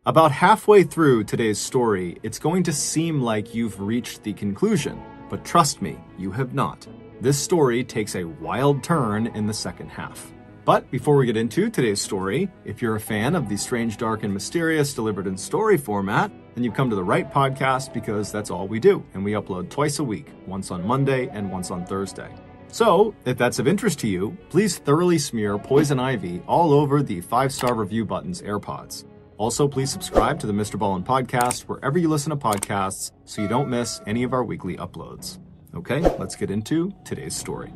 About halfway through today's story, it's going to seem like you've reached the conclusion, but trust me, you have not. This story takes a wild turn in the second half. But before we get into today's story, if you're a fan of the strange, dark, and mysterious delivered in story format, then you've come to the right podcast because that's all we do, and we upload twice a week, once on Monday and once on Thursday. So, if that's of interest to you, please thoroughly smear Poison Ivy all over the 5-star review button's AirPods. Also, please subscribe to the MrBallen podcast wherever you listen to podcasts so you don't miss any of our weekly uploads. Okay, let's get into today's story.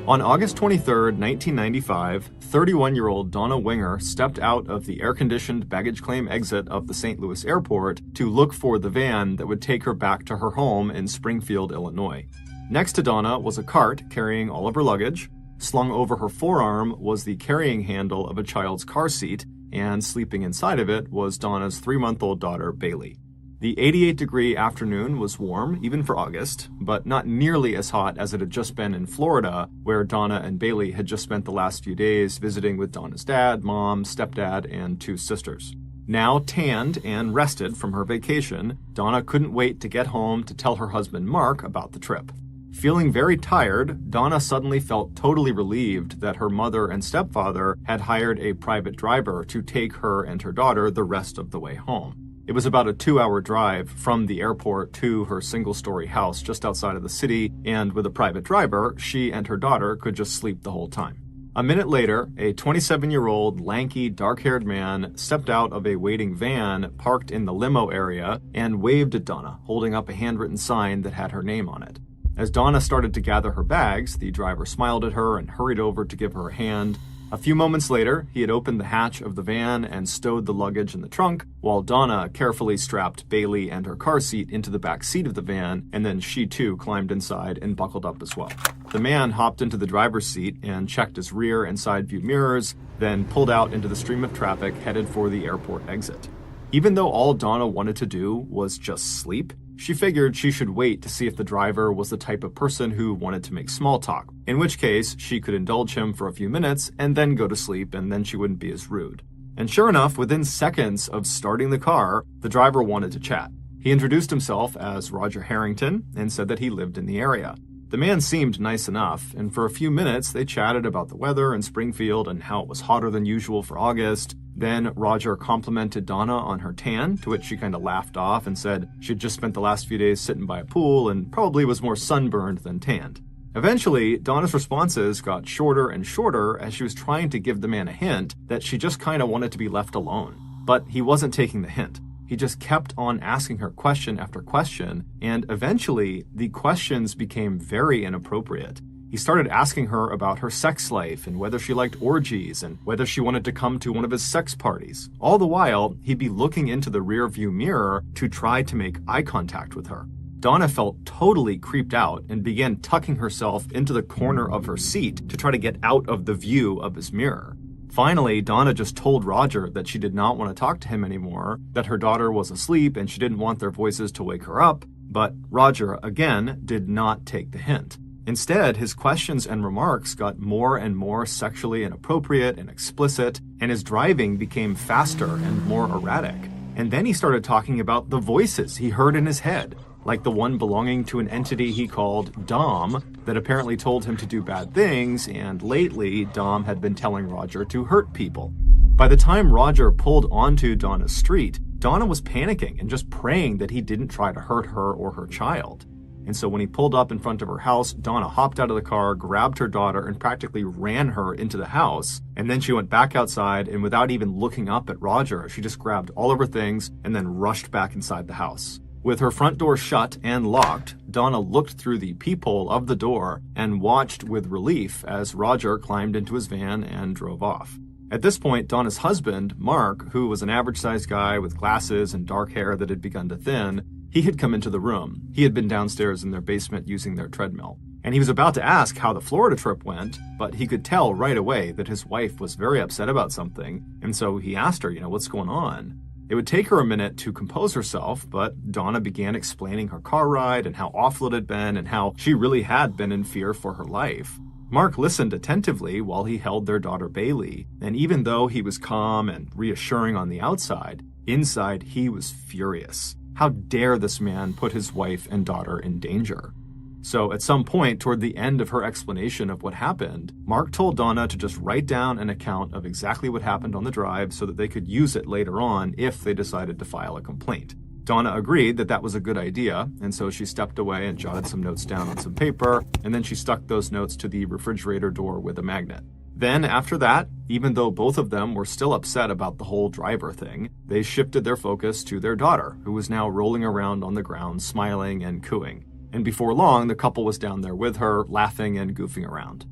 On August 23, 1995, 31-year-old Donna Winger stepped out of the air-conditioned baggage claim exit of the St. Louis airport to look for the van that would take her back to her home in Springfield, Illinois. Next to Donna was a cart carrying all of her luggage. Slung over her forearm was the carrying handle of a child's car seat, and sleeping inside of it was Donna's 3-month-old daughter, Bailey. The 88-degree afternoon was warm, even for August, but not nearly as hot as it had just been in Florida, where Donna and Bailey had just spent the last few days visiting with Donna's dad, mom, stepdad, and 2 sisters. Now tanned and rested from her vacation, Donna couldn't wait to get home to tell her husband Mark about the trip. Feeling very tired, Donna suddenly felt totally relieved that her mother and stepfather had hired a private driver to take her and her daughter the rest of the way home. It was about a 2-hour drive from the airport to her single-story house just outside of the city, and with a private driver, she and her daughter could just sleep the whole time. A minute later, a 27-year-old, lanky, dark-haired man stepped out of a waiting van parked in the limo area and waved at Donna, holding up a handwritten sign that had her name on it. As Donna started to gather her bags, the driver smiled at her and hurried over to give her a hand. A few moments later, he had opened the hatch of the van and stowed the luggage in the trunk, while Donna carefully strapped Bailey and her car seat into the back seat of the van, and then she too climbed inside and buckled up as well. The man hopped into the driver's seat and checked his rear and side view mirrors, then pulled out into the stream of traffic headed for the airport exit. Even though all Donna wanted to do was just sleep, she figured she should wait to see if the driver was the type of person who wanted to make small talk, in which case she could indulge him for a few minutes and then go to sleep, and then she wouldn't be as rude. And sure enough, within seconds of starting the car, the driver wanted to chat. He introduced himself as Roger Harrington and said that he lived in the area. The man seemed nice enough, and for a few minutes they chatted about the weather in Springfield and how it was hotter than usual for August. Then Roger complimented Donna on her tan, to which she kind of laughed off and said she'd just spent the last few days sitting by a pool and probably was more sunburned than tanned. Eventually, Donna's responses got shorter and shorter as she was trying to give the man a hint that she just kind of wanted to be left alone. But he wasn't taking the hint. He just kept on asking her question after question, and eventually, the questions became very inappropriate. He started asking her about her sex life and whether she liked orgies and whether she wanted to come to one of his sex parties. All the while, he'd be looking into the rearview mirror to try to make eye contact with her. Donna felt totally creeped out and began tucking herself into the corner of her seat to try to get out of the view of his mirror. Finally, Donna just told Roger that she did not want to talk to him anymore, that her daughter was asleep and she didn't want their voices to wake her up, but Roger, again, did not take the hint. Instead, his questions and remarks got more and more sexually inappropriate and explicit, and his driving became faster and more erratic. And then he started talking about the voices he heard in his head, like the one belonging to an entity he called Dom that apparently told him to do bad things, and lately Dom had been telling Roger to hurt people. By the time Roger pulled onto Donna's street, Donna was panicking and just praying that he didn't try to hurt her or her child. And so when he pulled up in front of her house, Donna hopped out of the car, grabbed her daughter, and practically ran her into the house. And then she went back outside, and without even looking up at Roger, she just grabbed all of her things and then rushed back inside the house. With her front door shut and locked, Donna looked through the peephole of the door and watched with relief as Roger climbed into his van and drove off. At this point, Donna's husband, Mark, who was an average-sized guy with glasses and dark hair that had begun to thin, he had come into the room. He had been downstairs in their basement using their treadmill. And he was about to ask how the Florida trip went, but he could tell right away that his wife was very upset about something. And so he asked her, what's going on? It would take her a minute to compose herself, but Donna began explaining her car ride and how awful it had been and how she really had been in fear for her life. Mark listened attentively while he held their daughter Bailey, and even though he was calm and reassuring on the outside, inside he was furious. How dare this man put his wife and daughter in danger? So at some point toward the end of her explanation of what happened, Mark told Donna to just write down an account of exactly what happened on the drive so that they could use it later on if they decided to file a complaint. Donna agreed that that was a good idea, and so she stepped away and jotted some notes down on some paper, and then she stuck those notes to the refrigerator door with a magnet. Then after that, even though both of them were still upset about the whole driver thing, they shifted their focus to their daughter, who was now rolling around on the ground, smiling and cooing. And before long, the couple was down there with her, laughing and goofing around.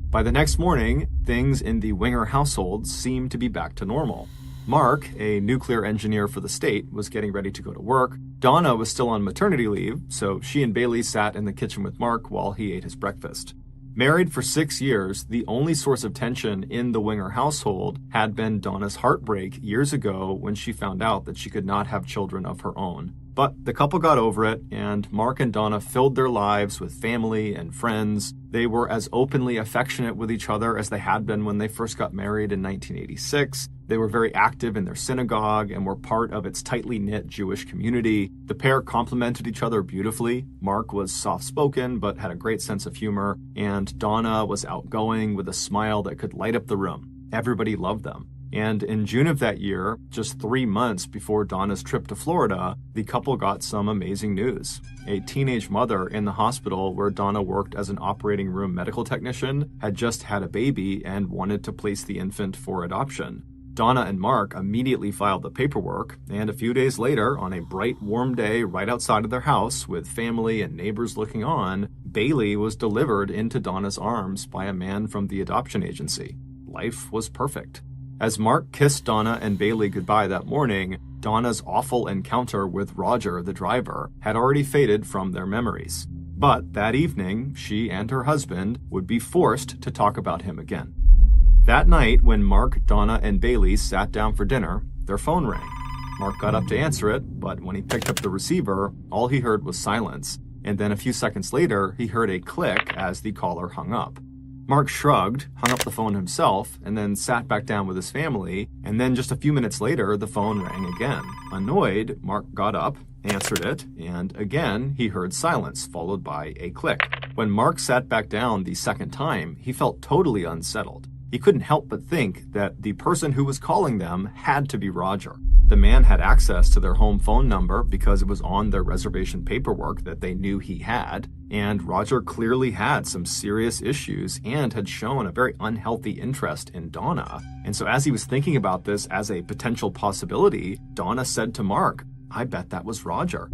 By the next morning, things in the Winger household seemed to be back to normal. Mark, a nuclear engineer for the state, was getting ready to go to work. Donna was still on maternity leave, so she and Bailey sat in the kitchen with Mark while he ate his breakfast. Married for 6 years, the only source of tension in the Winger household had been Donna's heartbreak years ago when she found out that she could not have children of her own. But the couple got over it, and Mark and Donna filled their lives with family and friends. They were as openly affectionate with each other as they had been when they first got married in 1986. They were very active in their synagogue and were part of its tightly knit Jewish community. The pair complemented each other beautifully. Mark was soft-spoken but had a great sense of humor, and Donna was outgoing with a smile that could light up the room. Everybody loved them. And in June of that year, just 3 months before Donna's trip to Florida, the couple got some amazing news. A teenage mother in the hospital where Donna worked as an operating room medical technician had just had a baby and wanted to place the infant for adoption. Donna and Mark immediately filed the paperwork, and a few days later, on a bright, warm day right outside of their house with family and neighbors looking on, Bailey was delivered into Donna's arms by a man from the adoption agency. Life was perfect. As Mark kissed Donna and Bailey goodbye that morning, Donna's awful encounter with Roger, the driver, had already faded from their memories. But that evening, she and her husband would be forced to talk about him again. That night, when Mark, Donna, and Bailey sat down for dinner, their phone rang. Mark got up to answer it, but when he picked up the receiver, all he heard was silence, and then a few seconds later, he heard a click as the caller hung up. Mark shrugged, hung up the phone himself, and then sat back down with his family, and then just a few minutes later, the phone rang again. Annoyed, Mark got up, answered it, and again, he heard silence, followed by a click. When Mark sat back down the second time, he felt totally unsettled. He couldn't help but think that the person who was calling them had to be Roger. The man had access to their home phone number because it was on their reservation paperwork that they knew he had, and Roger clearly had some serious issues and had shown a very unhealthy interest in Donna. And so as he was thinking about this as a potential possibility, Donna said to Mark, "I bet that was Roger."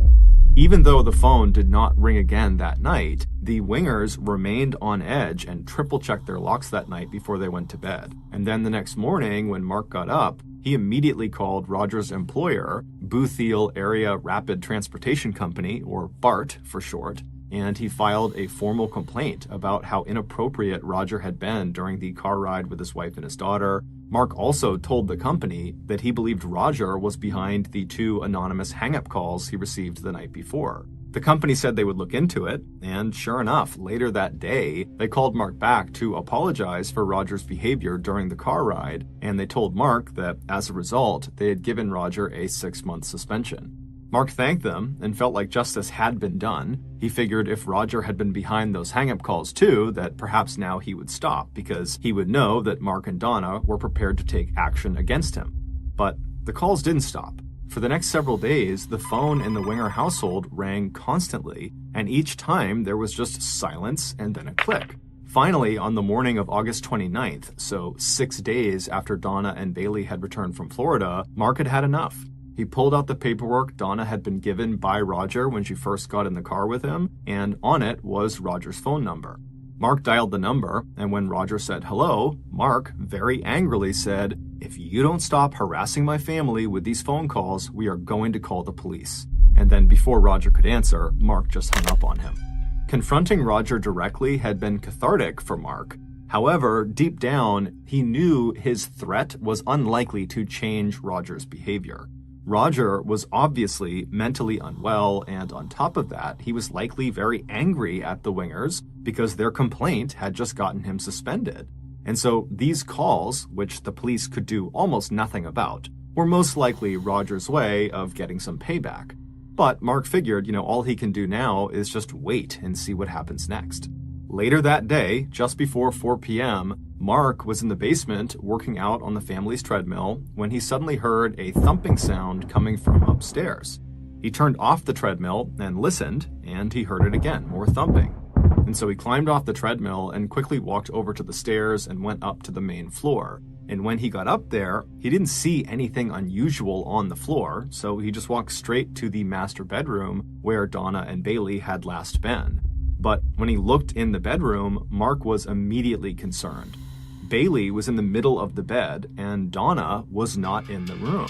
Even though the phone did not ring again that night, the Wingers remained on edge and triple-checked their locks that night before they went to bed. And then the next morning, when Mark got up, he immediately called Roger's employer, Bootheel Area Rapid Transportation Company, or BART for short, and he filed a formal complaint about how inappropriate Roger had been during the car ride with his wife and his daughter. Mark also told the company that he believed Roger was behind the 2 anonymous hang-up calls he received the night before. The company said they would look into it, and sure enough, later that day, they called Mark back to apologize for Roger's behavior during the car ride, and they told Mark that, as a result, they had given Roger a 6-month suspension. Mark thanked them and felt like justice had been done. He figured if Roger had been behind those hang-up calls too, that perhaps now he would stop, because he would know that Mark and Donna were prepared to take action against him. But the calls didn't stop. For the next several days, the phone in the Winger household rang constantly, and each time there was just silence and then a click. Finally, on the morning of August 29th, so 6 days after Donna and Bailey had returned from Florida, Mark had had enough. He pulled out the paperwork Donna had been given by Roger when she first got in the car with him, and on it was Roger's phone number. Mark dialed the number, and when Roger said hello, Mark very angrily said, "If you don't stop harassing my family with these phone calls, we are going to call the police." And then before Roger could answer, Mark just hung up on him. Confronting Roger directly had been cathartic for Mark. However, deep down, he knew his threat was unlikely to change Roger's behavior. Roger was obviously mentally unwell, and on top of that, he was likely very angry at the Wingers because their complaint had just gotten him suspended. And so these calls, which the police could do almost nothing about, were most likely Roger's way of getting some payback. But Mark figured, all he can do now is just wait and see what happens next. Later that day, just before 4 p.m., Mark was in the basement working out on the family's treadmill when he suddenly heard a thumping sound coming from upstairs. He turned off the treadmill and listened, and he heard it again, more thumping. And so he climbed off the treadmill and quickly walked over to the stairs and went up to the main floor. And when he got up there, he didn't see anything unusual on the floor, so he just walked straight to the master bedroom where Donna and Bailey had last been. But when he looked in the bedroom, Mark was immediately concerned. Bailey was in the middle of the bed, and Donna was not in the room.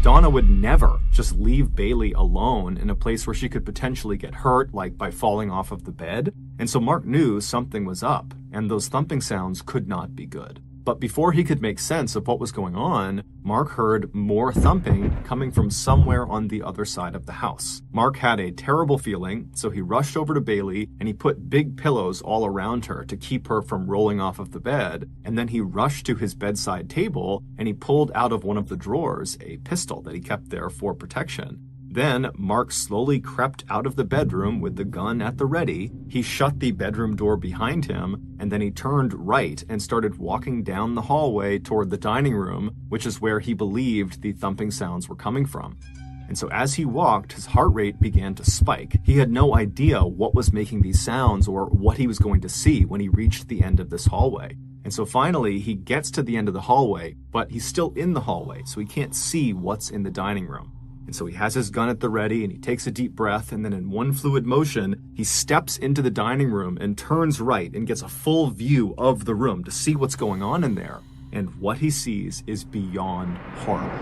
Donna would never just leave Bailey alone in a place where she could potentially get hurt, like by falling off of the bed. And so Mark knew something was up, and those thumping sounds could not be good. But before he could make sense of what was going on, Mark heard more thumping coming from somewhere on the other side of the house. Mark had a terrible feeling, so he rushed over to Bailey and he put big pillows all around her to keep her from rolling off of the bed. And then he rushed to his bedside table and he pulled out of one of the drawers a pistol that he kept there for protection. Then Mark slowly crept out of the bedroom with the gun at the ready. He shut the bedroom door behind him, and then he turned right and started walking down the hallway toward the dining room, which is where he believed the thumping sounds were coming from. And so as he walked, his heart rate began to spike. He had no idea what was making these sounds or what he was going to see when he reached the end of this hallway. And so finally, he gets to the end of the hallway, but he's still in the hallway, so he can't see what's in the dining room. And so he has his gun at the ready and he takes a deep breath, and then in one fluid motion, he steps into the dining room and turns right and gets a full view of the room to see what's going on in there. And what he sees is beyond horrible.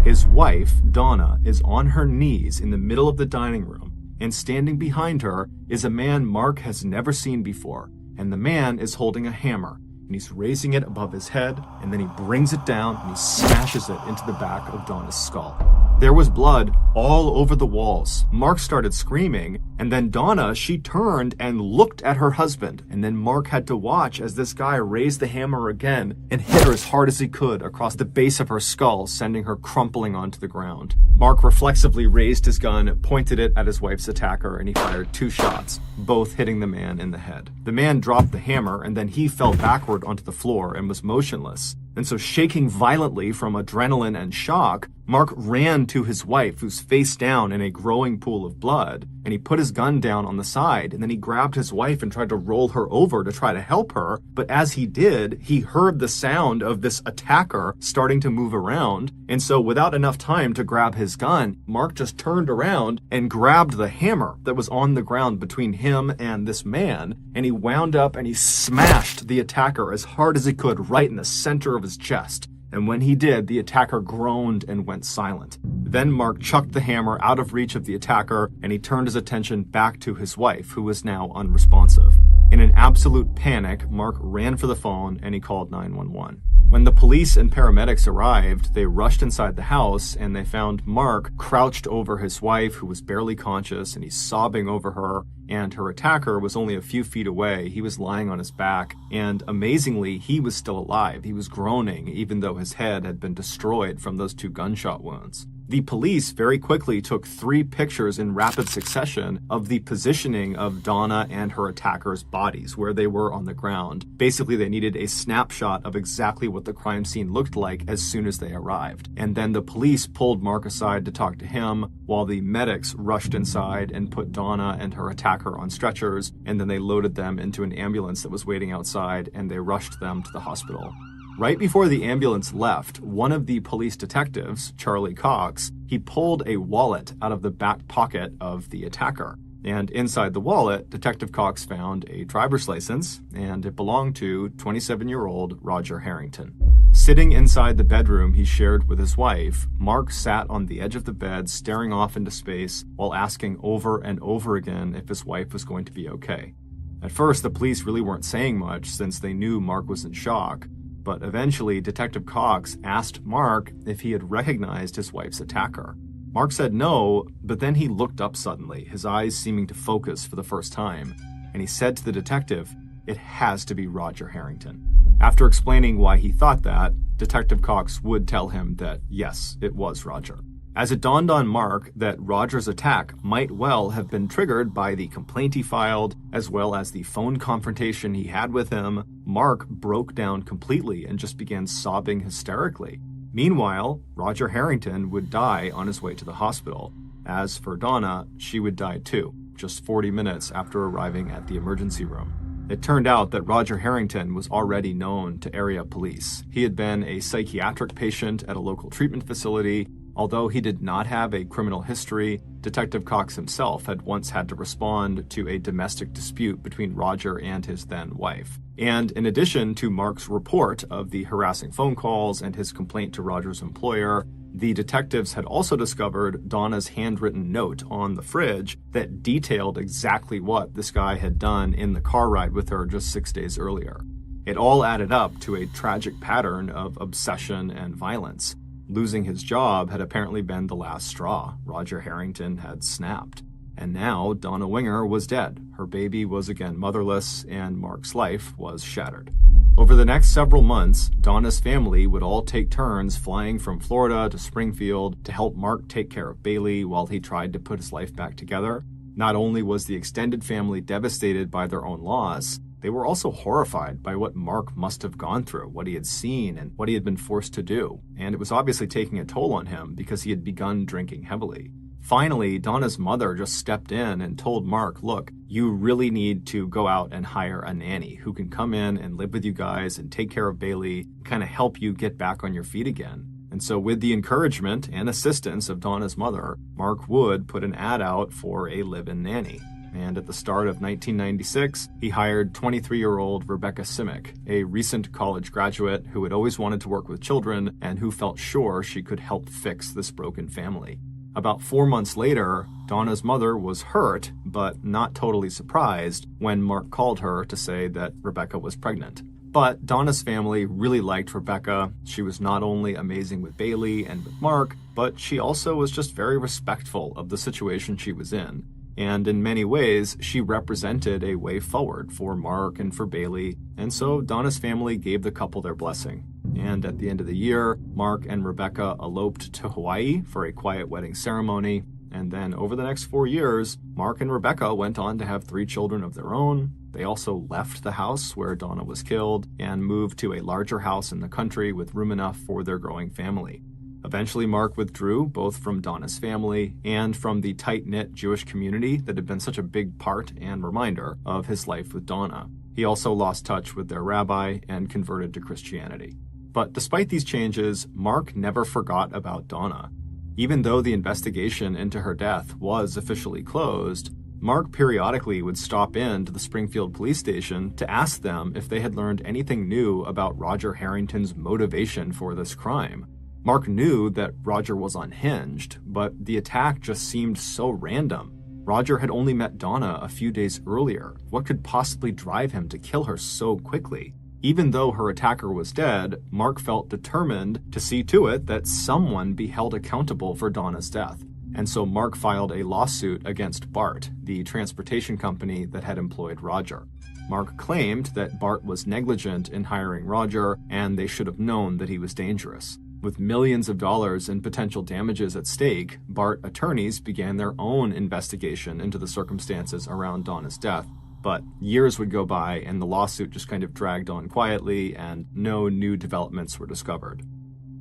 His wife, Donna, is on her knees in the middle of the dining room, and standing behind her is a man Mark has never seen before. And the man is holding a hammer, and he's raising it above his head, and then he brings it down and he smashes it into the back of Donna's skull. There was blood all over the walls. Mark started screaming, and then Donna, she turned and looked at her husband, and then Mark had to watch as this guy raised the hammer again and hit her as hard as he could across the base of her skull, sending her crumpling onto the ground. Mark reflexively raised his gun, pointed it at his wife's attacker, and he fired 2 shots, both hitting the man in the head. The man dropped the hammer, and then he fell backward onto the floor and was motionless. And so, shaking violently from adrenaline and shock, Mark ran to his wife, who's face down in a growing pool of blood, and he put his gun down on the side, and then he grabbed his wife and tried to roll her over to try to help her. But as he did, he heard the sound of this attacker starting to move around, and so without enough time to grab his gun, Mark just turned around and grabbed the hammer that was on the ground between him and this man, and he wound up and he smashed the attacker as hard as he could right in the center of his chest. And when he did, the attacker groaned and went silent. Then Mark chucked the hammer out of reach of the attacker, and he turned his attention back to his wife, who was now unresponsive. In an absolute panic, Mark ran for the phone and he called 911. When the police and paramedics arrived, they rushed inside the house and they found Mark crouched over his wife, who was barely conscious, and he's sobbing over her, and her attacker was only a few feet away. He was lying on his back, and amazingly, he was still alive. He was groaning, even though his head had been destroyed from those 2 gunshot wounds. The police very quickly took 3 pictures in rapid succession of the positioning of Donna and her attacker's bodies, where they were on the ground. Basically, they needed a snapshot of exactly what the crime scene looked like as soon as they arrived. And then the police pulled Mark aside to talk to him, while the medics rushed inside and put Donna and her attacker on stretchers, and then they loaded them into an ambulance that was waiting outside, and they rushed them to the hospital. Right before the ambulance left, one of the police detectives, Charlie Cox, he pulled a wallet out of the back pocket of the attacker. And inside the wallet, Detective Cox found a driver's license, and it belonged to 27-year-old Roger Harrington. Sitting inside the bedroom he shared with his wife, Mark sat on the edge of the bed staring off into space while asking over and over again if his wife was going to be okay. At first, the police really weren't saying much since they knew Mark was in shock, but eventually Detective Cox asked Mark if he had recognized his wife's attacker. Mark said no, but then he looked up suddenly, his eyes seeming to focus for the first time, and he said to the detective, "It has to be Roger Harrington." After explaining why he thought that, Detective Cox would tell him that yes, it was Roger. As it dawned on Mark that Roger's attack might well have been triggered by the complaint he filed, as well as the phone confrontation he had with him, Mark broke down completely and just began sobbing hysterically. Meanwhile, Roger Harrington would die on his way to the hospital. As for Donna, she would die too, just 40 minutes after arriving at the emergency room. It turned out that Roger Harrington was already known to area police. He had been a psychiatric patient at a local treatment facility. Although he did not have a criminal history, Detective Cox himself had once had to respond to a domestic dispute between Roger and his then-wife. And in addition to Mark's report of the harassing phone calls and his complaint to Roger's employer, the detectives had also discovered Donna's handwritten note on the fridge that detailed exactly what this guy had done in the car ride with her just 6 days earlier. It all added up to a tragic pattern of obsession and violence. Losing his job had apparently been the last straw. Roger Harrington had snapped. And now Donna Winger was dead. Her baby was again motherless, and Mark's life was shattered. Over the next several months, Donna's family would all take turns flying from Florida to Springfield to help Mark take care of Bailey while he tried to put his life back together. Not only was the extended family devastated by their own loss, they were also horrified by what Mark must have gone through, what he had seen, and what he had been forced to do. And it was obviously taking a toll on him because he had begun drinking heavily. Finally, Donna's mother just stepped in and told Mark, "Look, you really need to go out and hire a nanny who can come in and live with you guys and take care of Bailey, kind of help you get back on your feet again." And so with the encouragement and assistance of Donna's mother, Mark would put an ad out for a live-in nanny. And at the start of 1996, he hired 23-year-old Rebecca Simic, a recent college graduate who had always wanted to work with children and who felt sure she could help fix this broken family. About 4 months later, Donna's mother was hurt, but not totally surprised, when Mark called her to say that Rebecca was pregnant. But Donna's family really liked Rebecca. She was not only amazing with Bailey and with Mark, but she also was just very respectful of the situation she was in. And in many ways, she represented a way forward for Mark and for Bailey, and so Donna's family gave the couple their blessing. And at the end of the year, Mark and Rebecca eloped to Hawaii for a quiet wedding ceremony, and then over the next 4 years, Mark and Rebecca went on to have 3 children of their own. They also left the house where Donna was killed and moved to a larger house in the country with room enough for their growing family. Eventually, Mark withdrew both from Donna's family and from the tight-knit Jewish community that had been such a big part and reminder of his life with Donna. He also lost touch with their rabbi and converted to Christianity. But despite these changes, Mark never forgot about Donna. Even though the investigation into her death was officially closed, Mark periodically would stop in to the Springfield police station to ask them if they had learned anything new about Roger Harrington's motivation for this crime. Mark knew that Roger was unhinged, but the attack just seemed so random. Roger had only met Donna a few days earlier. What could possibly drive him to kill her so quickly? Even though her attacker was dead, Mark felt determined to see to it that someone be held accountable for Donna's death. And so Mark filed a lawsuit against BART, the transportation company that had employed Roger. Mark claimed that BART was negligent in hiring Roger, and they should have known that he was dangerous. With millions of dollars in potential damages at stake, BART attorneys began their own investigation into the circumstances around Donna's death. But years would go by, and the lawsuit just kind of dragged on quietly, and no new developments were discovered.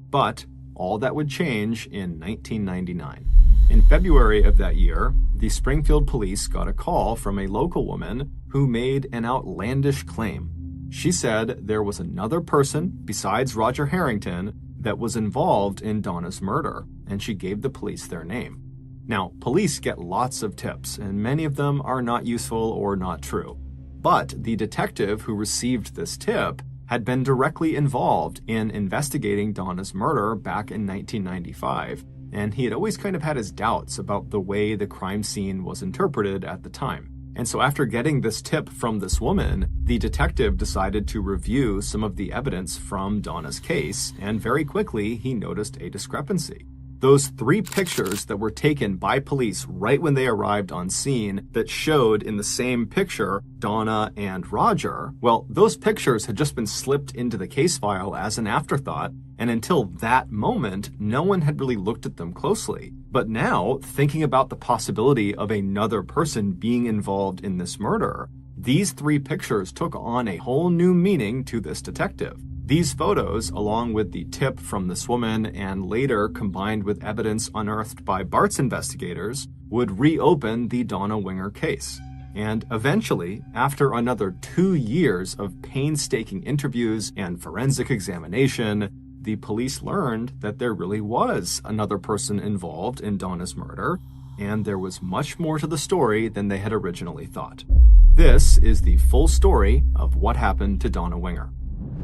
But all that would change in 1999. In February of that year, the Springfield police got a call from a local woman who made an outlandish claim. She said there was another person besides Roger Harrington that was involved in Donna's murder, and she gave the police their name. Now, police get lots of tips, and many of them are not useful or not true. But the detective who received this tip had been directly involved in investigating Donna's murder back in 1995, and he had always kind of had his doubts about the way the crime scene was interpreted at the time. And so after getting this tip from this woman, the detective decided to review some of the evidence from Donna's case, and very quickly he noticed a discrepancy. Those 3 pictures that were taken by police right when they arrived on scene that showed in the same picture Donna and Roger, well, those pictures had just been slipped into the case file as an afterthought, and until that moment, no one had really looked at them closely. But now, thinking about the possibility of another person being involved in this murder, these 3 pictures took on a whole new meaning to this detective. These photos, along with the tip from this woman and later combined with evidence unearthed by Bart's investigators, would reopen the Donna Winger case. And eventually, after another 2 years of painstaking interviews and forensic examination, the police learned that there really was another person involved in Donna's murder, and there was much more to the story than they had originally thought. This is the full story of what happened to Donna Winger.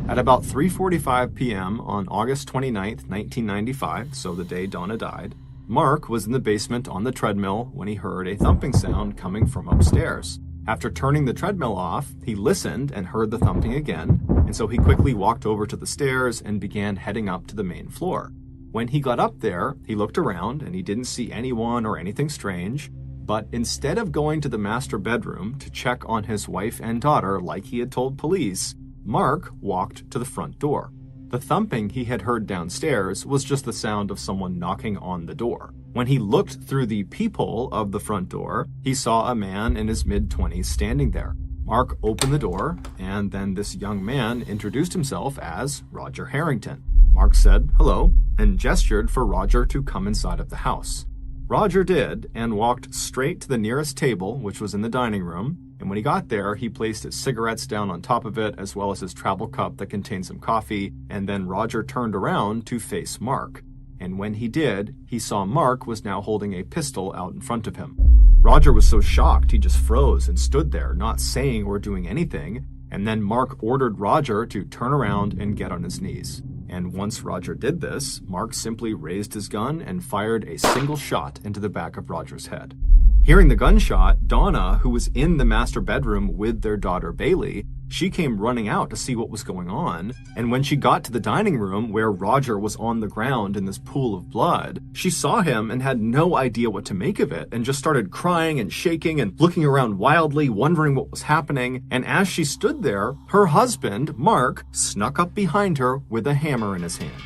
At about 3:45 p.m. on August 29, 1995, so the day Donna died, Mark was in the basement on the treadmill when he heard a thumping sound coming from upstairs. After turning the treadmill off, he listened and heard the thumping again, and so he quickly walked over to the stairs and began heading up to the main floor. When he got up there, he looked around and he didn't see anyone or anything strange, but instead of going to the master bedroom to check on his wife and daughter like he had told police, Mark walked to the front door. The thumping he had heard downstairs was just the sound of someone knocking on the door. When he looked through the peephole of the front door, he saw a man in his mid-20s standing there. Mark opened the door, and then this young man introduced himself as Roger Harrington. Mark said hello and gestured for Roger to come inside of the house. Roger did, and walked straight to the nearest table, which was in the dining room, and when he got there, he placed his cigarettes down on top of it, as well as his travel cup that contained some coffee, and then Roger turned around to face Mark. And when he did, he saw Mark was now holding a pistol out in front of him. Roger was so shocked he just froze and stood there, not saying or doing anything, and then Mark ordered Roger to turn around and get on his knees. And once Roger did this, Mark simply raised his gun and fired a single shot into the back of Roger's head. Hearing the gunshot, Donna, who was in the master bedroom with their daughter Bailey, she came running out to see what was going on, and when she got to the dining room where Roger was on the ground in this pool of blood, she saw him and had no idea what to make of it and just started crying and shaking and looking around wildly, wondering what was happening, and as she stood there, her husband, Mark, snuck up behind her with a hammer in his hand.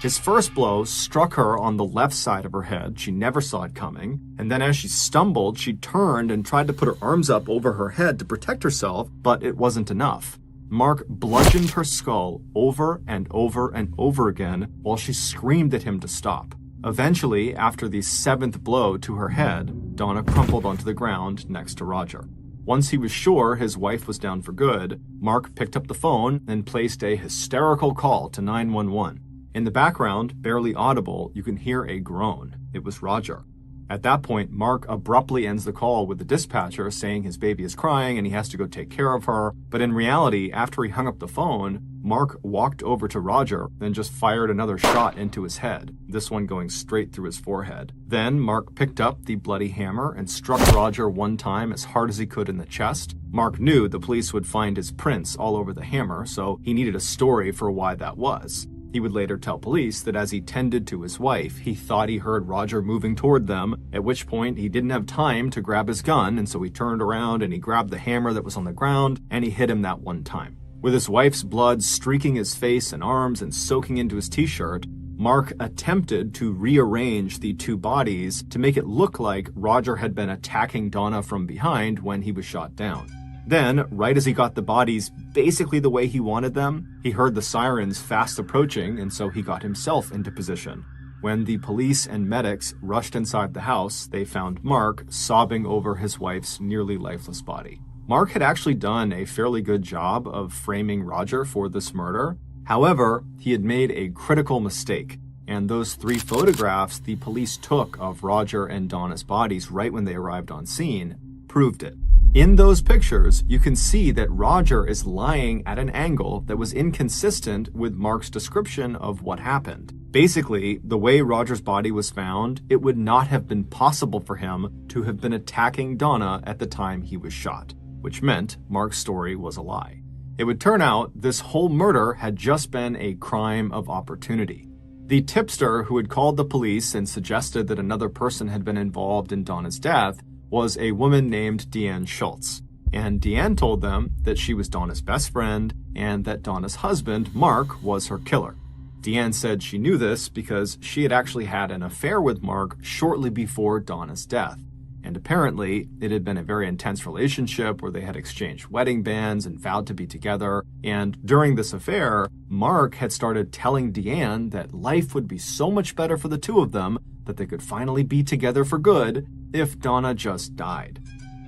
His first blow struck her on the left side of her head. She never saw it coming. And then as she stumbled, she turned and tried to put her arms up over her head to protect herself, but it wasn't enough. Mark bludgeoned her skull over and over and over again while she screamed at him to stop. Eventually, after the 7th blow to her head, Donna crumpled onto the ground next to Roger. Once he was sure his wife was down for good, Mark picked up the phone and placed a hysterical call to 911. In the background, barely audible, you can hear a groan. It was Roger. At that point, Mark abruptly ends the call with the dispatcher saying his baby is crying and he has to go take care of her. But in reality, after he hung up the phone, Mark walked over to Roger and just fired another shot into his head, this one going straight through his forehead. Then Mark picked up the bloody hammer and struck Roger one time as hard as he could in the chest. Mark knew the police would find his prints all over the hammer, so he needed a story for why that was. He would later tell police that as he tended to his wife, he thought he heard Roger moving toward them, at which point he didn't have time to grab his gun, and so he turned around and he grabbed the hammer that was on the ground, and he hit him that one time. With his wife's blood streaking his face and arms and soaking into his t-shirt, Mark attempted to rearrange the two bodies to make it look like Roger had been attacking Donna from behind when he was shot down. Then, right as he got the bodies basically the way he wanted them, he heard the sirens fast approaching, and so he got himself into position. When the police and medics rushed inside the house, they found Mark sobbing over his wife's nearly lifeless body. Mark had actually done a fairly good job of framing Roger for this murder. However, he had made a critical mistake, and those 3 photographs the police took of Roger and Donna's bodies right when they arrived on scene proved it. In those pictures, you can see that Roger is lying at an angle that was inconsistent with Mark's description of what happened. Basically, the way Roger's body was found, it would not have been possible for him to have been attacking Donna at the time he was shot, which meant Mark's story was a lie. It would turn out this whole murder had just been a crime of opportunity. The tipster who had called the police and suggested that another person had been involved in Donna's death was a woman named Deanne Schultz, and Deanne told them that she was Donna's best friend and that Donna's husband, Mark, was her killer. Deanne said she knew this because she had actually had an affair with Mark shortly before Donna's death, and apparently it had been a very intense relationship where they had exchanged wedding bands and vowed to be together, and during this affair, Mark had started telling Deanne that life would be so much better for the two of them that they could finally be together for good if Donna just died.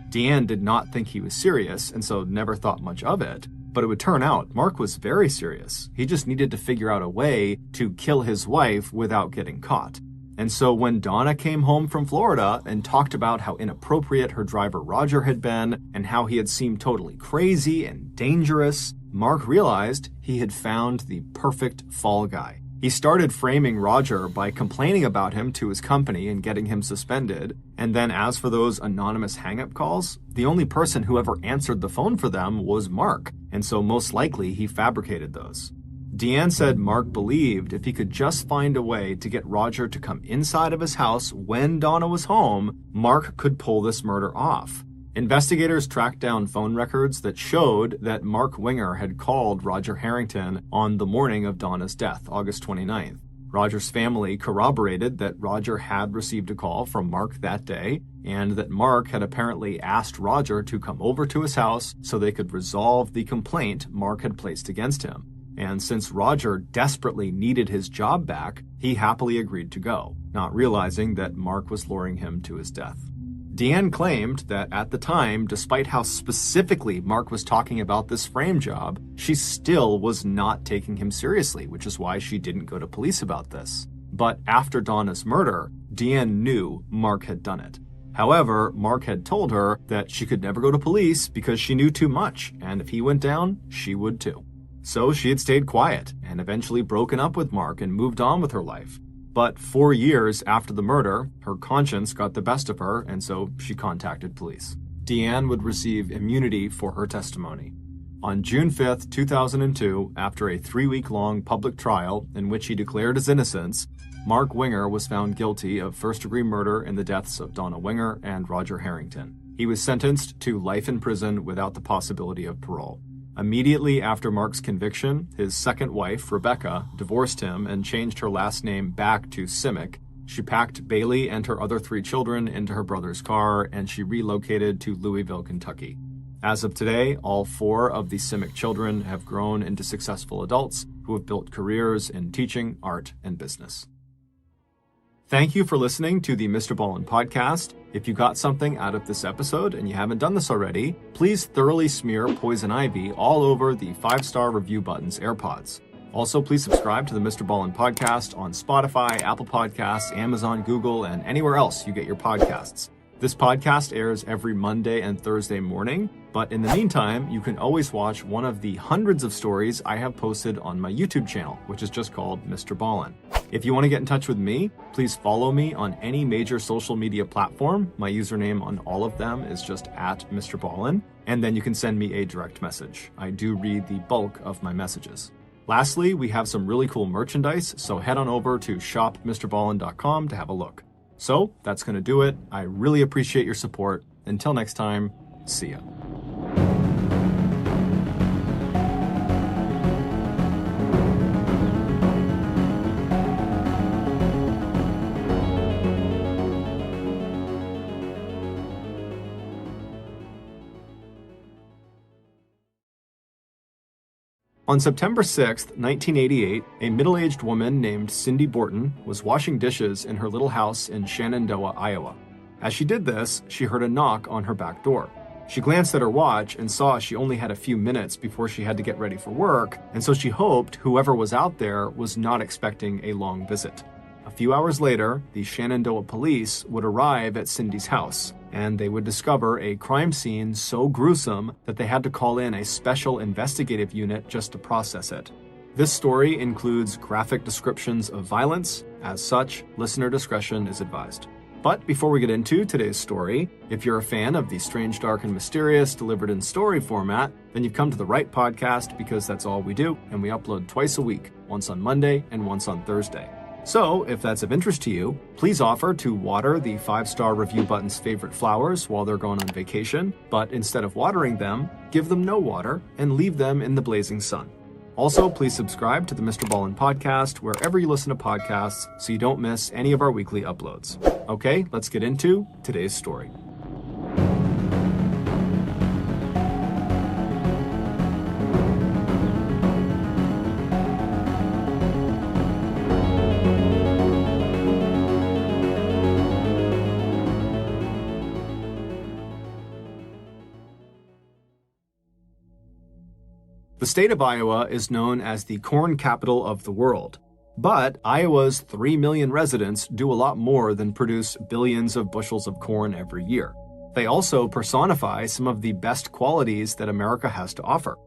Deanne did not think he was serious and so never thought much of it, but it would turn out Mark was very serious. He just needed to figure out a way to kill his wife without getting caught. And so when Donna came home from Florida and talked about how inappropriate her driver Roger had been and how he had seemed totally crazy and dangerous, Mark realized he had found the perfect fall guy. He started framing Roger by complaining about him to his company and getting him suspended. And then as for those anonymous hang-up calls, the only person who ever answered the phone for them was Mark, and so most likely he fabricated those. Deanne said Mark believed if he could just find a way to get Roger to come inside of his house when Donna was home, Mark could pull this murder off. Investigators tracked down phone records that showed that Mark Winger had called Roger Harrington on the morning of Donna's death, August 29th. Roger's family corroborated that Roger had received a call from Mark that day, and that Mark had apparently asked Roger to come over to his house so they could resolve the complaint Mark had placed against him. And since Roger desperately needed his job back, he happily agreed to go, not realizing that Mark was luring him to his death. Deanne claimed that at the time, despite how specifically Mark was talking about this frame job, she still was not taking him seriously, which is why she didn't go to police about this. But after Donna's murder, Deanne knew Mark had done it. However, Mark had told her that she could never go to police because she knew too much, and if he went down, she would too. So she had stayed quiet and eventually broken up with Mark and moved on with her life. But 4 years after the murder, her conscience got the best of her, and so she contacted police. Deanne would receive immunity for her testimony. On June 5th, 2002, after a 3-week-long public trial in which he declared his innocence, Mark Winger was found guilty of first-degree murder in the deaths of Donna Winger and Roger Harrington. He was sentenced to life in prison without the possibility of parole. Immediately after Mark's conviction, his second wife, Rebecca, divorced him and changed her last name back to Simic. She packed Bailey and her other 3 children into her brother's car, and she relocated to Louisville, Kentucky. As of today, all 4 of the Simic children have grown into successful adults who have built careers in teaching, art, and business. Thank you for listening to the MrBallen podcast. If you got something out of this episode and you haven't done this already, please thoroughly smear poison ivy all over the 5-star review button's AirPods. Also, please subscribe to the MrBallen podcast on Spotify, Apple Podcasts, Amazon, Google, and anywhere else you get your podcasts. This podcast airs every Monday and Thursday morning, but in the meantime, you can always watch one of the hundreds of stories I have posted on my YouTube channel, which is just called MrBallen. If you want to get in touch with me, please follow me on any major social media platform. My username on all of them is just @MrBallen, and then you can send me a direct message. I do read the bulk of my messages. Lastly, we have some really cool merchandise, so head on over to shopmrballen.com to have a look. So that's going to do it. I really appreciate your support. Until next time, see ya. On September 6, 1988, a middle-aged woman named Cindy Borton was washing dishes in her little house in Shenandoah, Iowa. As she did this, she heard a knock on her back door. She glanced at her watch and saw she only had a few minutes before she had to get ready for work, and so she hoped whoever was out there was not expecting a long visit. A few hours later, the Shenandoah police would arrive at Cindy's house. and they would discover a crime scene so gruesome that they had to call in a special investigative unit just to process it. This story includes graphic descriptions of violence. As such, listener discretion is advised. But before we get into today's story, if you're a fan of the strange, dark, and mysterious delivered in story format, then you've come to the right podcast because that's all we do, and we upload twice a week, once on Monday and once on Thursday. So, if that's of interest to you, please offer to water the 5-star review button's favorite flowers while they're going on vacation, but instead of watering them, give them no water and leave them in the blazing sun. Also, please subscribe to the MrBallen podcast wherever you listen to podcasts so you don't miss any of our weekly uploads. Okay, let's get into today's story. The state of Iowa is known as the corn capital of the world. But Iowa's 3 million residents do a lot more than produce billions of bushels of corn every year. They also personify some of the best qualities that America has to offer.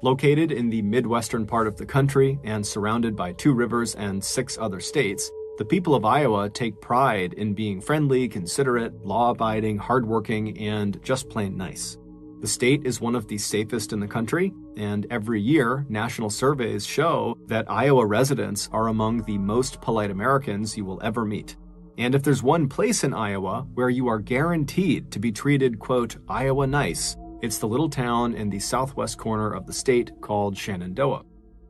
Located in the Midwestern part of the country and surrounded by 2 rivers and 6 other states, the people of Iowa take pride in being friendly, considerate, law-abiding, hardworking, and just plain nice. The state is one of the safest in the country, and every year, national surveys show that Iowa residents are among the most polite Americans you will ever meet. And if there's one place in Iowa where you are guaranteed to be treated, quote, Iowa nice, it's the little town in the southwest corner of the state called Shenandoah.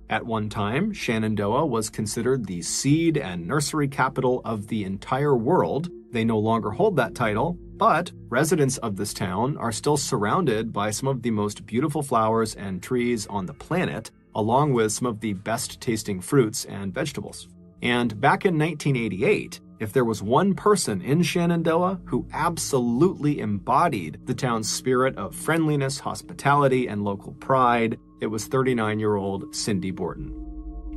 At one time, Shenandoah was considered the seed and nursery capital of the entire world. They no longer hold that title, but residents of this town are still surrounded by some of the most beautiful flowers and trees on the planet, along with some of the best tasting fruits and vegetables. And back in 1988, if there was one person in Shenandoah who absolutely embodied the town's spirit of friendliness, hospitality, and local pride, it was 39-year-old Cindy Borton.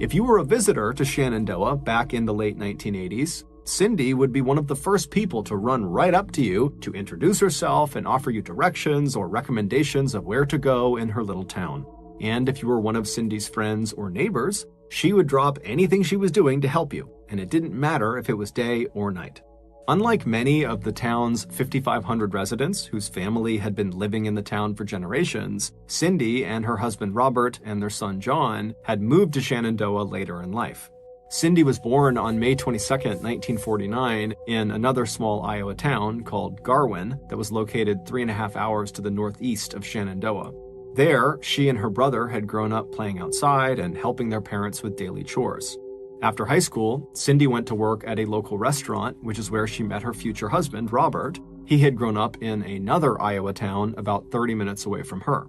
If you were a visitor to Shenandoah back in the late 1980s, Cindy would be one of the first people to run right up to you to introduce herself and offer you directions or recommendations of where to go in her little town. And if you were one of Cindy's friends or neighbors, she would drop anything she was doing to help you, and it didn't matter if it was day or night. Unlike many of the town's 5,500 residents whose family had been living in the town for generations, Cindy and her husband Robert and their son John had moved to Shenandoah later in life. Cindy was born on May 22, 1949, in another small Iowa town called Garwin that was located 3.5 hours to the northeast of Shenandoah. There, she and her brother had grown up playing outside and helping their parents with daily chores. After high school, Cindy went to work at a local restaurant, which is where she met her future husband, Robert. He had grown up in another Iowa town about 30 minutes away from her.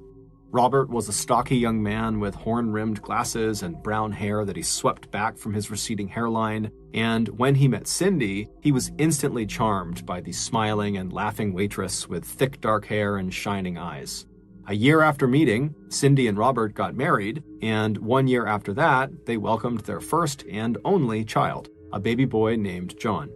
Robert was a stocky young man with horn-rimmed glasses and brown hair that he swept back from his receding hairline, and when he met Cindy, he was instantly charmed by the smiling and laughing waitress with thick dark hair and shining eyes. A year after meeting, Cindy and Robert got married, and 1 year after that, they welcomed their first and only child, a baby boy named John.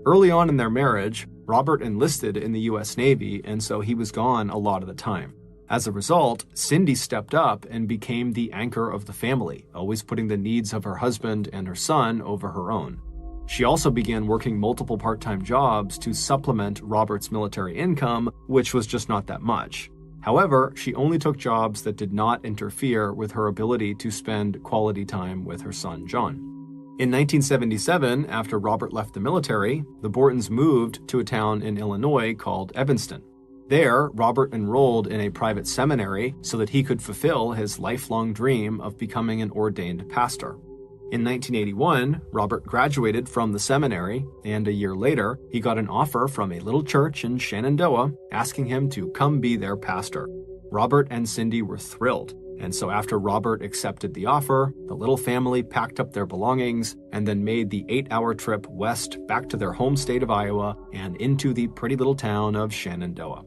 Early on in their marriage, Robert enlisted in the U.S. Navy, and so he was gone a lot of the time. As a result, Cindy stepped up and became the anchor of the family, always putting the needs of her husband and her son over her own. She also began working multiple part-time jobs to supplement Robert's military income, which was just not that much. However, she only took jobs that did not interfere with her ability to spend quality time with her son, John. In 1977, after Robert left the military, the Bortons moved to a town in Illinois called Evanston. There, Robert enrolled in a private seminary so that he could fulfill his lifelong dream of becoming an ordained pastor. In 1981, Robert graduated from the seminary, and a year later, he got an offer from a little church in Shenandoah asking him to come be their pastor. Robert and Cindy were thrilled, and so after Robert accepted the offer, the little family packed up their belongings and then made the 8-hour trip west back to their home state of Iowa and into the pretty little town of Shenandoah.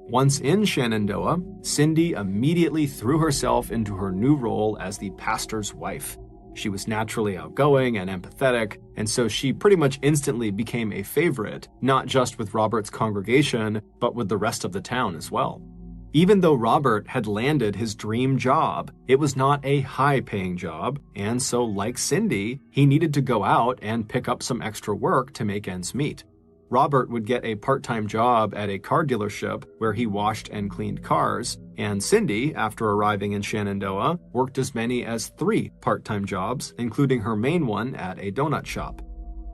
Once in Shenandoah, Cindy immediately threw herself into her new role as the pastor's wife. She was naturally outgoing and empathetic, and so she pretty much instantly became a favorite, not just with Robert's congregation, but with the rest of the town as well. Even though Robert had landed his dream job, it was not a high-paying job, and so like Cindy, he needed to go out and pick up some extra work to make ends meet. Robert would get a part-time job at a car dealership where he washed and cleaned cars, and Cindy, after arriving in Shenandoah, worked as many as 3 part-time jobs, including her main one at a donut shop.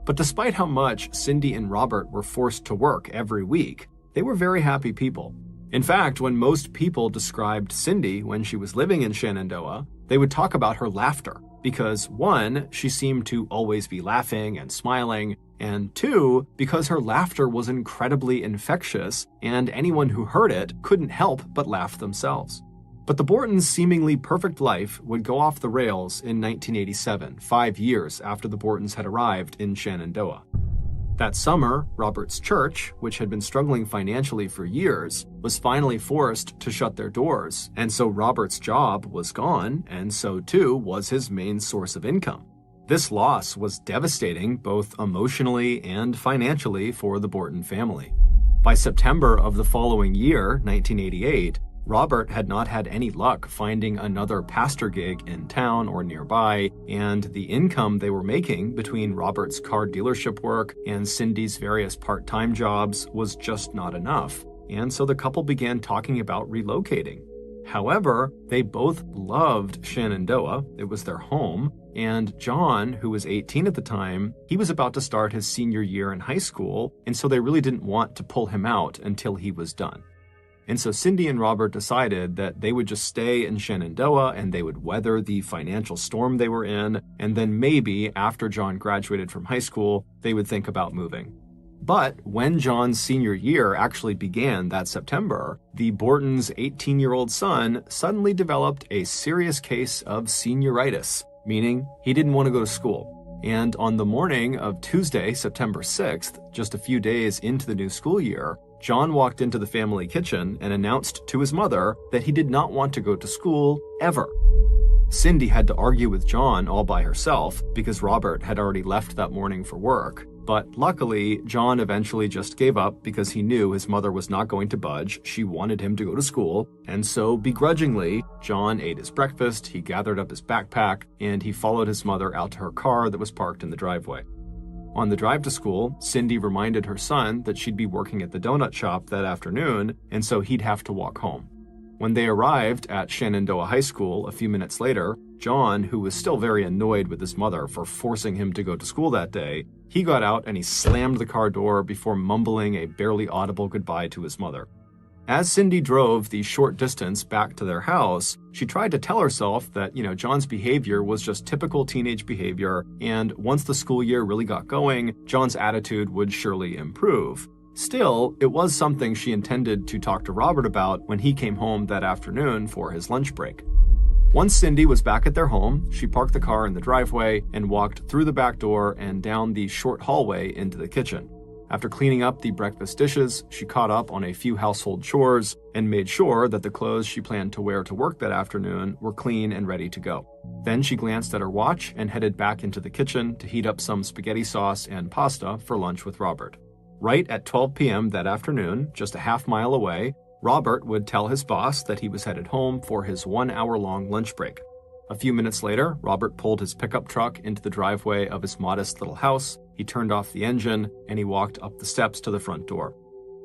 But despite how much Cindy and Robert were forced to work every week, they were very happy people. In fact, when most people described Cindy when she was living in Shenandoah, they would talk about her laughter, because 1, she seemed to always be laughing and smiling, and 2, because her laughter was incredibly infectious, and anyone who heard it couldn't help but laugh themselves. But the Bortons' seemingly perfect life would go off the rails in 1987, 5 years after the Bortons had arrived in Shenandoah. That summer, Robert's church, which had been struggling financially for years, was finally forced to shut their doors, and so Robert's job was gone, and so too was his main source of income. This loss was devastating both emotionally and financially for the Borton family. By September of the following year, 1988, Robert had not had any luck finding another pastor gig in town or nearby, and the income they were making between Robert's car dealership work and Cindy's various part-time jobs was just not enough, and so the couple began talking about relocating. However, they both loved Shenandoah, it was their home, and John, who was 18 at the time, he was about to start his senior year in high school, and so they really didn't want to pull him out until he was done. And so Cindy and Robert decided that they would just stay in Shenandoah and they would weather the financial storm they were in, and then maybe after John graduated from high school, they would think about moving. But when John's senior year actually began that September, the Bortons' 18-year-old son suddenly developed a serious case of senioritis, meaning he didn't want to go to school. And on the morning of Tuesday, September 6th, just a few days into the new school year, John walked into the family kitchen and announced to his mother that he did not want to go to school ever. Cindy had to argue with John all by herself because Robert had already left that morning for work. But luckily, John eventually just gave up because he knew his mother was not going to budge. She wanted him to go to school. And so, begrudgingly, John ate his breakfast, he gathered up his backpack, and he followed his mother out to her car that was parked in the driveway. On the drive to school, Cindy reminded her son that she'd be working at the donut shop that afternoon, and so he'd have to walk home. When they arrived at Shenandoah High School a few minutes later, John, who was still very annoyed with his mother for forcing him to go to school that day, he got out and he slammed the car door before mumbling a barely audible goodbye to his mother. As Cindy drove the short distance back to their house, she tried to tell herself that, John's behavior was just typical teenage behavior, and once the school year really got going, John's attitude would surely improve. Still, it was something she intended to talk to Robert about when he came home that afternoon for his lunch break. Once Cindy was back at their home, she parked the car in the driveway and walked through the back door and down the short hallway into the kitchen. After cleaning up the breakfast dishes, she caught up on a few household chores and made sure that the clothes she planned to wear to work that afternoon were clean and ready to go. Then she glanced at her watch and headed back into the kitchen to heat up some spaghetti sauce and pasta for lunch with Robert. Right at 12 p.m. that afternoon, just a half-mile away, Robert would tell his boss that he was headed home for his 1-hour-long lunch break. A few minutes later, Robert pulled his pickup truck into the driveway of his modest little house, he turned off the engine, and he walked up the steps to the front door.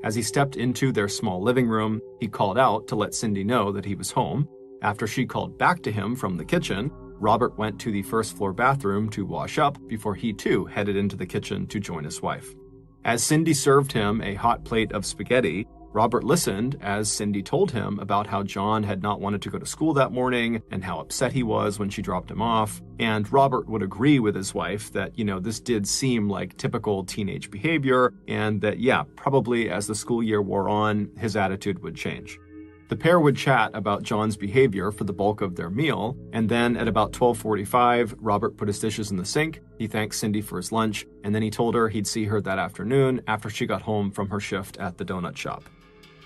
As he stepped into their small living room, he called out to let Cindy know that he was home. After she called back to him from the kitchen, Robert went to the first-floor bathroom to wash up before he too headed into the kitchen to join his wife. As Cindy served him a hot plate of spaghetti, Robert listened as Cindy told him about how John had not wanted to go to school that morning and how upset he was when she dropped him off. And Robert would agree with his wife that, this did seem like typical teenage behavior and that, probably as the school year wore on, his attitude would change. The pair would chat about John's behavior for the bulk of their meal, and then at about 12:45, Robert put his dishes in the sink, he thanked Cindy for his lunch, and then he told her he'd see her that afternoon after she got home from her shift at the donut shop.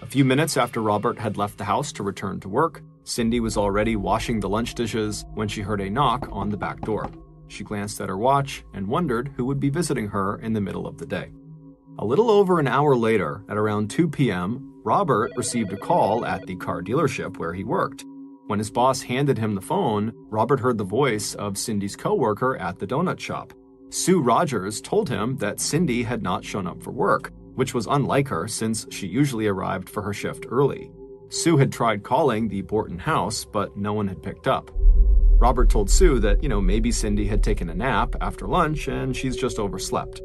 A few minutes after Robert had left the house to return to work, Cindy was already washing the lunch dishes when she heard a knock on the back door. She glanced at her watch and wondered who would be visiting her in the middle of the day. A little over an hour later, at around 2 p.m., Robert received a call at the car dealership where he worked. When his boss handed him the phone, Robert heard the voice of Cindy's coworker at the donut shop. Sue Rogers told him that Cindy had not shown up for work, which was unlike her since she usually arrived for her shift early. Sue had tried calling the Borton house, but no one had picked up. Robert told Sue that, maybe Cindy had taken a nap after lunch and she's just overslept.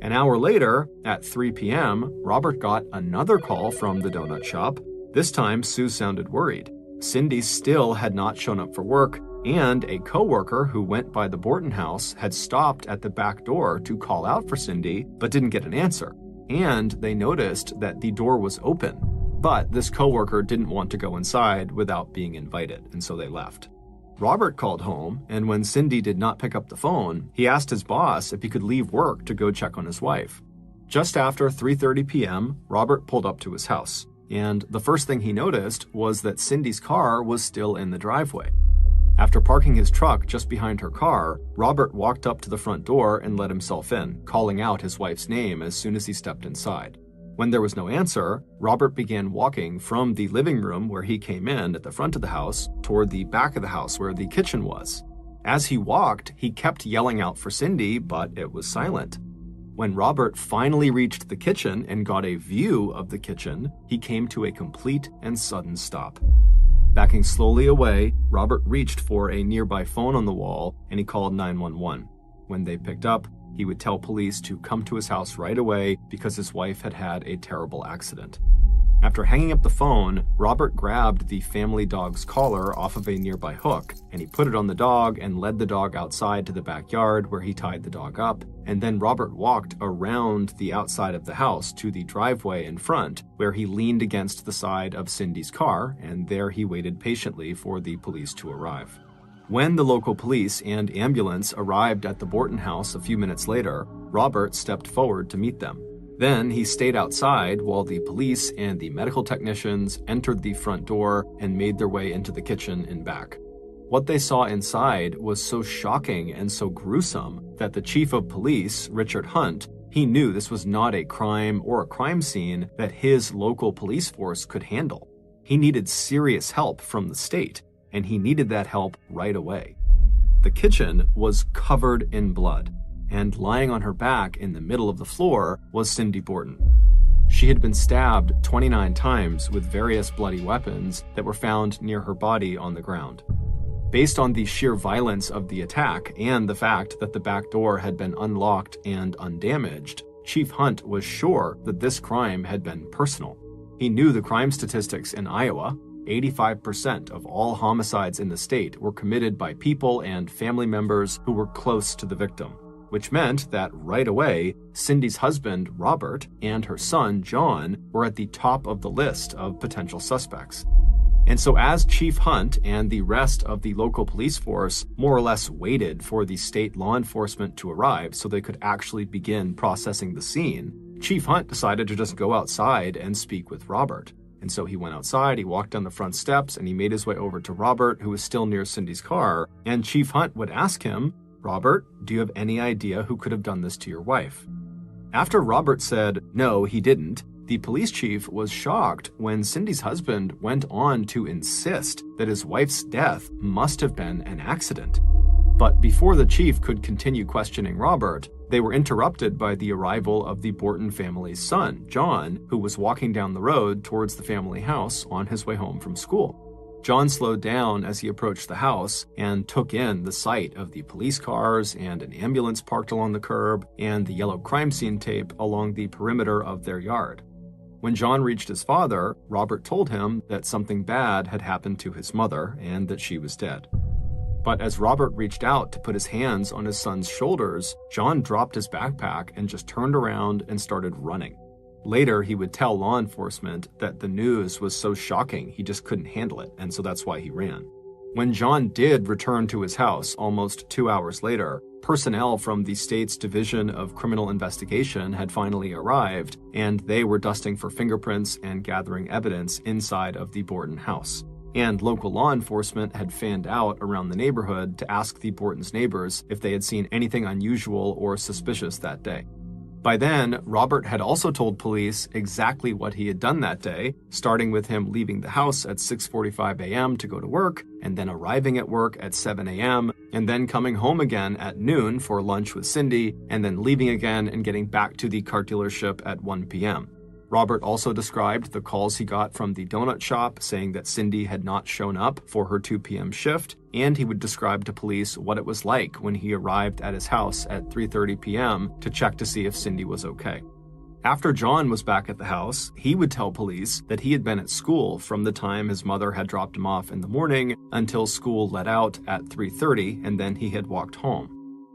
An hour later, at 3 p.m., Robert got another call from the donut shop. This time, Sue sounded worried. Cindy still had not shown up for work, and a coworker who went by the Borton house had stopped at the back door to call out for Cindy, but didn't get an answer. And they noticed that the door was open. But this coworker didn't want to go inside without being invited, and so they left. Robert called home, and when Cindy did not pick up the phone, he asked his boss if he could leave work to go check on his wife. Just after 3:30 p.m., Robert pulled up to his house, and the first thing he noticed was that Cindy's car was still in the driveway. After parking his truck just behind her car, Robert walked up to the front door and let himself in, calling out his wife's name as soon as he stepped inside. When there was no answer, Robert began walking from the living room where he came in at the front of the house toward the back of the house where the kitchen was. As he walked, he kept yelling out for Cindy, but it was silent. When Robert finally reached the kitchen and got a view of the kitchen, he came to a complete and sudden stop. Backing slowly away, Robert reached for a nearby phone on the wall and he called 911. When they picked up, he would tell police to come to his house right away because his wife had had a terrible accident. After hanging up the phone, Robert grabbed the family dog's collar off of a nearby hook, and he put it on the dog and led the dog outside to the backyard where he tied the dog up, and then Robert walked around the outside of the house to the driveway in front, where he leaned against the side of Cindy's car, and there he waited patiently for the police to arrive. When the local police and ambulance arrived at the Borton house a few minutes later, Robert stepped forward to meet them. Then he stayed outside while the police and the medical technicians entered the front door and made their way into the kitchen and back. What they saw inside was so shocking and so gruesome that the chief of police, Richard Hunt, he knew this was not a crime or a crime scene that his local police force could handle. He needed serious help from the state, and he needed that help right away. The kitchen was covered in blood, and lying on her back in the middle of the floor was Cindy Borton. She had been stabbed 29 times with various bloody weapons that were found near her body on the ground. Based on the sheer violence of the attack and the fact that the back door had been unlocked and undamaged, Chief Hunt was sure that this crime had been personal. He knew the crime statistics in Iowa. 85% of all homicides in the state were committed by people and family members who were close to the victim, which meant that right away, Cindy's husband, Robert, and her son, John, were at the top of the list of potential suspects. And so as Chief Hunt and the rest of the local police force more or less waited for the state law enforcement to arrive so they could actually begin processing the scene, Chief Hunt decided to just go outside and speak with Robert. And so he went outside, he walked down the front steps, and he made his way over to Robert, who was still near Cindy's car, and Chief Hunt would ask him, "Robert, do you have any idea who could have done this to your wife?" After Robert said, no, he didn't, the police chief was shocked when Cindy's husband went on to insist that his wife's death must have been an accident. But before the chief could continue questioning Robert, they were interrupted by the arrival of the Borton family's son, John, who was walking down the road towards the family house on his way home from school. John slowed down as he approached the house and took in the sight of the police cars and an ambulance parked along the curb and the yellow crime scene tape along the perimeter of their yard. When John reached his father, Robert told him that something bad had happened to his mother and that she was dead. But as Robert reached out to put his hands on his son's shoulders, John dropped his backpack and just turned around and started running. Later, he would tell law enforcement that the news was so shocking he just couldn't handle it, and so that's why he ran. When John did return to his house almost 2 hours later, personnel from the state's Division of Criminal Investigation had finally arrived, and they were dusting for fingerprints and gathering evidence inside of the Borton house. and local law enforcement had fanned out around the neighborhood to ask the Bortons' neighbors if they had seen anything unusual or suspicious that day. By then, Robert had also told police exactly what he had done that day, starting with him leaving the house at 6:45 a.m. to go to work, and then arriving at work at 7 a.m., and then coming home again at noon for lunch with Cindy, and then leaving again and getting back to the car dealership at 1 p.m. Robert also described the calls he got from the donut shop saying that Cindy had not shown up for her 2 p.m. shift, and he would describe to police what it was like when he arrived at his house at 3:30 p.m. to check to see if Cindy was okay. After John was back at the house, he would tell police that he had been at school from the time his mother had dropped him off in the morning until school let out at 3:30, and then he had walked home.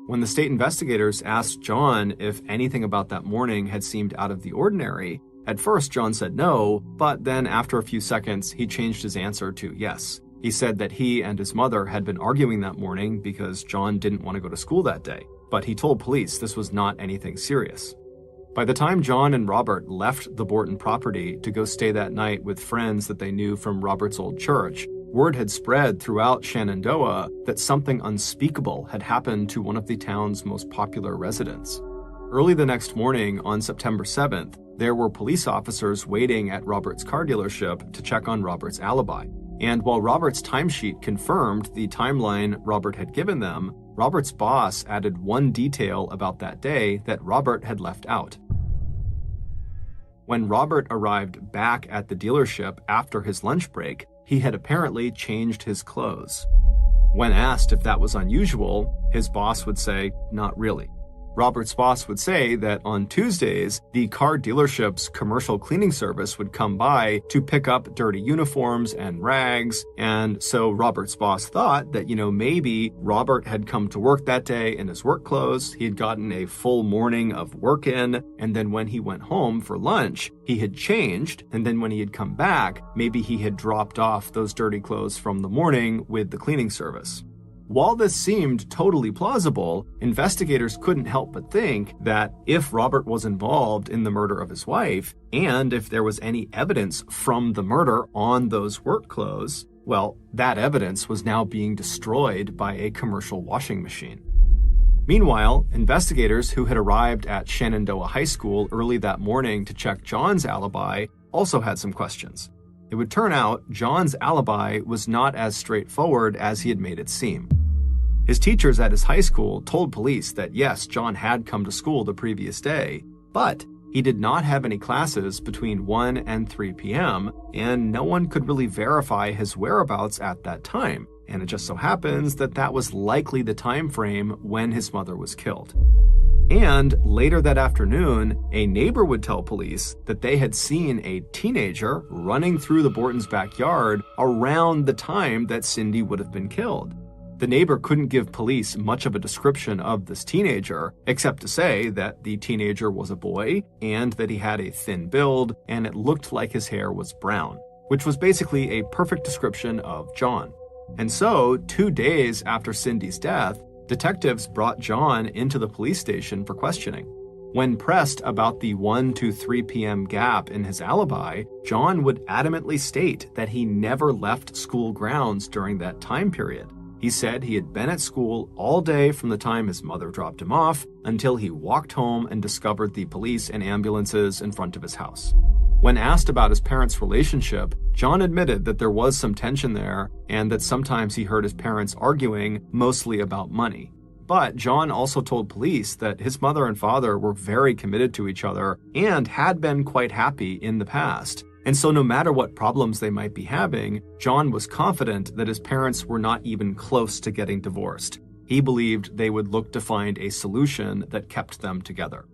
When the state investigators asked John if anything about that morning had seemed out of the ordinary, at first John said no, but then after a few seconds, he changed his answer to yes. He said that he and his mother had been arguing that morning because John didn't want to go to school that day, but he told police this was not anything serious. By the time John and Robert left the Borton property to go stay that night with friends that they knew from Robert's old church, word had spread throughout Shenandoah that something unspeakable had happened to one of the town's most popular residents. Early the next morning on September 7th, there were police officers waiting at Robert's car dealership to check on Robert's alibi. And while Robert's timesheet confirmed the timeline Robert had given them, Robert's boss added one detail about that day that Robert had left out. When Robert arrived back at the dealership after his lunch break, he had apparently changed his clothes. When asked if that was unusual, his boss would say, "Not really." Robert's boss would say that on Tuesdays, the car dealership's commercial cleaning service would come by to pick up dirty uniforms and rags, and so Robert's boss thought that, maybe Robert had come to work that day in his work clothes, he had gotten a full morning of work in, and then when he went home for lunch, he had changed, and then when he had come back, maybe he had dropped off those dirty clothes from the morning with the cleaning service. While this seemed totally plausible, investigators couldn't help but think that if Robert was involved in the murder of his wife, and if there was any evidence from the murder on those work clothes, well, that evidence was now being destroyed by a commercial washing machine. Meanwhile, investigators who had arrived at Shenandoah High School early that morning to check John's alibi also had some questions. It would turn out John's alibi was not as straightforward as he had made it seem. His teachers at his high school told police that yes, John had come to school the previous day, but he did not have any classes between 1 and 3 p.m., and no one could really verify his whereabouts at that time, and it just so happens that that was likely the time frame when his mother was killed. And later that afternoon, a neighbor would tell police that they had seen a teenager running through the Bortons' backyard around the time that Cindy would have been killed. The neighbor couldn't give police much of a description of this teenager, except to say that the teenager was a boy and that he had a thin build and it looked like his hair was brown, which was basically a perfect description of John. And so, 2 days after Cindy's death, detectives brought John into the police station for questioning. When pressed about the 1 to 3 p.m. gap in his alibi, John would adamantly state that he never left school grounds during that time period. He said he had been at school all day from the time his mother dropped him off until he walked home and discovered the police and ambulances in front of his house. When asked about his parents' relationship, John admitted that there was some tension there and that sometimes he heard his parents arguing, mostly about money. But John also told police that his mother and father were very committed to each other and had been quite happy in the past. And so no matter what problems they might be having, John was confident that his parents were not even close to getting divorced. He believed they would look to find a solution that kept them together.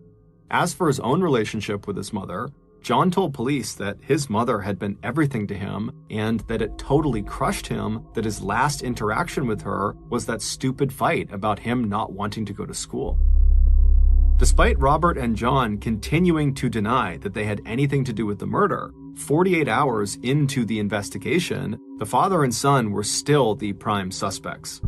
As for his own relationship with his mother, John told police that his mother had been everything to him and that it totally crushed him that his last interaction with her was that stupid fight about him not wanting to go to school. Despite Robert and John continuing to deny that they had anything to do with the murder, 48 hours into the investigation, the father and son were still the prime suspects.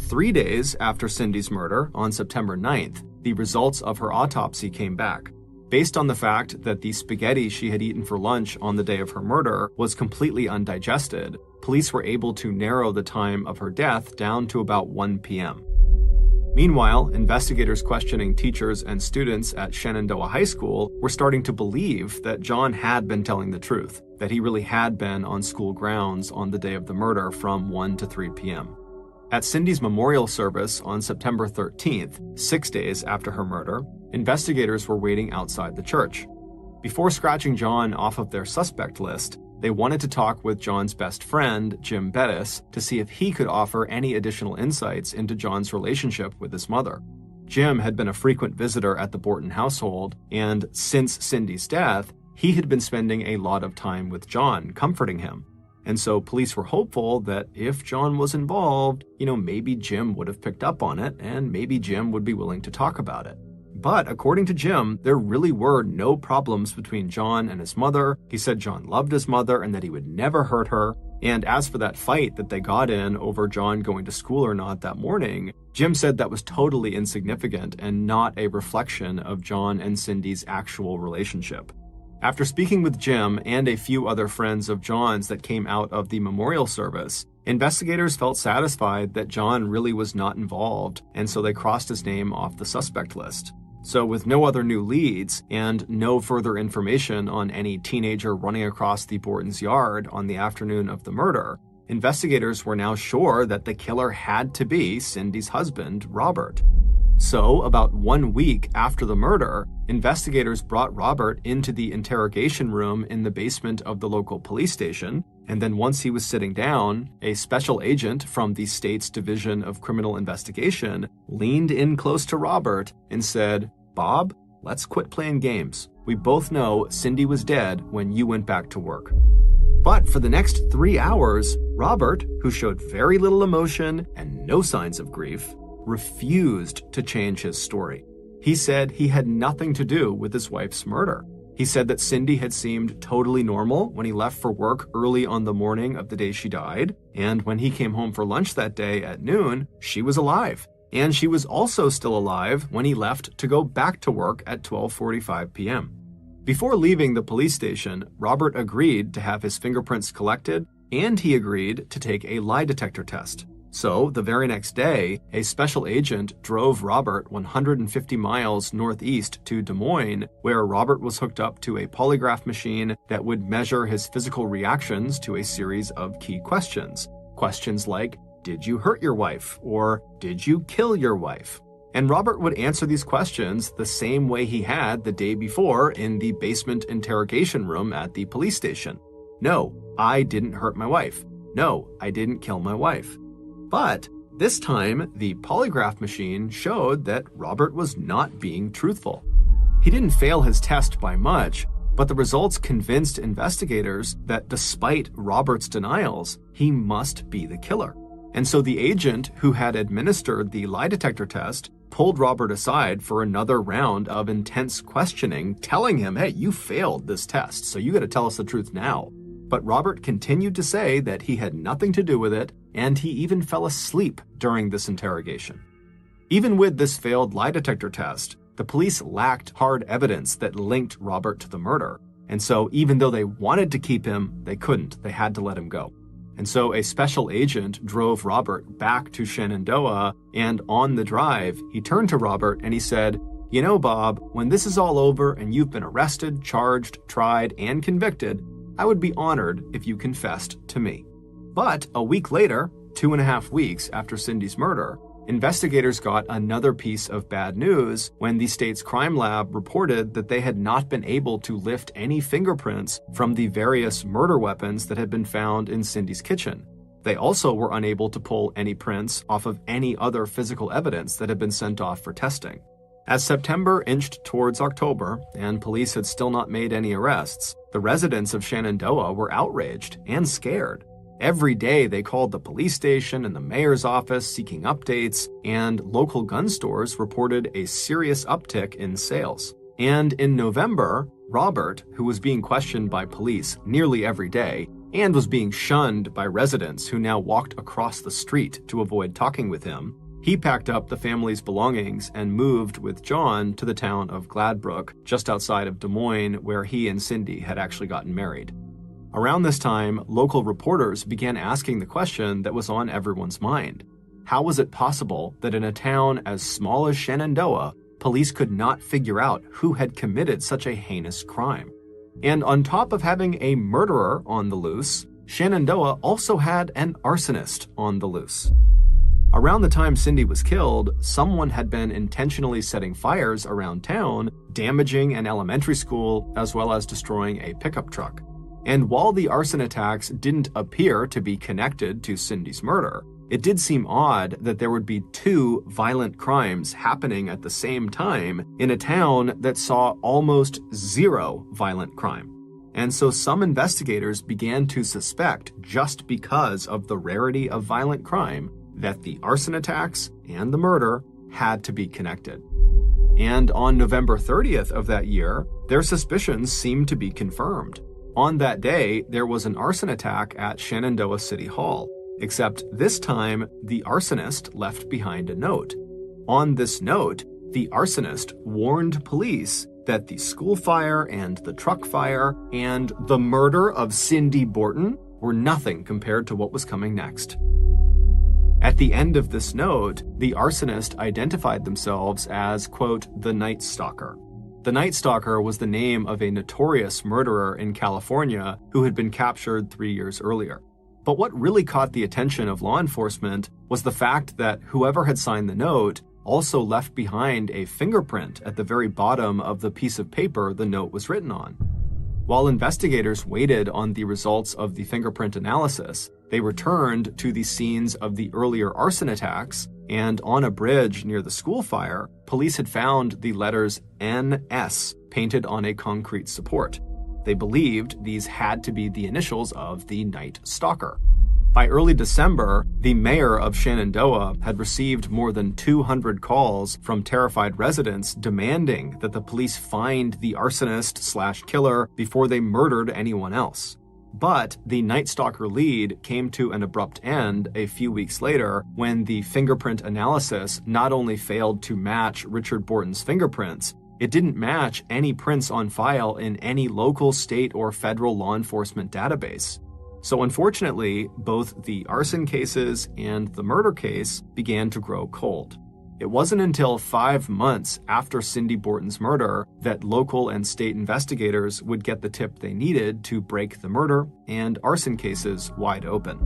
3 days after Cindy's murder, on September 9th, the results of her autopsy came back. Based on the fact that the spaghetti she had eaten for lunch on the day of her murder was completely undigested, police were able to narrow the time of her death down to about 1 p.m. Meanwhile, investigators questioning teachers and students at Shenandoah High School were starting to believe that John had been telling the truth, that he really had been on school grounds on the day of the murder from 1 to 3 p.m. At Cindy's memorial service on September 13th, 6 days after her murder, investigators were waiting outside the church. Before scratching John off of their suspect list, they wanted to talk with John's best friend, Jim Bettis, to see if he could offer any additional insights into John's relationship with his mother. Jim had been a frequent visitor at the Borton household, and since Cindy's death, he had been spending a lot of time with John, comforting him. And so police were hopeful that if John was involved, maybe Jim would have picked up on it, and maybe Jim would be willing to talk about it. But according to Jim, there really were no problems between John and his mother. He said John loved his mother and that he would never hurt her. And as for that fight that they got in over John going to school or not that morning, Jim said that was totally insignificant and not a reflection of John and Cindy's actual relationship. After speaking with Jim and a few other friends of John's that came out of the memorial service, investigators felt satisfied that John really was not involved, and so they crossed his name off the suspect list. So with no other new leads and no further information on any teenager running across the Borton's yard on the afternoon of the murder, investigators were now sure that the killer had to be Cindy's husband, Robert. So, about 1 week after the murder, investigators brought Robert into the interrogation room in the basement of the local police station, and then once he was sitting down, a special agent from the state's Division of Criminal Investigation leaned in close to Robert and said, "Bob, let's quit playing games. We both know Cindy was dead when you went back to work." But for the next 3 hours, Robert, who showed very little emotion and no signs of grief, refused to change his story. He said he had nothing to do with his wife's murder. He said that Cindy had seemed totally normal when he left for work early on the morning of the day she died, and when he came home for lunch that day at noon, she was alive. And she was also still alive when he left to go back to work at 12:45 p.m. Before leaving the police station, Robert agreed to have his fingerprints collected, and he agreed to take a lie detector test. So, the very next day, a special agent drove Robert 150 miles northeast to Des Moines, where Robert was hooked up to a polygraph machine that would measure his physical reactions to a series of key questions. Questions like, "Did you hurt your wife?" or "Did you kill your wife?" And Robert would answer these questions the same way he had the day before in the basement interrogation room at the police station. "No, I didn't hurt my wife. No, I didn't kill my wife." But this time, the polygraph machine showed that Robert was not being truthful. He didn't fail his test by much, but the results convinced investigators that despite Robert's denials, he must be the killer. And so the agent who had administered the lie detector test pulled Robert aside for another round of intense questioning, telling him, "Hey, you failed this test, so you got to tell us the truth now." But Robert continued to say that he had nothing to do with it, and he even fell asleep during this interrogation. Even with this failed lie detector test, the police lacked hard evidence that linked Robert to the murder. And so even though they wanted to keep him, they couldn't. They had to let him go. And so a special agent drove Robert back to Shenandoah, and on the drive, he turned to Robert and he said, "You know, Bob, when this is all over and you've been arrested, charged, tried, and convicted, I would be honored if you confessed to me." But a week later, 2.5 weeks after Cindy's murder, investigators got another piece of bad news when the state's crime lab reported that they had not been able to lift any fingerprints from the various murder weapons that had been found in Cindy's kitchen. They also were unable to pull any prints off of any other physical evidence that had been sent off for testing. As September inched towards October, and police had still not made any arrests, the residents of Shenandoah were outraged and scared. Every day they called the police station and the mayor's office seeking updates, and local gun stores reported a serious uptick in sales. And in November, Robert, who was being questioned by police nearly every day, and was being shunned by residents who now walked across the street to avoid talking with him, He packed up the family's belongings and moved with John to the town of Gladbrook, just outside of Des Moines, where he and Cindy had actually gotten married. Around this time, local reporters began asking the question that was on everyone's mind. How was it possible that in a town as small as Shenandoah, police could not figure out who had committed such a heinous crime? And on top of having a murderer on the loose, Shenandoah also had an arsonist on the loose. Around the time Cindy was killed, someone had been intentionally setting fires around town, damaging an elementary school, as well as destroying a pickup truck. And while the arson attacks didn't appear to be connected to Cindy's murder, it did seem odd that there would be two violent crimes happening at the same time in a town that saw almost zero violent crime. And so some investigators began to suspect, just because of the rarity of violent crime, that the arson attacks and the murder had to be connected. And on November 30th of that year, their suspicions seemed to be confirmed. On that day, there was an arson attack at Shenandoah City Hall, except this time, the arsonist left behind a note. On this note, the arsonist warned police that the school fire and the truck fire and the murder of Cindy Borton were nothing compared to what was coming next. At the end of this note, the arsonist identified themselves as, quote, the Night Stalker. The Night Stalker was the name of a notorious murderer in California who had been captured 3 years earlier. But what really caught the attention of law enforcement was the fact that whoever had signed the note also left behind a fingerprint at the very bottom of the piece of paper the note was written on. While investigators waited on the results of the fingerprint analysis, they returned to the scenes of the earlier arson attacks, and on a bridge near the school fire, police had found the letters NS painted on a concrete support. They believed these had to be the initials of the Night Stalker. By early December, the mayor of Shenandoah had received more than 200 calls from terrified residents demanding that the police find the arsonist/killer before they murdered anyone else. But the Night Stalker lead came to an abrupt end a few weeks later when the fingerprint analysis not only failed to match Richard Borton's fingerprints, it didn't match any prints on file in any local, state, or federal law enforcement database. So unfortunately, both the arson cases and the murder case began to grow cold. It wasn't until 5 months after Cindy Borton's murder that local and state investigators would get the tip they needed to break the murder and arson cases wide open.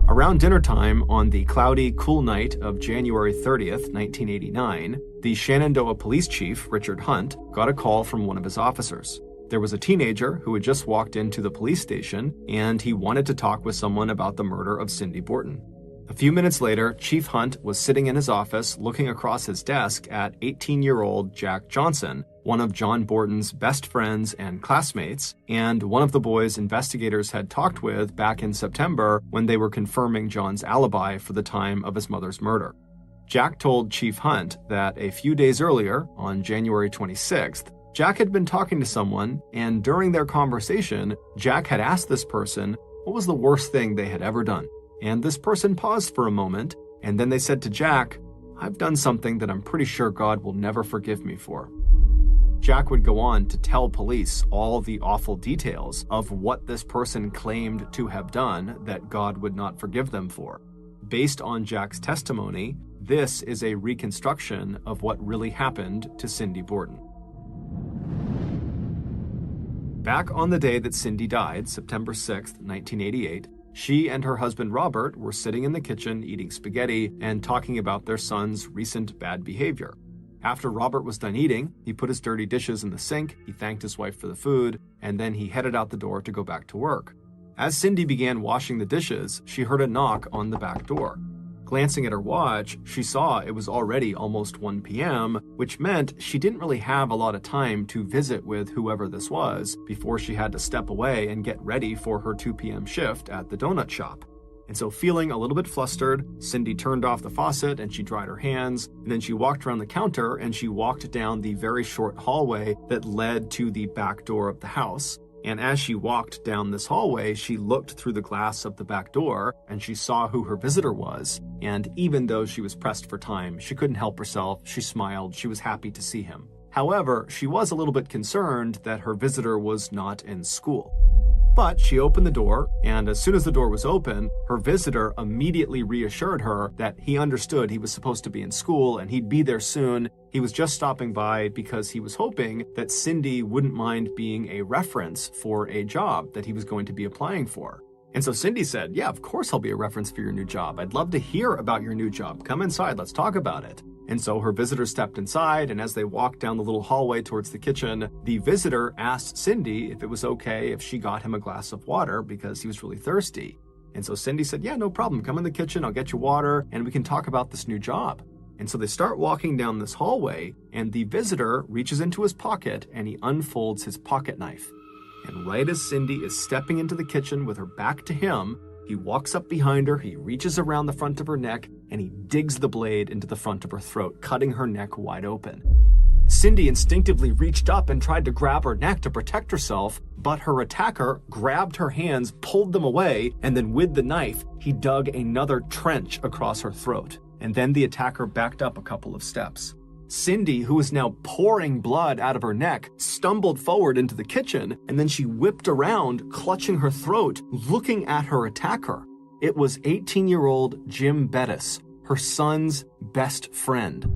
Around dinner time on the cloudy, cool night of January 30th, 1989, the Shenandoah police chief, Richard Hunt, got a call from one of his officers. There was a teenager who had just walked into the police station, and he wanted to talk with someone about the murder of Cindy Borton. A few minutes later, Chief Hunt was sitting in his office looking across his desk at 18-year-old Jack Johnson, one of John Borton's best friends and classmates, and one of the boys investigators had talked with back in September when they were confirming John's alibi for the time of his mother's murder. Jack told Chief Hunt that a few days earlier, on January 26th, Jack had been talking to someone, and during their conversation, Jack had asked this person what was the worst thing they had ever done. And this person paused for a moment, and then they said to Jack, "I've done something that I'm pretty sure God will never forgive me for." Jack would go on to tell police all the awful details of what this person claimed to have done that God would not forgive them for. Based on Jack's testimony, this is a reconstruction of what really happened to Cindy Borton. Back on the day that Cindy died, September 6th, 1988, she and her husband Robert were sitting in the kitchen eating spaghetti and talking about their son's recent bad behavior. After Robert was done eating, he put his dirty dishes in the sink, he thanked his wife for the food, and then he headed out the door to go back to work. As Cindy began washing the dishes, she heard a knock on the back door. Glancing at her watch, she saw it was already almost 1 p.m., which meant she didn't really have a lot of time to visit with whoever this was before she had to step away and get ready for her 2 p.m. shift at the donut shop. And so feeling a little bit flustered, Cindy turned off the faucet and she dried her hands, and then she walked around the counter and she walked down the very short hallway that led to the back door of the house. And as she walked down this hallway, she looked through the glass of the back door and she saw who her visitor was. And even though she was pressed for time, she couldn't help herself. She smiled. She was happy to see him. However, she was a little bit concerned that her visitor was not in school. But she opened the door, and as soon as the door was open, her visitor immediately reassured her that he understood he was supposed to be in school and he'd be there soon. He was just stopping by because he was hoping that Cindy wouldn't mind being a reference for a job that he was going to be applying for. And so Cindy said, "Yeah, of course I'll be a reference for your new job. I'd love to hear about your new job. Come inside, let's talk about it." And so her visitor stepped inside, and as they walked down the little hallway towards the kitchen, the visitor asked Cindy if it was okay if she got him a glass of water because he was really thirsty. And so Cindy said, "Yeah, no problem. Come in the kitchen, I'll get you water, and we can talk about this new job." And so they start walking down this hallway, and the visitor reaches into his pocket and he unfolds his pocket knife. And right as Cindy is stepping into the kitchen with her back to him, he walks up behind her, he reaches around the front of her neck, and he digs the blade into the front of her throat, cutting her neck wide open. Cindy instinctively reached up and tried to grab her neck to protect herself, but her attacker grabbed her hands, pulled them away, and then with the knife, he dug another trench across her throat. And then the attacker backed up a couple of steps. Cindy, who was now pouring blood out of her neck, stumbled forward into the kitchen, and then she whipped around, clutching her throat, looking at her attacker. It was 18-year-old Jim Bettis, her son's best friend.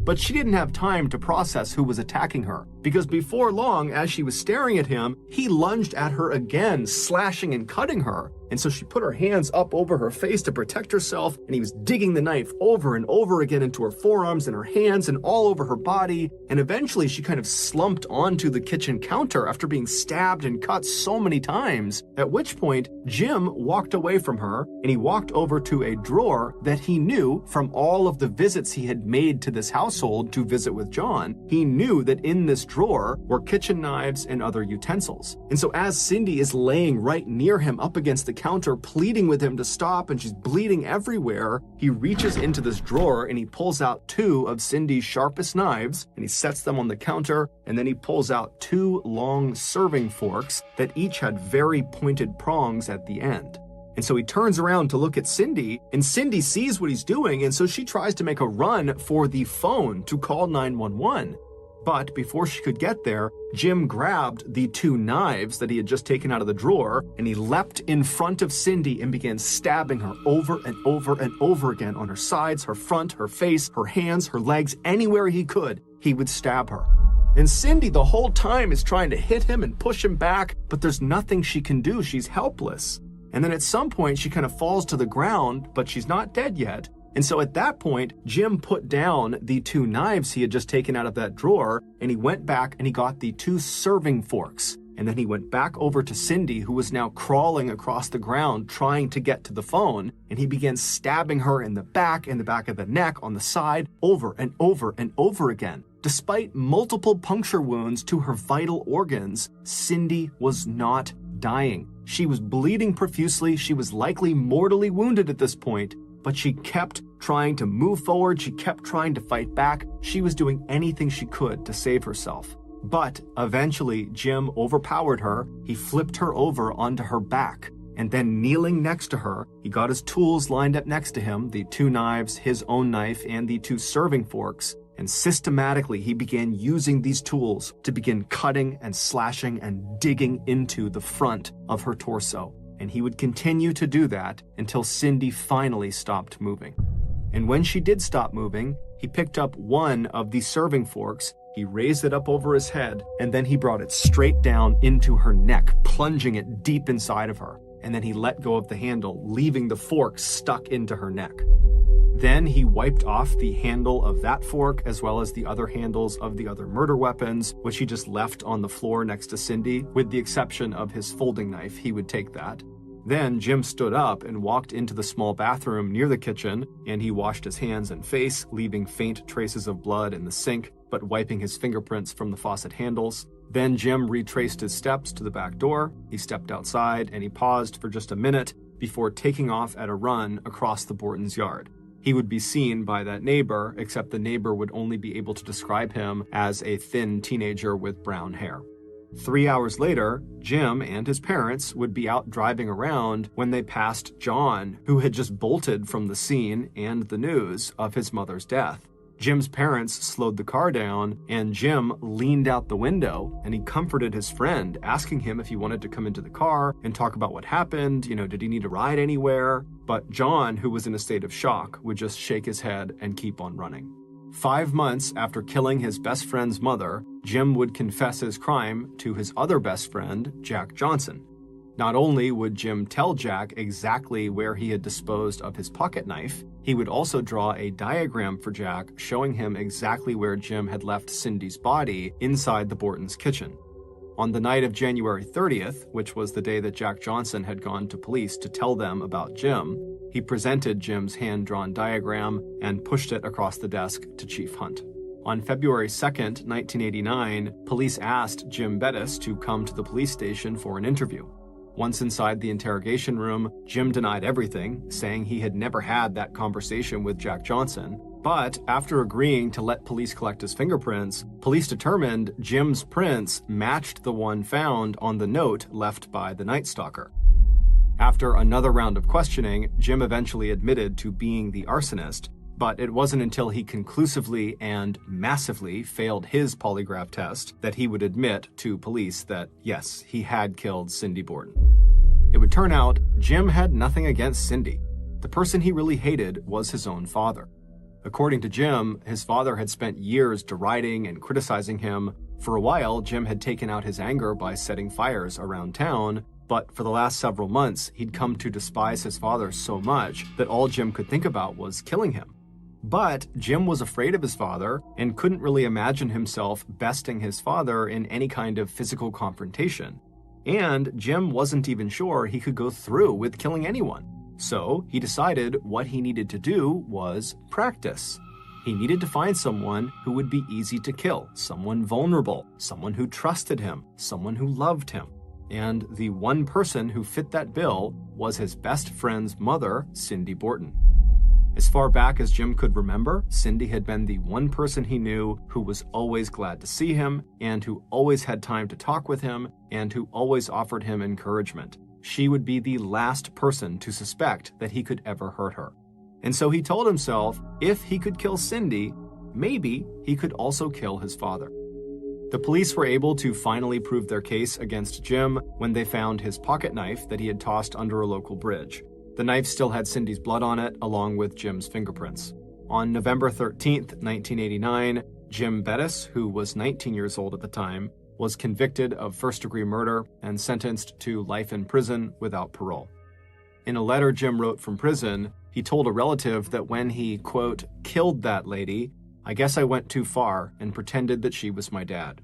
But she didn't have time to process who was attacking her, because before long, as she was staring at him, he lunged at her again, slashing and cutting her. And so she put her hands up over her face to protect herself, and he was digging the knife over and over again into her forearms and her hands and all over her body. And eventually she kind of slumped onto the kitchen counter after being stabbed and cut so many times, at which point Jim walked away from her and he walked over to a drawer that he knew from all of the visits he had made to this household to visit with John. He knew that in this drawer were kitchen knives and other utensils. And so as Cindy is laying right near him up against the counter, pleading with him to stop, and she's bleeding everywhere, he reaches into this drawer and he pulls out two of Cindy's sharpest knives and he sets them on the counter, and then he pulls out two long serving forks that each had very pointed prongs at the end. And so he turns around to look at Cindy, and Cindy sees what he's doing, and so she tries to make a run for the phone to call 911. But before she could get there, Jim grabbed the two knives that he had just taken out of the drawer, and he leapt in front of Cindy and began stabbing her over and over and over again on her sides, her front, her face, her hands, her legs, anywhere he could, he would stab her. And Cindy the whole time is trying to hit him and push him back, but there's nothing she can do. She's helpless. And then at some point, she kind of falls to the ground, but she's not dead yet. And so at that point, Jim put down the two knives he had just taken out of that drawer, and he went back and he got the two serving forks. And then he went back over to Cindy, who was now crawling across the ground trying to get to the phone, and he began stabbing her in the back of the neck, on the side, over and over and over again. Despite multiple puncture wounds to her vital organs, Cindy was not dying. She was bleeding profusely. She was likely mortally wounded at this point, but she kept trying to move forward. She kept trying to fight back. She was doing anything she could to save herself. But eventually, Jim overpowered her. He flipped her over onto her back. And then kneeling next to her, he got his tools lined up next to him, the two knives, his own knife, and the two serving forks. And systematically, he began using these tools to begin cutting and slashing and digging into the front of her torso. And he would continue to do that until Cindy finally stopped moving. And when she did stop moving, he picked up one of the serving forks, he raised it up over his head, and then he brought it straight down into her neck, plunging it deep inside of her. And then he let go of the handle, leaving the fork stuck into her neck. Then he wiped off the handle of that fork as well as the other handles of the other murder weapons, which he just left on the floor next to Cindy, with the exception of his folding knife. He would take that. Then Jim stood up and walked into the small bathroom near the kitchen, and he washed his hands and face, leaving faint traces of blood in the sink, but wiping his fingerprints from the faucet handles. Then Jim retraced his steps to the back door. He stepped outside and he paused for just a minute before taking off at a run across the Bortons' yard. He would be seen by that neighbor, except the neighbor would only be able to describe him as a thin teenager with brown hair. 3 hours later, Jim and his parents would be out driving around when they passed John, who had just bolted from the scene and the news of his mother's death. Jim's parents slowed the car down, and Jim leaned out the window and he comforted his friend, asking him if he wanted to come into the car and talk about what happened. Did he need a ride anywhere? But John, who was in a state of shock, would just shake his head and keep on running. 5 months after killing his best friend's mother, Jim would confess his crime to his other best friend, Jack Johnson. Not only would Jim tell Jack exactly where he had disposed of his pocket knife, he would also draw a diagram for Jack showing him exactly where Jim had left Cindy's body inside the Bortons' kitchen. On the night of January 30th, which was the day that Jack Johnson had gone to police to tell them about Jim, he presented Jim's hand-drawn diagram and pushed it across the desk to Chief Hunt. On February 2nd, 1989, police asked Jim Bettis to come to the police station for an interview. Once inside the interrogation room, Jim denied everything, saying he had never had that conversation with Jack Johnson. But after agreeing to let police collect his fingerprints, police determined Jim's prints matched the one found on the note left by the Night Stalker. After another round of questioning, Jim eventually admitted to being the arsonist, but it wasn't until he conclusively and massively failed his polygraph test that he would admit to police that, yes, he had killed Cindy Borton. It would turn out Jim had nothing against Cindy. The person he really hated was his own father. According to Jim, his father had spent years deriding and criticizing him. For a while, Jim had taken out his anger by setting fires around town, but for the last several months, he'd come to despise his father so much that all Jim could think about was killing him. But Jim was afraid of his father and couldn't really imagine himself besting his father in any kind of physical confrontation. And Jim wasn't even sure he could go through with killing anyone. So he decided what he needed to do was practice. He needed to find someone who would be easy to kill, someone vulnerable, someone who trusted him, someone who loved him. And the one person who fit that bill was his best friend's mother, Cindy Borton. As far back as Jim could remember, Cindy had been the one person he knew who was always glad to see him, and who always had time to talk with him, and who always offered him encouragement. She would be the last person to suspect that he could ever hurt her. And so he told himself, if he could kill Cindy, maybe he could also kill his father. The police were able to finally prove their case against Jim when they found his pocket knife that he had tossed under a local bridge. The knife still had Cindy's blood on it, along with Jim's fingerprints. On November 13th, 1989, Jim Bettis, who was 19 years old at the time, was convicted of first-degree murder and sentenced to life in prison without parole. In a letter Jim wrote from prison, he told a relative that when he, quote, killed that lady, I guess I went too far and pretended that she was my dad.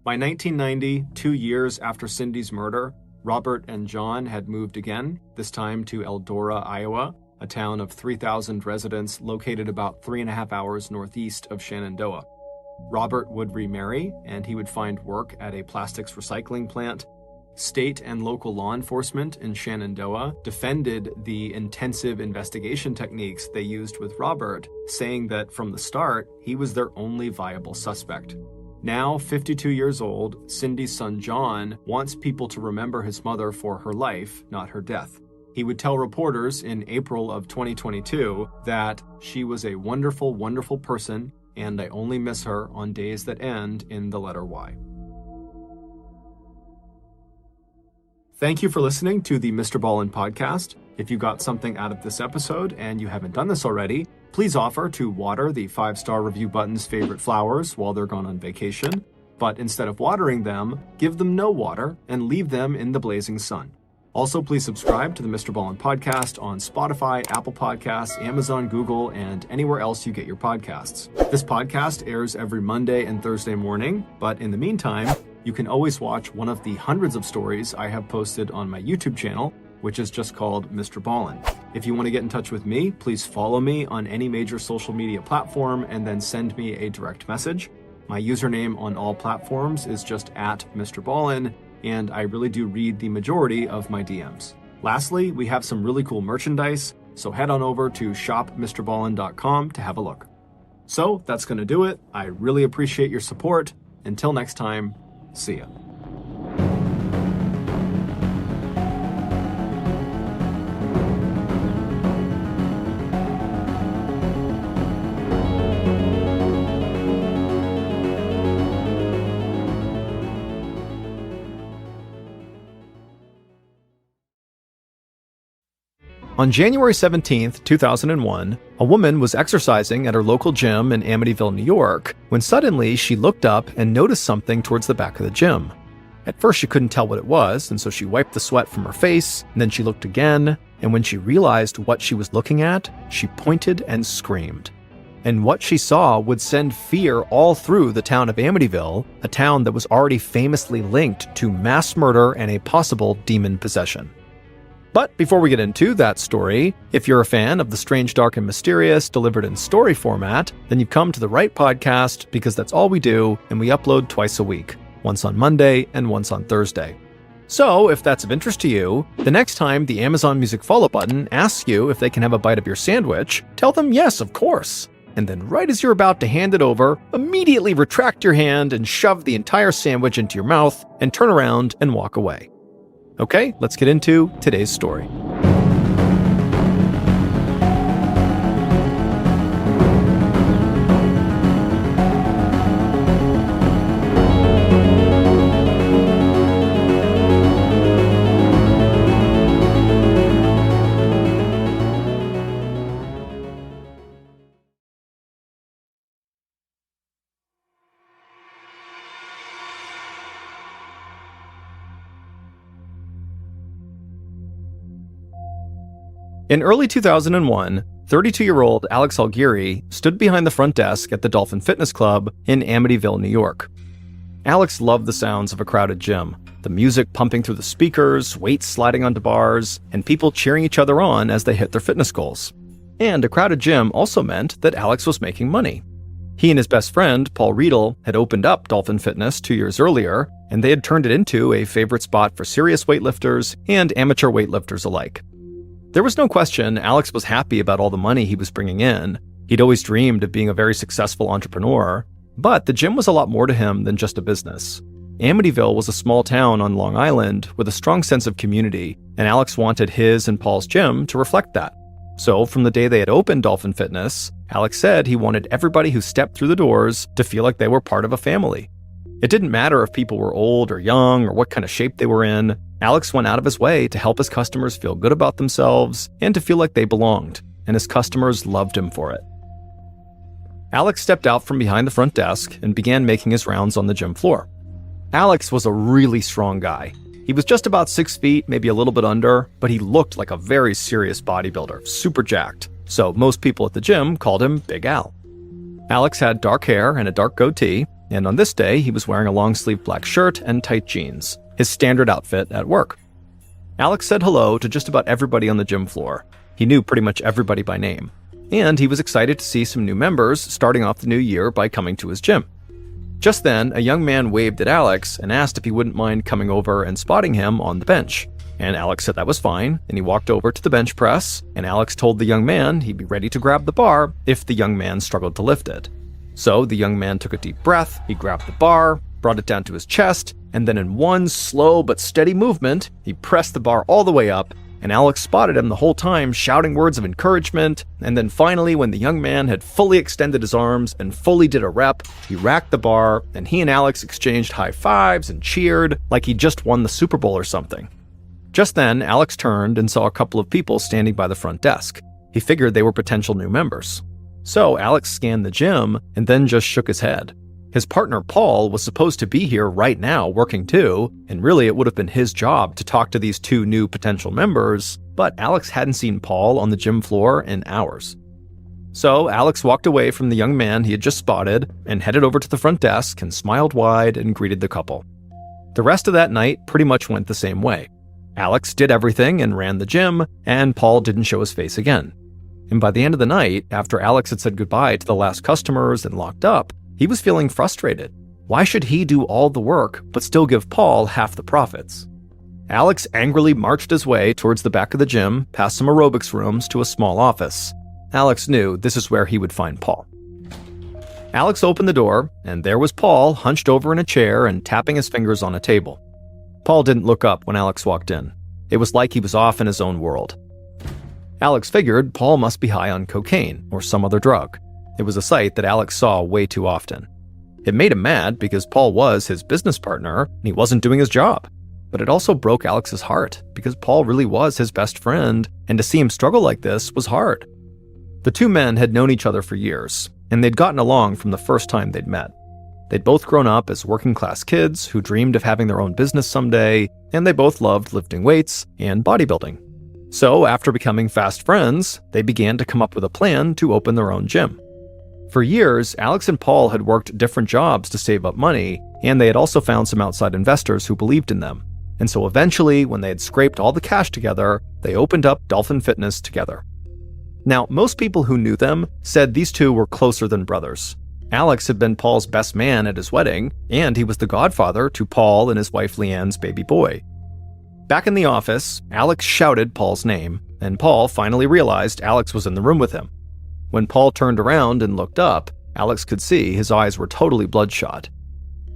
By 1990, 2 years after Cindy's murder, Robert and John had moved again, this time to Eldora, Iowa, a town of 3,000 residents located about 3.5 hours northeast of Shenandoah. Robert would remarry, and he would find work at a plastics recycling plant. State and local law enforcement in Shenandoah defended the intensive investigation techniques they used with Robert, saying that from the start, he was their only viable suspect. Now, 52 years old, Cindy's son John wants people to remember his mother for her life, not her death. He would tell reporters in April of 2022 that she was a wonderful, wonderful person, and I only miss her on days that end in the letter Y. Thank you for listening to the MrBallen podcast. If you got something out of this episode and you haven't done this already, please offer to water the 5-star review button's favorite flowers while they're gone on vacation. But instead of watering them, give them no water and leave them in the blazing sun. Also, please subscribe to the MrBallen podcast on Spotify, Apple Podcasts, Amazon, Google, and anywhere else you get your podcasts. This podcast airs every Monday and Thursday morning, but in the meantime, you can always watch one of the hundreds of stories I have posted on my YouTube channel, which is just called MrBallen. If you want to get in touch with me, please follow me on any major social media platform and then send me a direct message. My username on all platforms is just @MrBallen, and I really do read the majority of my DMs. Lastly, we have some really cool merchandise, so head on over to shopmrballen.com to have a look. So that's going to do it. I really appreciate your support. Until next time, see ya. On January 17, 2001, a woman was exercising at her local gym in Amityville, New York, when suddenly she looked up and noticed something towards the back of the gym. At first she couldn't tell what it was, and so she wiped the sweat from her face, and then she looked again, and when she realized what she was looking at, she pointed and screamed. And what she saw would send fear all through the town of Amityville, a town that was already famously linked to mass murder and a possible demon possession. But before we get into that story, if you're a fan of the strange, dark, and mysterious delivered in story format, then you've come to the right podcast because that's all we do, and we upload twice a week, once on Monday and once on Thursday. So, if that's of interest to you, the next time the Amazon Music follow button asks you if they can have a bite of your sandwich, tell them yes, of course. And then right as you're about to hand it over, immediately retract your hand and shove the entire sandwich into your mouth and turn around and walk away. Okay, let's get into today's story. In early 2001, 32-year-old Alex Algueri stood behind the front desk at the Dolphin Fitness Club in Amityville, New York. Alex loved the sounds of a crowded gym, the music pumping through the speakers, weights sliding onto bars, and people cheering each other on as they hit their fitness goals. And a crowded gym also meant that Alex was making money. He and his best friend, Paul Riedel, had opened up Dolphin Fitness 2 years earlier, and they had turned it into a favorite spot for serious weightlifters and amateur weightlifters alike. There was no question Alex was happy about all the money he was bringing in. He'd always dreamed of being a very successful entrepreneur, but the gym was a lot more to him than just a business. Amityville was a small town on Long Island with a strong sense of community, and Alex wanted his and Paul's gym to reflect that. So from the day they had opened Dolphin Fitness, Alex said he wanted everybody who stepped through the doors to feel like they were part of a family. It didn't matter if people were old or young or what kind of shape they were in. Alex went out of his way to help his customers feel good about themselves and to feel like they belonged, and his customers loved him for it. Alex stepped out from behind the front desk and began making his rounds on the gym floor. Alex was a really strong guy. He was just about 6 feet, maybe a little bit under, but he looked like a very serious bodybuilder, super jacked. So most people at the gym called him Big Al. Alex had dark hair and a dark goatee, and on this day he was wearing a long-sleeved black shirt and tight jeans, his standard outfit at work. Alex said hello to just about everybody on the gym floor. He knew pretty much everybody by name. And he was excited to see some new members starting off the new year by coming to his gym. Just then, a young man waved at Alex and asked if he wouldn't mind coming over and spotting him on the bench. And Alex said that was fine, and he walked over to the bench press, and Alex told the young man he'd be ready to grab the bar if the young man struggled to lift it. So the young man took a deep breath, he grabbed the bar, brought it down to his chest, and then in one slow but steady movement, he pressed the bar all the way up, and Alex spotted him the whole time shouting words of encouragement, and then finally when the young man had fully extended his arms and fully did a rep, he racked the bar, and he and Alex exchanged high fives and cheered like he'd just won the Super Bowl or something. Just then, Alex turned and saw a couple of people standing by the front desk. He figured they were potential new members. So Alex scanned the gym and then just shook his head. His partner Paul was supposed to be here right now working too, and really it would have been his job to talk to these two new potential members, but Alex hadn't seen Paul on the gym floor in hours. So Alex walked away from the young man he had just spotted and headed over to the front desk and smiled wide and greeted the couple. The rest of that night pretty much went the same way. Alex did everything and ran the gym, and Paul didn't show his face again. And by the end of the night, after Alex had said goodbye to the last customers and locked up, he was feeling frustrated. Why should he do all the work, but still give Paul half the profits? Alex angrily marched his way towards the back of the gym, past some aerobics rooms to a small office. Alex knew this is where he would find Paul. Alex opened the door, and there was Paul hunched over in a chair and tapping his fingers on a table. Paul didn't look up when Alex walked in. It was like he was off in his own world. Alex figured Paul must be high on cocaine or some other drug. It was a sight that Alex saw way too often. It made him mad because Paul was his business partner and he wasn't doing his job. but it also broke Alex's heart because Paul really was his best friend, and to see him struggle like this was hard. The two men had known each other for years, and they'd gotten along from the first time they'd met. They'd both grown up as working-class kids who dreamed of having their own business someday, and they both loved lifting weights and bodybuilding. So, after becoming fast friends, they began to come up with a plan to open their own gym. For years, Alex and Paul had worked different jobs to save up money, and they had also found some outside investors who believed in them. And so eventually, when they had scraped all the cash together, they opened up Dolphin Fitness together. Now, most people who knew them said these two were closer than brothers. Alex had been Paul's best man at his wedding, and he was the godfather to Paul and his wife Leanne's baby boy. Back in the office, Alex shouted Paul's name, and Paul finally realized Alex was in the room with him. When Paul turned around and looked up, Alex could see his eyes were totally bloodshot.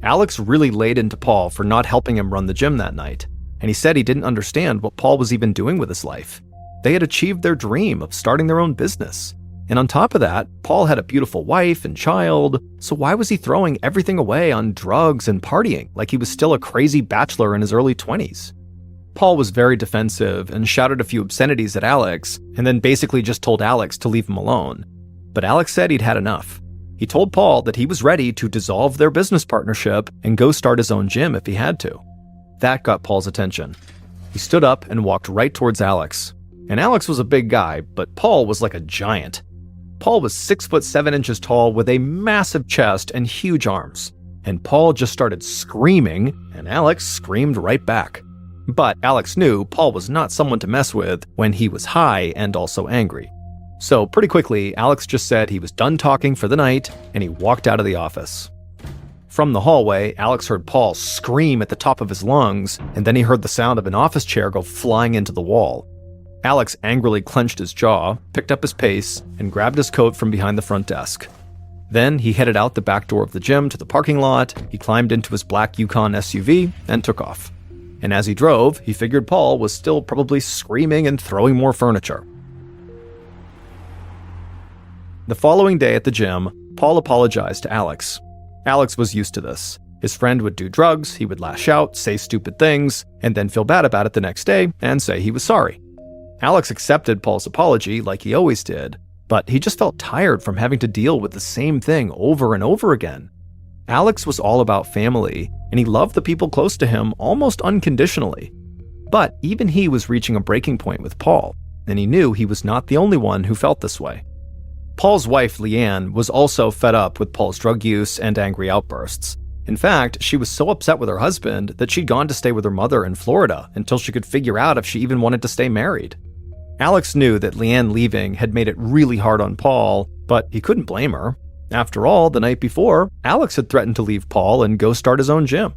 Alex really laid into Paul for not helping him run the gym that night, and he said he didn't understand what Paul was even doing with his life. They had achieved their dream of starting their own business. And on top of that, Paul had a beautiful wife and child, so why was he throwing everything away on drugs and partying like he was still a crazy bachelor in his early 20s? Paul was very defensive and shouted a few obscenities at Alex, and then basically just told Alex to leave him alone. But Alex said he'd had enough. He told Paul that he was ready to dissolve their business partnership and go start his own gym if he had to. That got Paul's attention. He stood up and walked right towards Alex. And Alex was a big guy, but Paul was like a giant. Paul was 6'7" tall with a massive chest and huge arms. And Paul just started screaming, and Alex screamed right back. But Alex knew Paul was not someone to mess with when he was high and also angry. So pretty quickly, Alex just said he was done talking for the night, and he walked out of the office. From the hallway, Alex heard Paul scream at the top of his lungs, and then he heard the sound of an office chair go flying into the wall. Alex angrily clenched his jaw, picked up his pace, and grabbed his coat from behind the front desk. Then he headed out the back door of the gym to the parking lot, he climbed into his black Yukon SUV, and took off. And as he drove, he figured Paul was still probably screaming and throwing more furniture. The following day at the gym, Paul apologized to Alex. Alex was used to this. His friend would do drugs, he would lash out, say stupid things, and then feel bad about it the next day and say he was sorry. Alex accepted Paul's apology like he always did, but he just felt tired from having to deal with the same thing over and over again. Alex was all about family, and he loved the people close to him almost unconditionally. But even he was reaching a breaking point with Paul, and he knew he was not the only one who felt this way. Paul's wife, Leanne, was also fed up with Paul's drug use and angry outbursts. In fact, she was so upset with her husband that she'd gone to stay with her mother in Florida until she could figure out if she even wanted to stay married. Alex knew that Leanne leaving had made it really hard on Paul, but he couldn't blame her. After all, the night before, Alex had threatened to leave Paul and go start his own gym.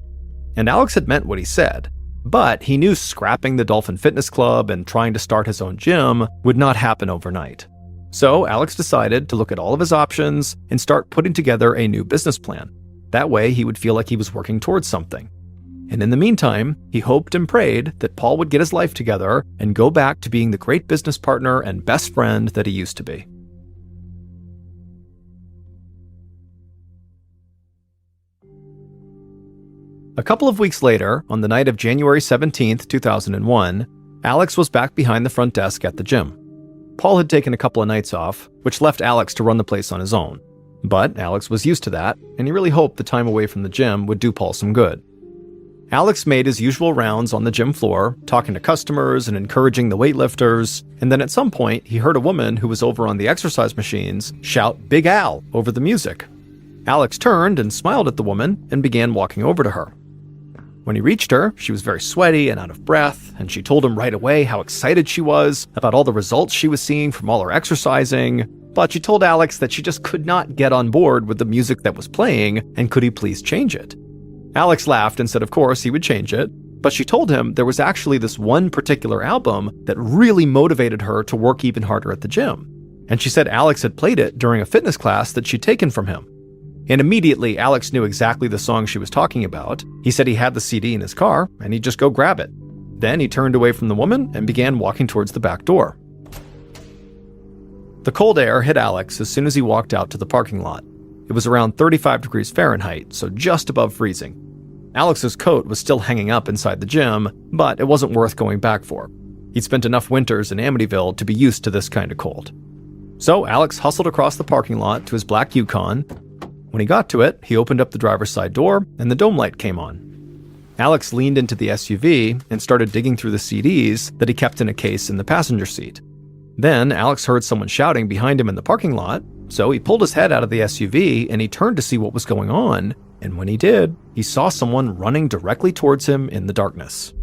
And Alex had meant what he said, but he knew scrapping the Dolphin Fitness Club and trying to start his own gym would not happen overnight. So Alex decided to look at all of his options and start putting together a new business plan. That way he would feel like he was working towards something. And in the meantime, he hoped and prayed that Paul would get his life together and go back to being the great business partner and best friend that he used to be. A couple of weeks later, on the night of January 17th, 2001, Alex was back behind the front desk at the gym. Paul had taken a couple of nights off, which left Alex to run the place on his own. But Alex was used to that, and he really hoped the time away from the gym would do Paul some good. Alex made his usual rounds on the gym floor, talking to customers and encouraging the weightlifters, and then at some point, he heard a woman who was over on the exercise machines shout "Big Al" over the music. Alex turned and smiled at the woman and began walking over to her. When he reached her, she was very sweaty and out of breath, and she told him right away how excited she was about all the results she was seeing from all her exercising, but she told Alex that she just could not get on board with the music that was playing, and could he please change it? Alex laughed and said of course he would change it, but she told him there was actually this one particular album that really motivated her to work even harder at the gym. And she said Alex had played it during a fitness class that she'd taken from him. And immediately, Alex knew exactly the song she was talking about. He said he had the CD in his car, and he'd just go grab it. Then he turned away from the woman and began walking towards the back door. The cold air hit Alex as soon as he walked out to the parking lot. It was around 35 degrees Fahrenheit, so just above freezing. Alex's coat was still hanging up inside the gym, but it wasn't worth going back for. He'd spent enough winters in Amityville to be used to this kind of cold. So Alex hustled across the parking lot to his black Yukon. When he got to it, he opened up the driver's side door, and the dome light came on. Alex leaned into the SUV and started digging through the CDs that he kept in a case in the passenger seat. Then Alex heard someone shouting behind him in the parking lot, so he pulled his head out of the SUV and he turned to see what was going on, and when he did, he saw someone running directly towards him in the darkness.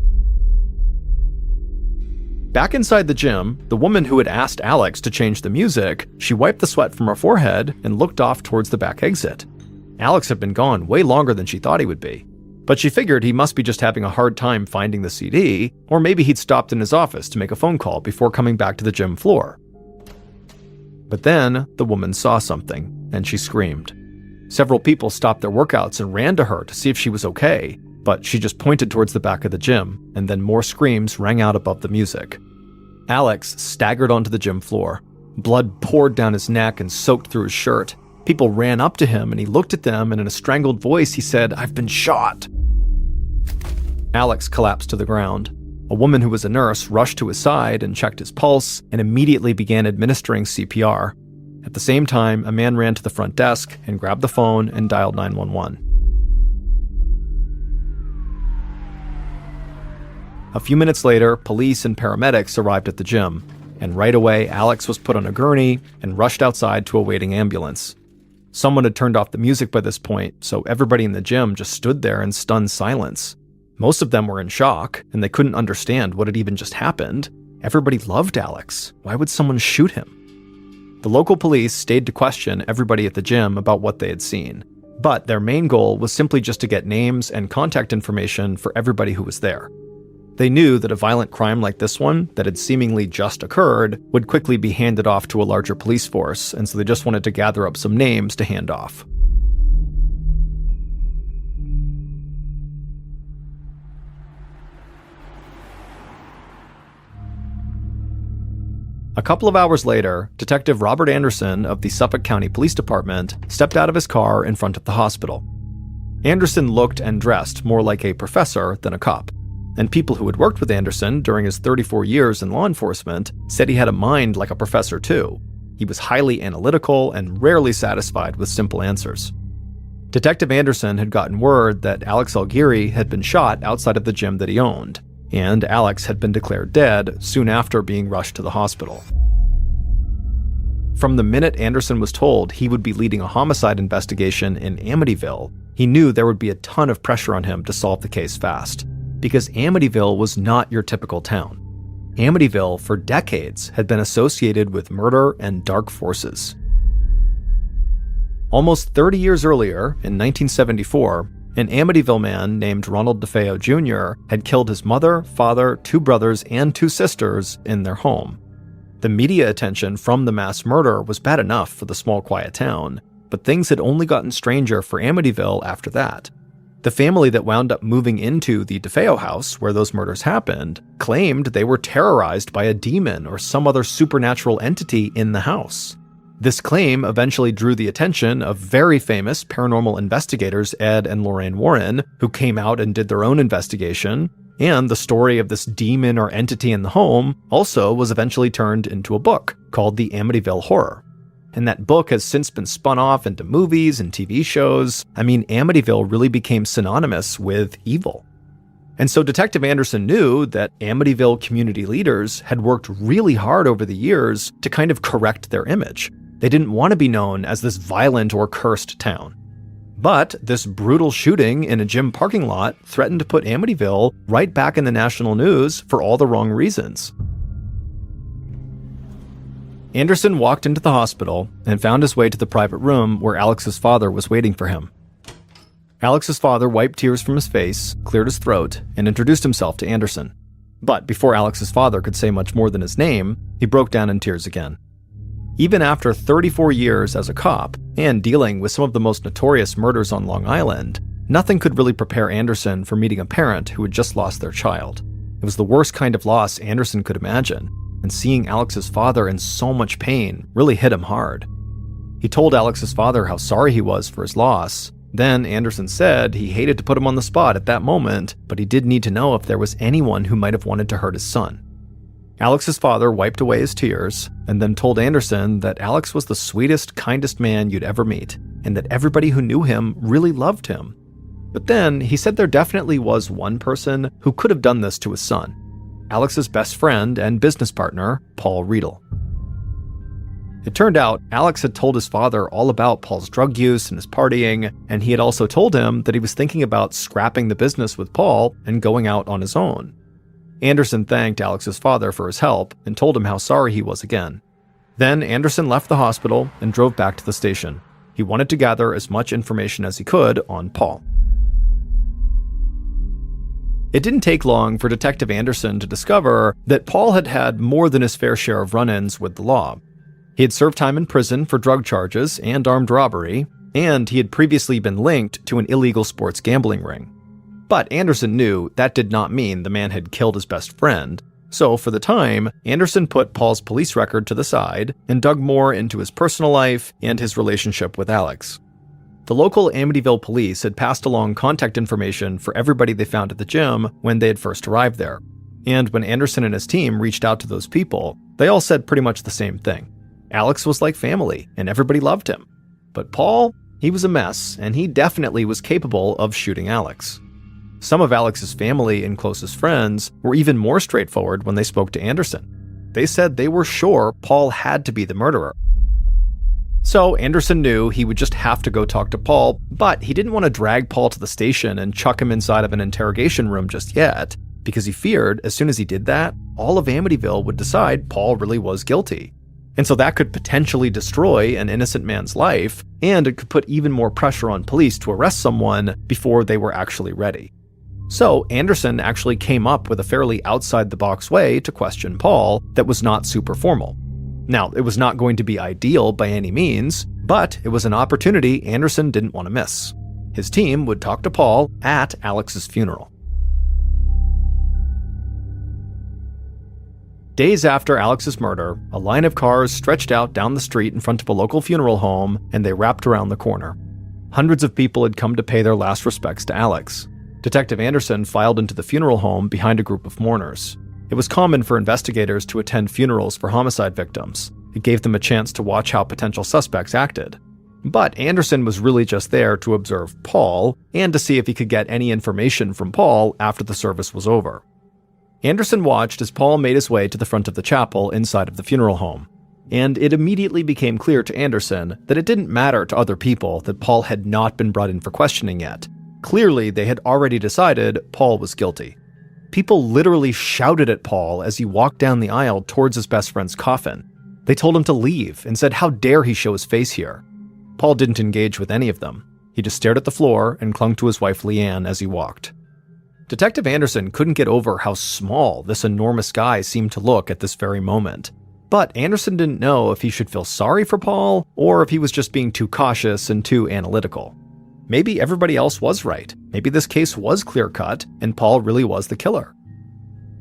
Back inside the gym, the woman who had asked Alex to change the music, she wiped the sweat from her forehead and looked off towards the back exit. Alex had been gone way longer than she thought he would be, but she figured he must be just having a hard time finding the CD, or maybe he'd stopped in his office to make a phone call before coming back to the gym floor. But then, the woman saw something, and she screamed. Several people stopped their workouts and ran to her to see if she was okay, but she just pointed towards the back of the gym, and then more screams rang out above the music. Alex staggered onto the gym floor. Blood poured down his neck and soaked through his shirt. People ran up to him, and he looked at them, and in a strangled voice he said, "I've been shot." Alex collapsed to the ground. A woman who was a nurse rushed to his side and checked his pulse, and immediately began administering CPR. At the same time, a man ran to the front desk and grabbed the phone and dialed 911. A few minutes later, police and paramedics arrived at the gym, and right away Alex was put on a gurney and rushed outside to a waiting ambulance. Someone had turned off the music by this point, so everybody in the gym just stood there in stunned silence. Most of them were in shock, and they couldn't understand what had even just happened. Everybody loved Alex. Why would someone shoot him? The local police stayed to question everybody at the gym about what they had seen, but their main goal was simply just to get names and contact information for everybody who was there. They knew that a violent crime like this one, that had seemingly just occurred, would quickly be handed off to a larger police force, and so they just wanted to gather up some names to hand off. A couple of hours later, Detective Robert Anderson of the Suffolk County Police Department stepped out of his car in front of the hospital. Anderson looked and dressed more like a professor than a cop, and people who had worked with Anderson during his 34 years in law enforcement said he had a mind like a professor too. He was highly analytical and rarely satisfied with simple answers. Detective Anderson had gotten word that Alex Algieri had been shot outside of the gym that he owned, and Alex had been declared dead soon after being rushed to the hospital. From the minute Anderson was told he would be leading a homicide investigation in Amityville, he knew there would be a ton of pressure on him to solve the case fast, because Amityville was not your typical town. Amityville, for decades, had been associated with murder and dark forces. Almost 30 years earlier, in 1974, an Amityville man named Ronald DeFeo Jr. had killed his mother, father, 2 brothers, and 2 sisters in their home. The media attention from the mass murder was bad enough for the small, quiet town, but things had only gotten stranger for Amityville after that. The family that wound up moving into the DeFeo house where those murders happened claimed they were terrorized by a demon or some other supernatural entity in the house. This claim eventually drew the attention of very famous paranormal investigators Ed and Lorraine Warren, who came out and did their own investigation, and the story of this demon or entity in the home also was eventually turned into a book called The Amityville Horror. And that book has since been spun off into movies and TV shows. I mean, Amityville really became synonymous with evil. And so Detective Anderson knew that Amityville community leaders had worked really hard over the years to kind of correct their image. They didn't want to be known as this violent or cursed town. But this brutal shooting in a gym parking lot threatened to put Amityville right back in the national news for all the wrong reasons. Anderson walked into the hospital and found his way to the private room where Alex's father was waiting for him. Alex's father wiped tears from his face, cleared his throat, and introduced himself to Anderson. But before Alex's father could say much more than his name, he broke down in tears again. Even after 34 years as a cop, and dealing with some of the most notorious murders on Long Island, nothing could really prepare Anderson for meeting a parent who had just lost their child. It was the worst kind of loss Anderson could imagine, and seeing Alex's father in so much pain really hit him hard. He told Alex's father how sorry he was for his loss, Then Anderson said he hated to put him on the spot at that moment, but he did need to know if there was anyone who might have wanted to hurt his son. Alex's father wiped away his tears and then told Anderson that Alex was the sweetest, kindest man you'd ever meet, and that everybody who knew him really loved him. But then he said there definitely was one person who could have done this to his son: Alex's best friend and business partner, Paul Riedel. It turned out Alex had told his father all about Paul's drug use and his partying, and he had also told him that he was thinking about scrapping the business with Paul and going out on his own. Anderson thanked Alex's father for his help and told him how sorry he was again. Then Anderson left the hospital and drove back to the station. He wanted to gather as much information as he could on Paul. It didn't take long for Detective Anderson to discover that Paul had had more than his fair share of run-ins with the law. He had served time in prison for drug charges and armed robbery, and he had previously been linked to an illegal sports gambling ring. But Anderson knew that did not mean the man had killed his best friend, so for the time, Anderson put Paul's police record to the side and dug more into his personal life and his relationship with Alex. The local Amityville police had passed along contact information for everybody they found at the gym when they had first arrived there. And when Anderson and his team reached out to those people, they all said pretty much the same thing. Alex was like family, and everybody loved him. But Paul, he was a mess, and he definitely was capable of shooting Alex. Some of Alex's family and closest friends were even more straightforward when they spoke to Anderson. They said they were sure Paul had to be the murderer. So Anderson knew he would just have to go talk to Paul, but he didn't want to drag Paul to the station and chuck him inside of an interrogation room just yet, because he feared as soon as he did that, all of Amityville would decide Paul really was guilty. And so that could potentially destroy an innocent man's life, and it could put even more pressure on police to arrest someone before they were actually ready. So Anderson actually came up with a fairly outside-the-box way to question Paul that was not super formal. Now, it was not going to be ideal by any means, but it was an opportunity Anderson didn't want to miss. His team would talk to Paul at Alex's funeral. Days after Alex's murder, a line of cars stretched out down the street in front of a local funeral home, and they wrapped around the corner. Hundreds of people had come to pay their last respects to Alex. Detective Anderson filed into the funeral home behind a group of mourners. It was common for investigators to attend funerals for homicide victims. It gave them a chance to watch how potential suspects acted. But Anderson was really just there to observe Paul and to see if he could get any information from Paul after the service was over. Anderson watched as Paul made his way to the front of the chapel inside of the funeral home. And it immediately became clear to Anderson that it didn't matter to other people that Paul had not been brought in for questioning yet. Clearly, they had already decided Paul was guilty. People literally shouted at Paul as he walked down the aisle towards his best friend's coffin. They told him to leave and said how dare he show his face here. Paul didn't engage with any of them. He just stared at the floor and clung to his wife Leanne as he walked. Detective Anderson couldn't get over how small this enormous guy seemed to look at this very moment. But Anderson didn't know if he should feel sorry for Paul or if he was just being too cautious and too analytical. Maybe everybody else was right. Maybe this case was clear-cut and Paul really was the killer.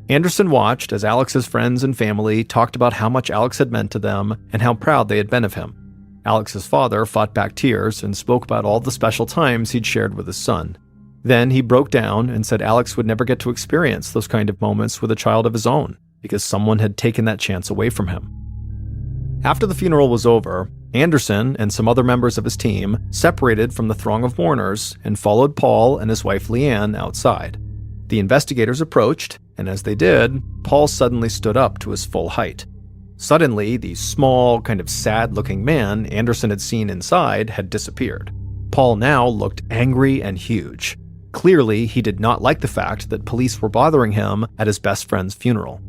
Anderson watched as Alex's friends and family talked about how much Alex had meant to them and how proud they had been of him. Alex's father fought back tears and spoke about all the special times he'd shared with his son. Then he broke down and said Alex would never get to experience those kind of moments with a child of his own because someone had taken that chance away from him. After the funeral was over, Anderson and some other members of his team separated from the throng of mourners and followed Paul and his wife Leanne outside. The investigators approached, and as they did, Paul suddenly stood up to his full height. Suddenly, the small, kind of sad-looking man Anderson had seen inside had disappeared. Paul now looked angry and huge. Clearly, he did not like the fact that police were bothering him at his best friend's funeral.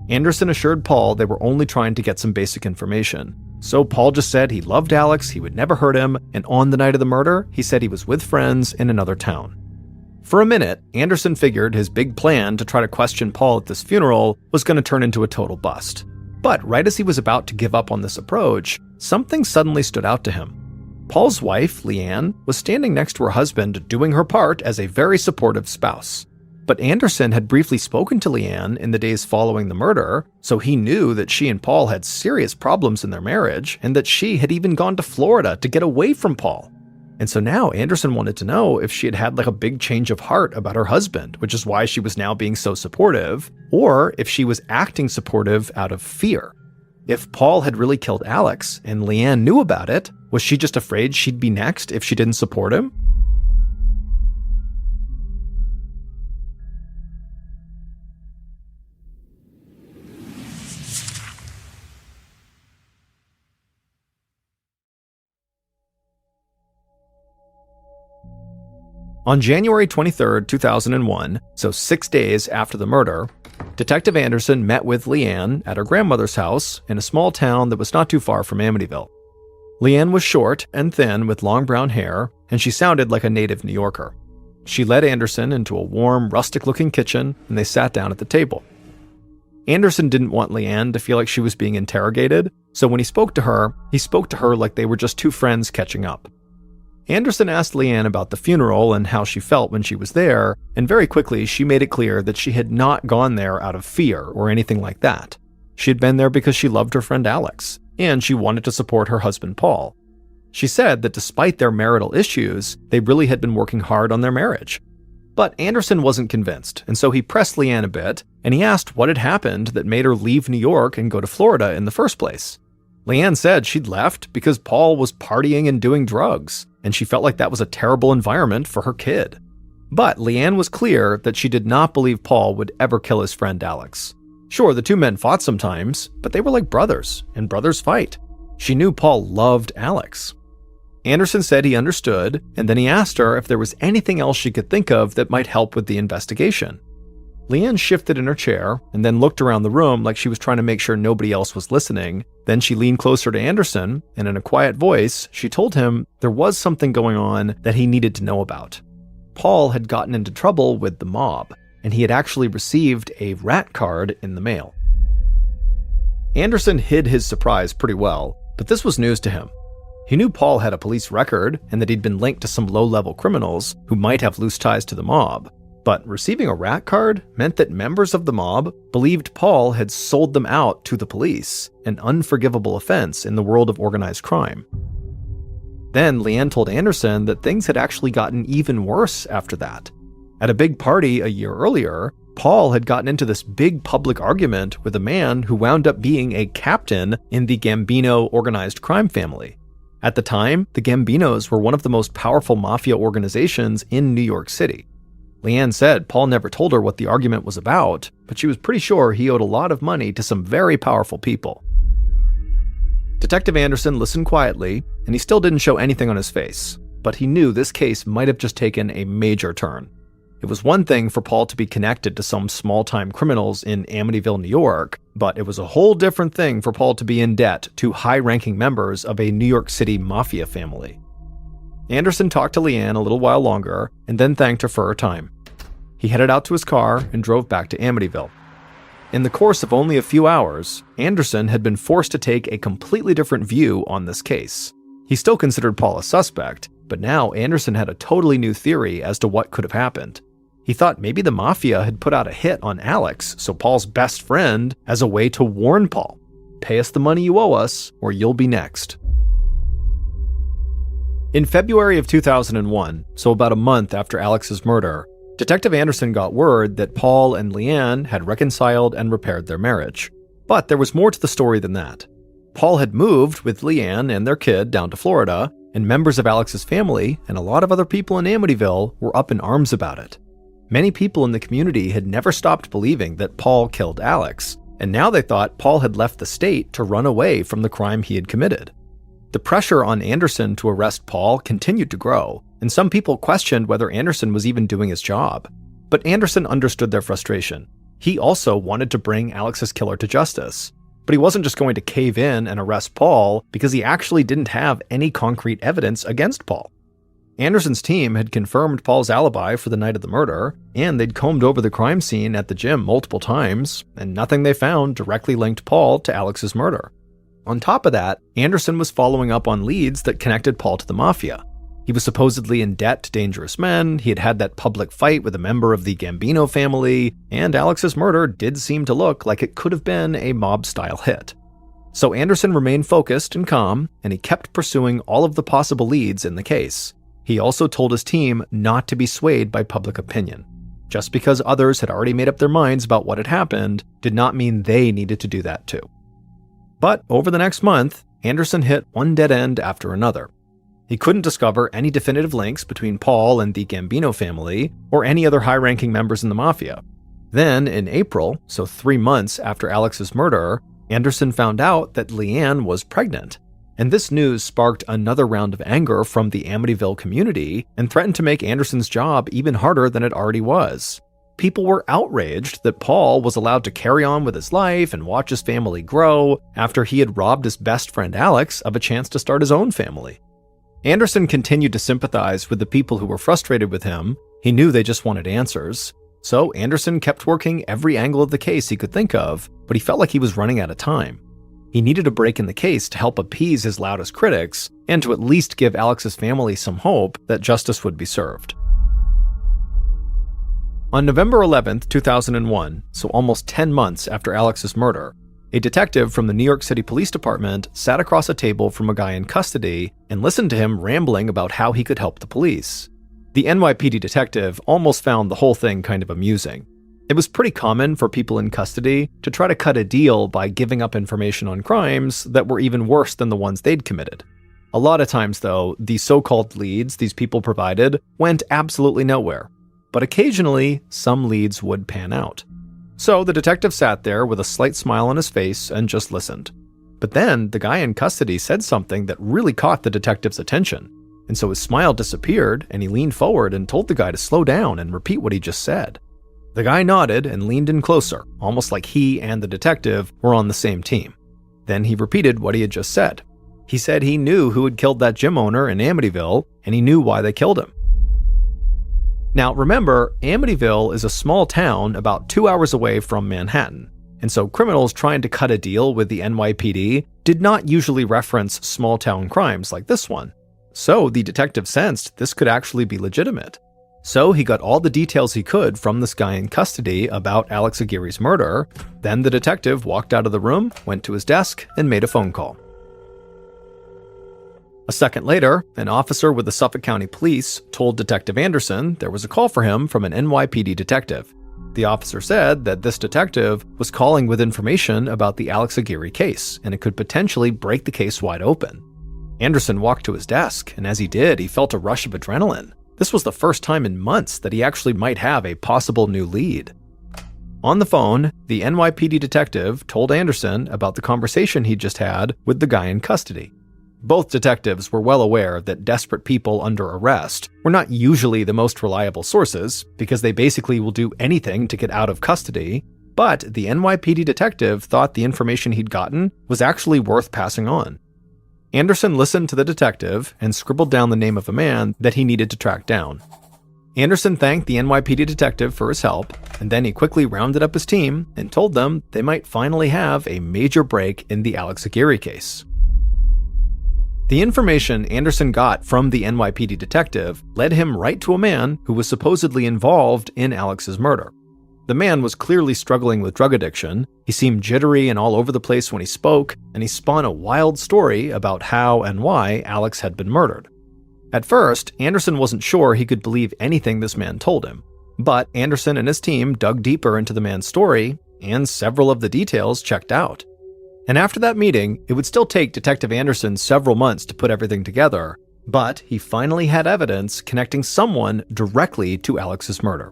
Anderson assured Paul they were only trying to get some basic information. So Paul just said he loved Alex, he would never hurt him, and on the night of the murder, he said he was with friends in another town. For a minute, Anderson figured his big plan to try to question Paul at this funeral was going to turn into a total bust. But right as he was about to give up on this approach, something suddenly stood out to him. Paul's wife, Leanne, was standing next to her husband doing her part as a very supportive spouse. But Anderson had briefly spoken to Leanne in the days following the murder, so he knew that she and Paul had serious problems in their marriage and that she had even gone to Florida to get away from Paul. And so now Anderson wanted to know if she had had like a big change of heart about her husband, which is why she was now being so supportive, or if she was acting supportive out of fear. If Paul had really killed Alex and Leanne knew about it, was she just afraid she'd be next if she didn't support him? On January 23, 2001, so 6 days after the murder, Detective Anderson met with Leanne at her grandmother's house in a small town that was not too far from Amityville. Leanne was short and thin with long brown hair, and she sounded like a native New Yorker. She led Anderson into a warm, rustic-looking kitchen, and they sat down at the table. Anderson didn't want Leanne to feel like she was being interrogated, so when he spoke to her like they were just two friends catching up. Anderson asked Leanne about the funeral and how she felt when she was there, and very quickly she made it clear that she had not gone there out of fear or anything like that. She had been there because she loved her friend Alex, and she wanted to support her husband Paul. She said that despite their marital issues, they really had been working hard on their marriage. But Anderson wasn't convinced, and so he pressed Leanne a bit, and he asked what had happened that made her leave New York and go to Florida in the first place. Leanne said she'd left because Paul was partying and doing drugs, and she felt like that was a terrible environment for her kid. But Leanne was clear that she did not believe Paul would ever kill his friend Alex. Sure, the two men fought sometimes, but they were like brothers, and brothers fight. She knew Paul loved Alex. Anderson said he understood, and then he asked her if there was anything else she could think of that might help with the investigation. Leanne shifted in her chair and then looked around the room like she was trying to make sure nobody else was listening. Then she leaned closer to Anderson, and in a quiet voice, she told him there was something going on that he needed to know about. Paul had gotten into trouble with the mob, and he had actually received a rat card in the mail. Anderson hid his surprise pretty well, but this was news to him. He knew Paul had a police record and that he'd been linked to some low-level criminals who might have loose ties to the mob. But receiving a rat card meant that members of the mob believed Paul had sold them out to the police, an unforgivable offense in the world of organized crime. Then Leanne told Anderson that things had actually gotten even worse after that. At a big party a year earlier, Paul had gotten into this big public argument with a man who wound up being a captain in the Gambino organized crime family. At the time, the Gambinos were one of the most powerful mafia organizations in New York City. Leanne said Paul never told her what the argument was about, but she was pretty sure he owed a lot of money to some very powerful people. Detective Anderson listened quietly, and he still didn't show anything on his face, but he knew this case might have just taken a major turn. It was one thing for Paul to be connected to some small-time criminals in Amityville, New York, but it was a whole different thing for Paul to be in debt to high-ranking members of a New York City mafia family. Anderson talked to Leanne a little while longer, and then thanked her for her time. He headed out to his car and drove back to Amityville. In the course of only a few hours, Anderson had been forced to take a completely different view on this case. He still considered Paul a suspect, but now Anderson had a totally new theory as to what could have happened. He thought maybe the mafia had put out a hit on Alex, so Paul's best friend, as a way to warn Paul, "Pay us the money you owe us, or you'll be next." In February of 2001, so about a month after Alex's murder, Detective Anderson got word that Paul and Leanne had reconciled and repaired their marriage. But there was more to the story than that. Paul had moved with Leanne and their kid down to Florida, and members of Alex's family and a lot of other people in Amityville were up in arms about it. Many people in the community had never stopped believing that Paul killed Alex, and now they thought Paul had left the state to run away from the crime he had committed. The pressure on Anderson to arrest Paul continued to grow, and some people questioned whether Anderson was even doing his job. But Anderson understood their frustration. He also wanted to bring Alex's killer to justice. But he wasn't just going to cave in and arrest Paul because he actually didn't have any concrete evidence against Paul. Anderson's team had confirmed Paul's alibi for the night of the murder, and they'd combed over the crime scene at the gym multiple times, and nothing they found directly linked Paul to Alex's murder. On top of that, Anderson was following up on leads that connected Paul to the mafia. He was supposedly in debt to dangerous men, he had had that public fight with a member of the Gambino family, and Alex's murder did seem to look like it could have been a mob-style hit. So Anderson remained focused and calm, and he kept pursuing all of the possible leads in the case. He also told his team not to be swayed by public opinion. Just because others had already made up their minds about what had happened did not mean they needed to do that too. But over the next month, Anderson hit one dead end after another. He couldn't discover any definitive links between Paul and the Gambino family or any other high-ranking members in the mafia. Then, in April, so 3 months after Alex's murder, Anderson found out that Leanne was pregnant. And this news sparked another round of anger from the Amityville community and threatened to make Anderson's job even harder than it already was. People were outraged that Paul was allowed to carry on with his life and watch his family grow after he had robbed his best friend Alex of a chance to start his own family. Anderson continued to sympathize with the people who were frustrated with him. He knew they just wanted answers. So Anderson kept working every angle of the case he could think of, but he felt like he was running out of time. He needed a break in the case to help appease his loudest critics and to at least give Alex's family some hope that justice would be served. On November 11, 2001, so almost 10 months after Alex's murder, a detective from the New York City Police Department sat across a table from a guy in custody and listened to him rambling about how he could help the police. The NYPD detective almost found the whole thing kind of amusing. It was pretty common for people in custody to try to cut a deal by giving up information on crimes that were even worse than the ones they'd committed. A lot of times, though, the so-called leads these people provided went absolutely nowhere. But occasionally, some leads would pan out. So the detective sat there with a slight smile on his face and just listened. But then the guy in custody said something that really caught the detective's attention. And so his smile disappeared and he leaned forward and told the guy to slow down and repeat what he just said. The guy nodded and leaned in closer, almost like he and the detective were on the same team. Then he repeated what he had just said. He said he knew who had killed that gym owner in Amityville, and he knew why they killed him. Now remember, Amityville is a small town about 2 hours away from Manhattan, and so criminals trying to cut a deal with the NYPD did not usually reference small-town crimes like this one. So the detective sensed this could actually be legitimate. So he got all the details he could from this guy in custody about Alex Aguirre's murder. Then the detective walked out of the room, went to his desk, and made a phone call. A second later, an officer with the Suffolk County Police told Detective Anderson there was a call for him from an NYPD detective. The officer said that this detective was calling with information about the Alex Aguirre case, and it could potentially break the case wide open. Anderson walked to his desk, and as he did, he felt a rush of adrenaline. This was the first time in months that he actually might have a possible new lead. On the phone, the NYPD detective told Anderson about the conversation he'd just had with the guy in custody. Both detectives were well aware that desperate people under arrest were not usually the most reliable sources because they basically will do anything to get out of custody, but the NYPD detective thought the information he'd gotten was actually worth passing on. Anderson listened to the detective and scribbled down the name of a man that he needed to track down. Anderson thanked the NYPD detective for his help, and then he quickly rounded up his team and told them they might finally have a major break in the Alex Aguirre case. The information Anderson got from the NYPD detective led him right to a man who was supposedly involved in Alex's murder. The man was clearly struggling with drug addiction. He seemed jittery and all over the place when he spoke, and he spun a wild story about how and why Alex had been murdered. At first, Anderson wasn't sure he could believe anything this man told him, but Anderson and his team dug deeper into the man's story, and several of the details checked out. And after that meeting, it would still take Detective Anderson several months to put everything together, but he finally had evidence connecting someone directly to Alex's murder.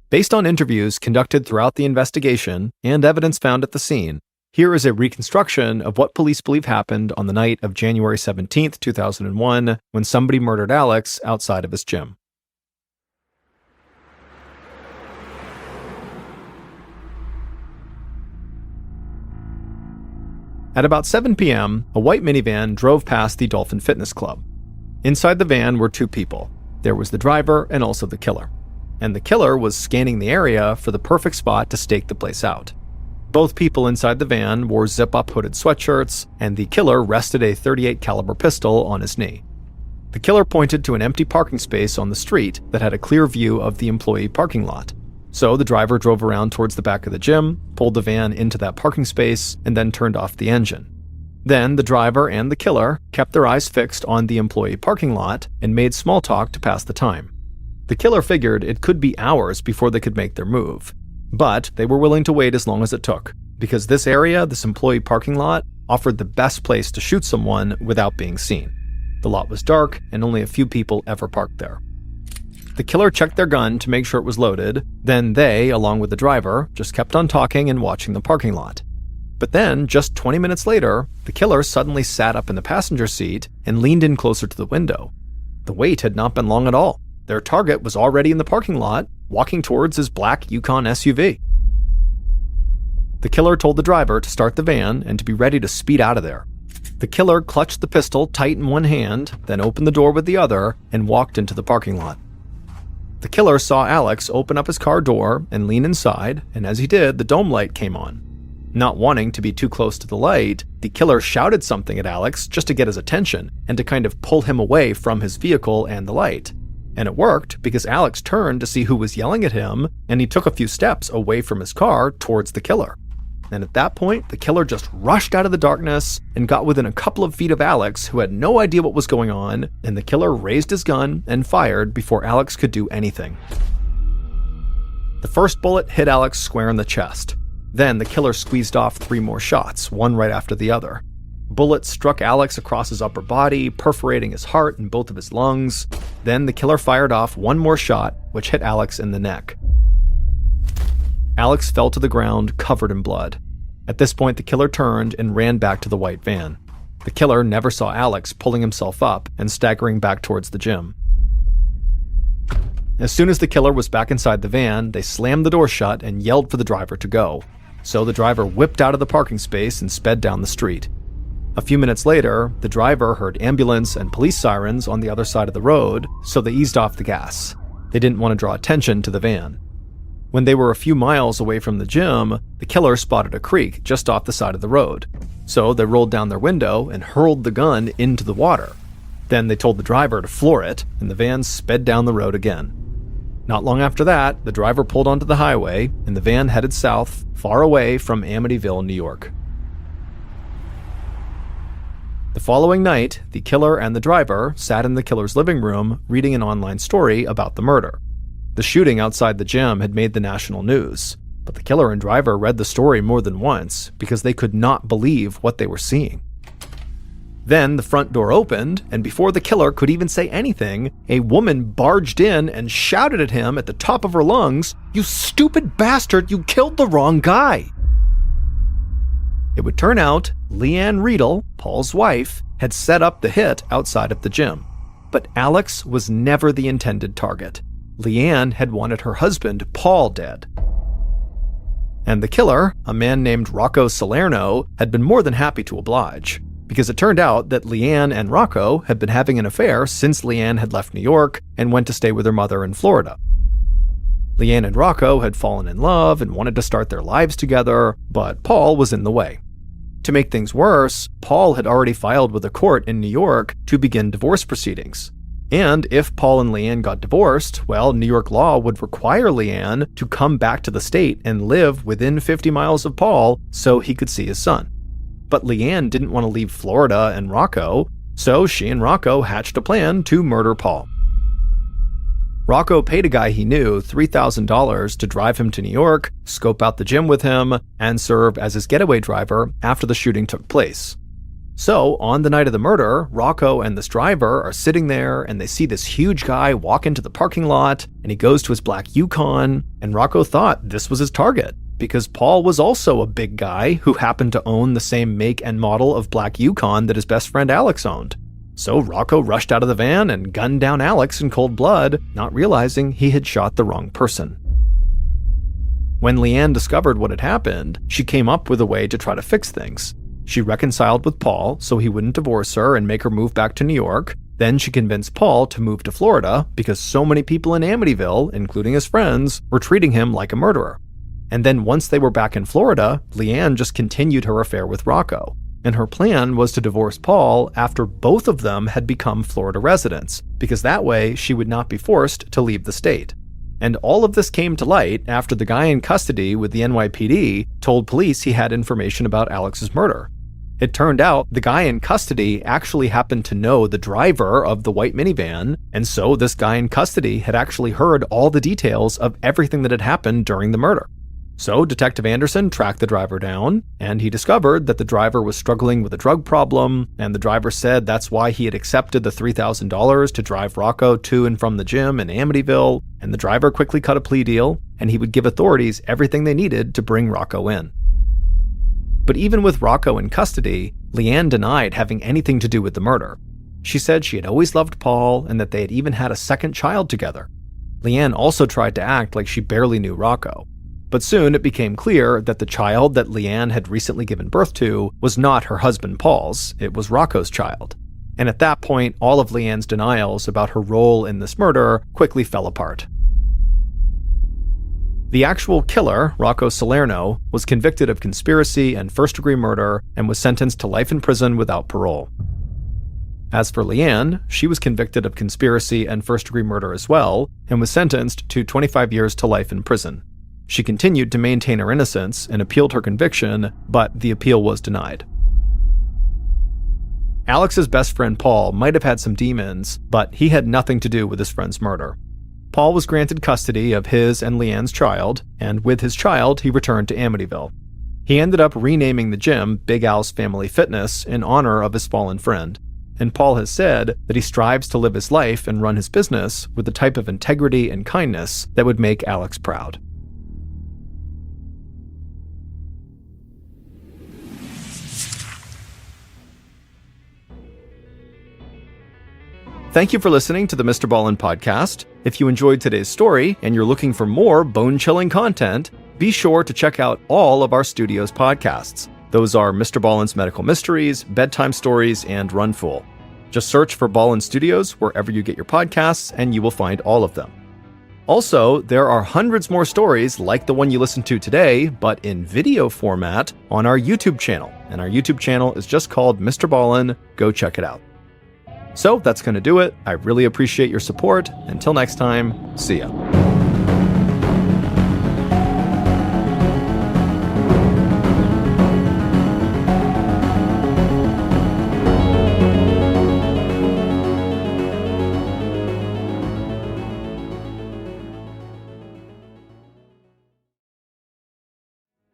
Based on interviews conducted throughout the investigation and evidence found at the scene, here is a reconstruction of what police believe happened on the night of January 17, 2001, when somebody murdered Alex outside of his gym. At about 7 p.m., a white minivan drove past the Dolphin Fitness Club. Inside the van were two people. There was the driver and also the killer. And the killer was scanning the area for the perfect spot to stake the place out. Both people inside the van wore zip-up hooded sweatshirts, and the killer rested a .38 caliber pistol on his knee. The killer pointed to an empty parking space on the street that had a clear view of the employee parking lot. So the driver drove around towards the back of the gym, pulled the van into that parking space, and then turned off the engine. Then the driver and the killer kept their eyes fixed on the employee parking lot and made small talk to pass the time. The killer figured it could be hours before they could make their move, but they were willing to wait as long as it took, because this area, this employee parking lot, offered the best place to shoot someone without being seen. The lot was dark, and only a few people ever parked there. The killer checked their gun to make sure it was loaded, then they, along with the driver, just kept on talking and watching the parking lot. But then, just 20 minutes later, the killer suddenly sat up in the passenger seat and leaned in closer to the window. The wait had not been long at all. Their target was already in the parking lot, walking towards his black Yukon SUV. The killer told the driver to start the van and to be ready to speed out of there. The killer clutched the pistol tight in one hand, then opened the door with the other and walked into the parking lot. The killer saw Alex open up his car door and lean inside, and as he did, the dome light came on. Not wanting to be too close to the light, the killer shouted something at Alex just to get his attention and to kind of pull him away from his vehicle and the light. And it worked because Alex turned to see who was yelling at him, and he took a few steps away from his car towards the killer. And at that point, the killer just rushed out of the darkness and got within a couple of feet of Alex, who had no idea what was going on, and the killer raised his gun and fired before Alex could do anything. The first bullet hit Alex square in the chest. Then the killer squeezed off 3 more shots, one right after the other. Bullets struck Alex across his upper body, perforating his heart and both of his lungs. Then the killer fired off 1 more shot, which hit Alex in the neck. Alex fell to the ground, covered in blood. At this point, the killer turned and ran back to the white van. The killer never saw Alex pulling himself up and staggering back towards the gym. As soon as the killer was back inside the van, they slammed the door shut and yelled for the driver to go. So the driver whipped out of the parking space and sped down the street. A few minutes later, the driver heard ambulance and police sirens on the other side of the road, so they eased off the gas. They didn't want to draw attention to the van. When they were a few miles away from the gym, the killer spotted a creek just off the side of the road. So they rolled down their window and hurled the gun into the water. Then they told the driver to floor it, and the van sped down the road again. Not long after that, the driver pulled onto the highway, and the van headed south, far away from Amityville, New York. The following night, the killer and the driver sat in the killer's living room reading an online story about the murder. The shooting outside the gym had made the national news, but the killer and driver read the story more than once because they could not believe what they were seeing. Then the front door opened, and before the killer could even say anything, a woman barged in and shouted at him at the top of her lungs, "You stupid bastard, you killed the wrong guy!" It would turn out Leanne Riedel, Paul's wife, had set up the hit outside of the gym. But Alex was never the intended target. Leanne had wanted her husband, Paul, dead. And the killer, a man named Rocco Salerno, had been more than happy to oblige, because it turned out that Leanne and Rocco had been having an affair since Leanne had left New York and went to stay with her mother in Florida. Leanne and Rocco had fallen in love and wanted to start their lives together, but Paul was in the way. To make things worse, Paul had already filed with a court in New York to begin divorce proceedings. And if Paul and Leanne got divorced, well, New York law would require Leanne to come back to the state and live within 50 miles of Paul so he could see his son. But Leanne didn't want to leave Florida and Rocco, so she and Rocco hatched a plan to murder Paul. Rocco paid a guy he knew $3,000 to drive him to New York, scope out the gym with him, and serve as his getaway driver after the shooting took place. So, on the night of the murder, Rocco and this driver are sitting there and they see this huge guy walk into the parking lot, and he goes to his black Yukon, and Rocco thought this was his target, because Paul was also a big guy who happened to own the same make and model of black Yukon that his best friend Alex owned. So Rocco rushed out of the van and gunned down Alex in cold blood, not realizing he had shot the wrong person. When Leanne discovered what had happened, she came up with a way to try to fix things. She reconciled with Paul so he wouldn't divorce her and make her move back to New York. Then she convinced Paul to move to Florida because so many people in Amityville, including his friends, were treating him like a murderer. And then once they were back in Florida, Leanne just continued her affair with Rocco. And her plan was to divorce Paul after both of them had become Florida residents, because that way she would not be forced to leave the state. And all of this came to light after the guy in custody with the NYPD told police he had information about Alex's murder. It turned out the guy in custody actually happened to know the driver of the white minivan, and so this guy in custody had actually heard all the details of everything that had happened during the murder. So Detective Anderson tracked the driver down, and he discovered that the driver was struggling with a drug problem, and the driver said that's why he had accepted the $3,000 to drive Rocco to and from the gym in Amityville, and the driver quickly cut a plea deal, and he would give authorities everything they needed to bring Rocco in. But even with Rocco in custody, Leanne denied having anything to do with the murder. She said she had always loved Paul and that they had even had a second child together. Leanne also tried to act like she barely knew Rocco. But soon it became clear that the child that Leanne had recently given birth to was not her husband Paul's, it was Rocco's child. And at that point, all of Leanne's denials about her role in this murder quickly fell apart. The actual killer, Rocco Salerno, was convicted of conspiracy and first-degree murder and was sentenced to life in prison without parole. As for Leanne, she was convicted of conspiracy and first-degree murder as well, and was sentenced to 25 years to life in prison. She continued to maintain her innocence and appealed her conviction, but the appeal was denied. Alex's best friend Paul might have had some demons, but he had nothing to do with his friend's murder. Paul was granted custody of his and Leanne's child, and with his child, he returned to Amityville. He ended up renaming the gym Big Al's Family Fitness in honor of his fallen friend, and Paul has said that he strives to live his life and run his business with the type of integrity and kindness that would make Alex proud. Thank you for listening to the MrBallen podcast. If you enjoyed today's story and you're looking for more bone-chilling content, be sure to check out all of our studio's podcasts. Those are MrBallen's Medical Mysteries, Bedtime Stories, and Run Fool. Just search for Ballen Studios wherever you get your podcasts, and you will find all of them. Also, there are hundreds more stories like the one you listened to today, but in video format on our YouTube channel. And our YouTube channel is just called MrBallen. Go check it out. So that's going to do it. I really appreciate your support. Until next time, see ya.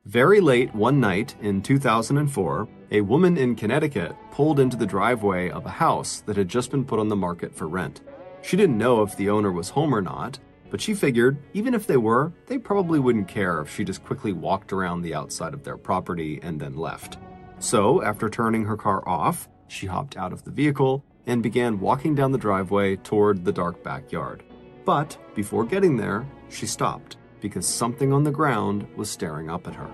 Very late one night in 2004, a woman in Connecticut pulled into the driveway of a house that had just been put on the market for rent. She didn't know if the owner was home or not, but she figured even if they were, they probably wouldn't care if she just quickly walked around the outside of their property and then left. So, after turning her car off, she hopped out of the vehicle and began walking down the driveway toward the dark backyard. But before getting there, she stopped because something on the ground was staring up at her.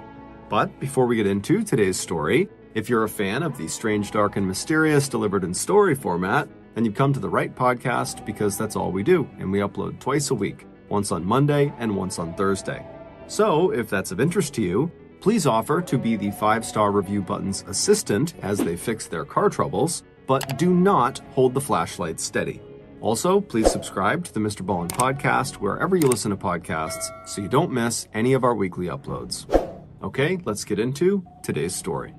But before we get into today's story, if you're a fan of the strange, dark, and mysterious delivered in story format, then you've come to the right podcast because that's all we do, and we upload twice a week, once on Monday and once on Thursday. So, if that's of interest to you, please offer to be the 5-star review button's assistant as they fix their car troubles, but do not hold the flashlight steady. Also, please subscribe to the MrBallen podcast wherever you listen to podcasts so you don't miss any of our weekly uploads. Okay, let's get into today's story.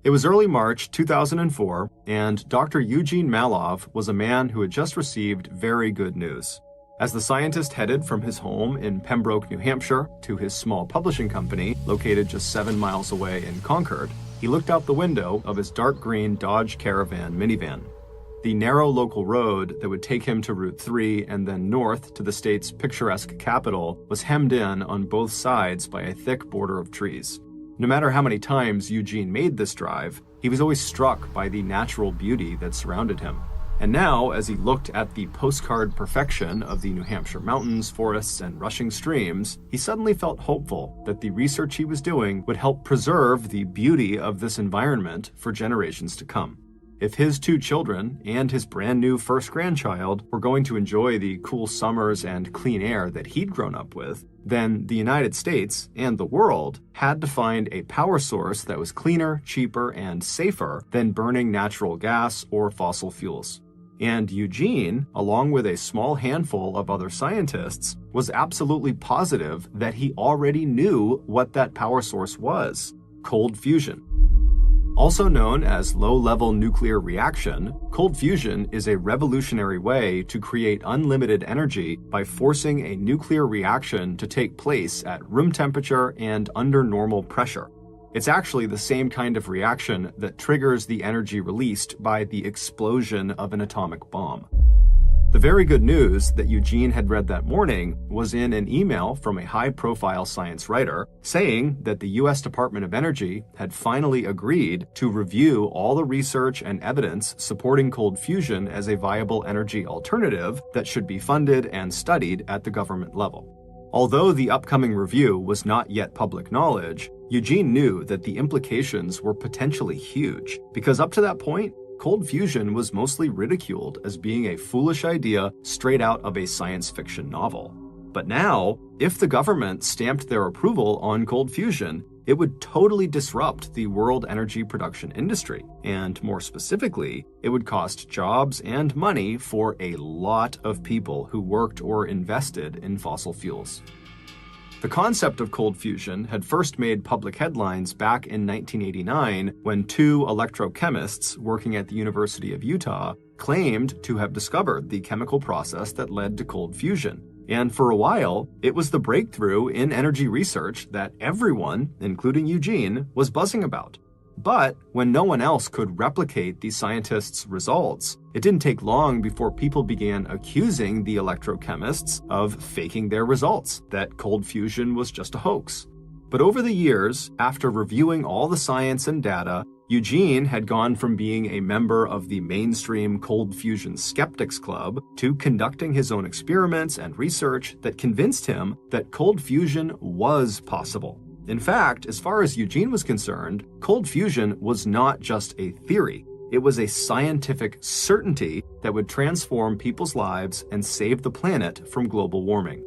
It was early March 2004, and Dr. Eugene Malov was a man who had just received very good news. As the scientist headed from his home in Pembroke, New Hampshire, to his small publishing company located just 7 miles away in Concord, he looked out the window of his dark green Dodge Caravan minivan. The narrow local road that would take him to Route 3 and then north to the state's picturesque capital was hemmed in on both sides by a thick border of trees. No matter how many times Eugene made this drive, he was always struck by the natural beauty that surrounded him. And now, as he looked at the postcard perfection of the New Hampshire mountains, forests, and rushing streams, he suddenly felt hopeful that the research he was doing would help preserve the beauty of this environment for generations to come. If his 2 children and his brand new first grandchild were going to enjoy the cool summers and clean air that he'd grown up with, then the United States and the world had to find a power source that was cleaner, cheaper, and safer than burning natural gas or fossil fuels. And Eugene, along with a small handful of other scientists, was absolutely positive that he already knew what that power source was: cold fusion. Also known as low-level nuclear reaction, cold fusion is a revolutionary way to create unlimited energy by forcing a nuclear reaction to take place at room temperature and under normal pressure. It's actually the same kind of reaction that triggers the energy released by the explosion of an atomic bomb. The very good news that Eugene had read that morning was in an email from a high-profile science writer saying that the US Department of Energy had finally agreed to review all the research and evidence supporting cold fusion as a viable energy alternative that should be funded and studied at the government level. Although the upcoming review was not yet public knowledge, Eugene knew that the implications were potentially huge, because up to that point, cold fusion was mostly ridiculed as being a foolish idea straight out of a science fiction novel. But now, if the government stamped their approval on cold fusion, it would totally disrupt the world energy production industry, and more specifically, it would cost jobs and money for a lot of people who worked or invested in fossil fuels. The concept of cold fusion had first made public headlines back in 1989 when 2 electrochemists working at the University of Utah claimed to have discovered the chemical process that led to cold fusion. And for a while, it was the breakthrough in energy research that everyone, including Eugene, was buzzing about. But when no one else could replicate the scientists' results, it didn't take long before people began accusing the electrochemists of faking their results, that cold fusion was just a hoax. But over the years, after reviewing all the science and data, Eugene had gone from being a member of the mainstream cold fusion skeptics club to conducting his own experiments and research that convinced him that cold fusion was possible. In fact, as far as Eugene was concerned, cold fusion was not just a theory. It was a scientific certainty that would transform people's lives and save the planet from global warming.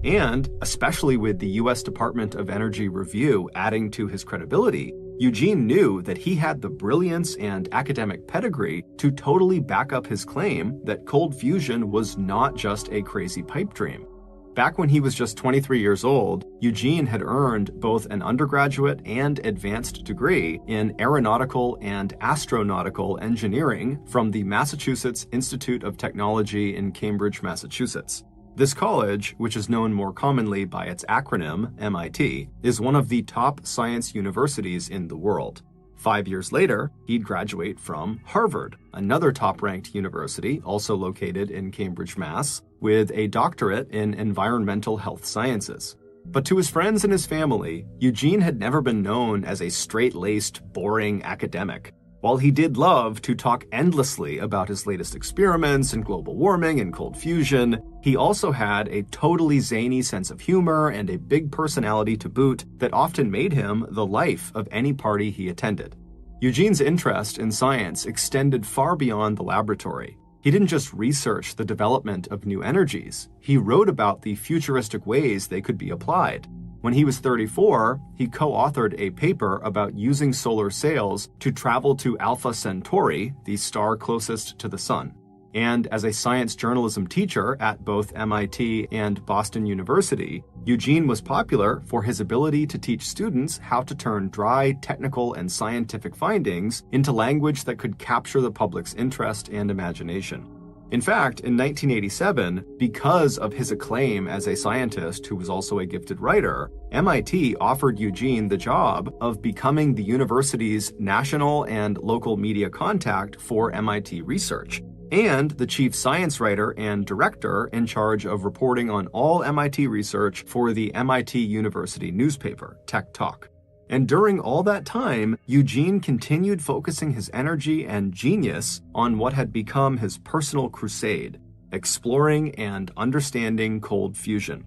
And, especially with the US Department of Energy review adding to his credibility, Eugene knew that he had the brilliance and academic pedigree to totally back up his claim that cold fusion was not just a crazy pipe dream. Back when he was just 23 years old, Eugene had earned both an undergraduate and advanced degree in aeronautical and astronautical engineering from the Massachusetts Institute of Technology in Cambridge, Massachusetts. This college, which is known more commonly by its acronym, MIT, is one of the top science universities in the world. 5 years later, he'd graduate from Harvard, another top-ranked university also located in Cambridge, Mass., with a doctorate in environmental health sciences. But to his friends and his family, Eugene had never been known as a straight-laced, boring academic. While he did love to talk endlessly about his latest experiments in global warming and cold fusion, he also had a totally zany sense of humor and a big personality to boot that often made him the life of any party he attended. Eugene's interest in science extended far beyond the laboratory. He didn't just research the development of new energies, he wrote about the futuristic ways they could be applied. When he was 34, he co-authored a paper about using solar sails to travel to Alpha Centauri, the star closest to the sun. And as a science journalism teacher at both MIT and Boston University, Eugene was popular for his ability to teach students how to turn dry, technical, and scientific findings into language that could capture the public's interest and imagination. In fact, in 1987, because of his acclaim as a scientist who was also a gifted writer, MIT offered Eugene the job of becoming the university's national and local media contact for MIT research, and the chief science writer and director in charge of reporting on all MIT research for the MIT University newspaper, Tech Talk. And during all that time, Eugene continued focusing his energy and genius on what had become his personal crusade, exploring and understanding cold fusion.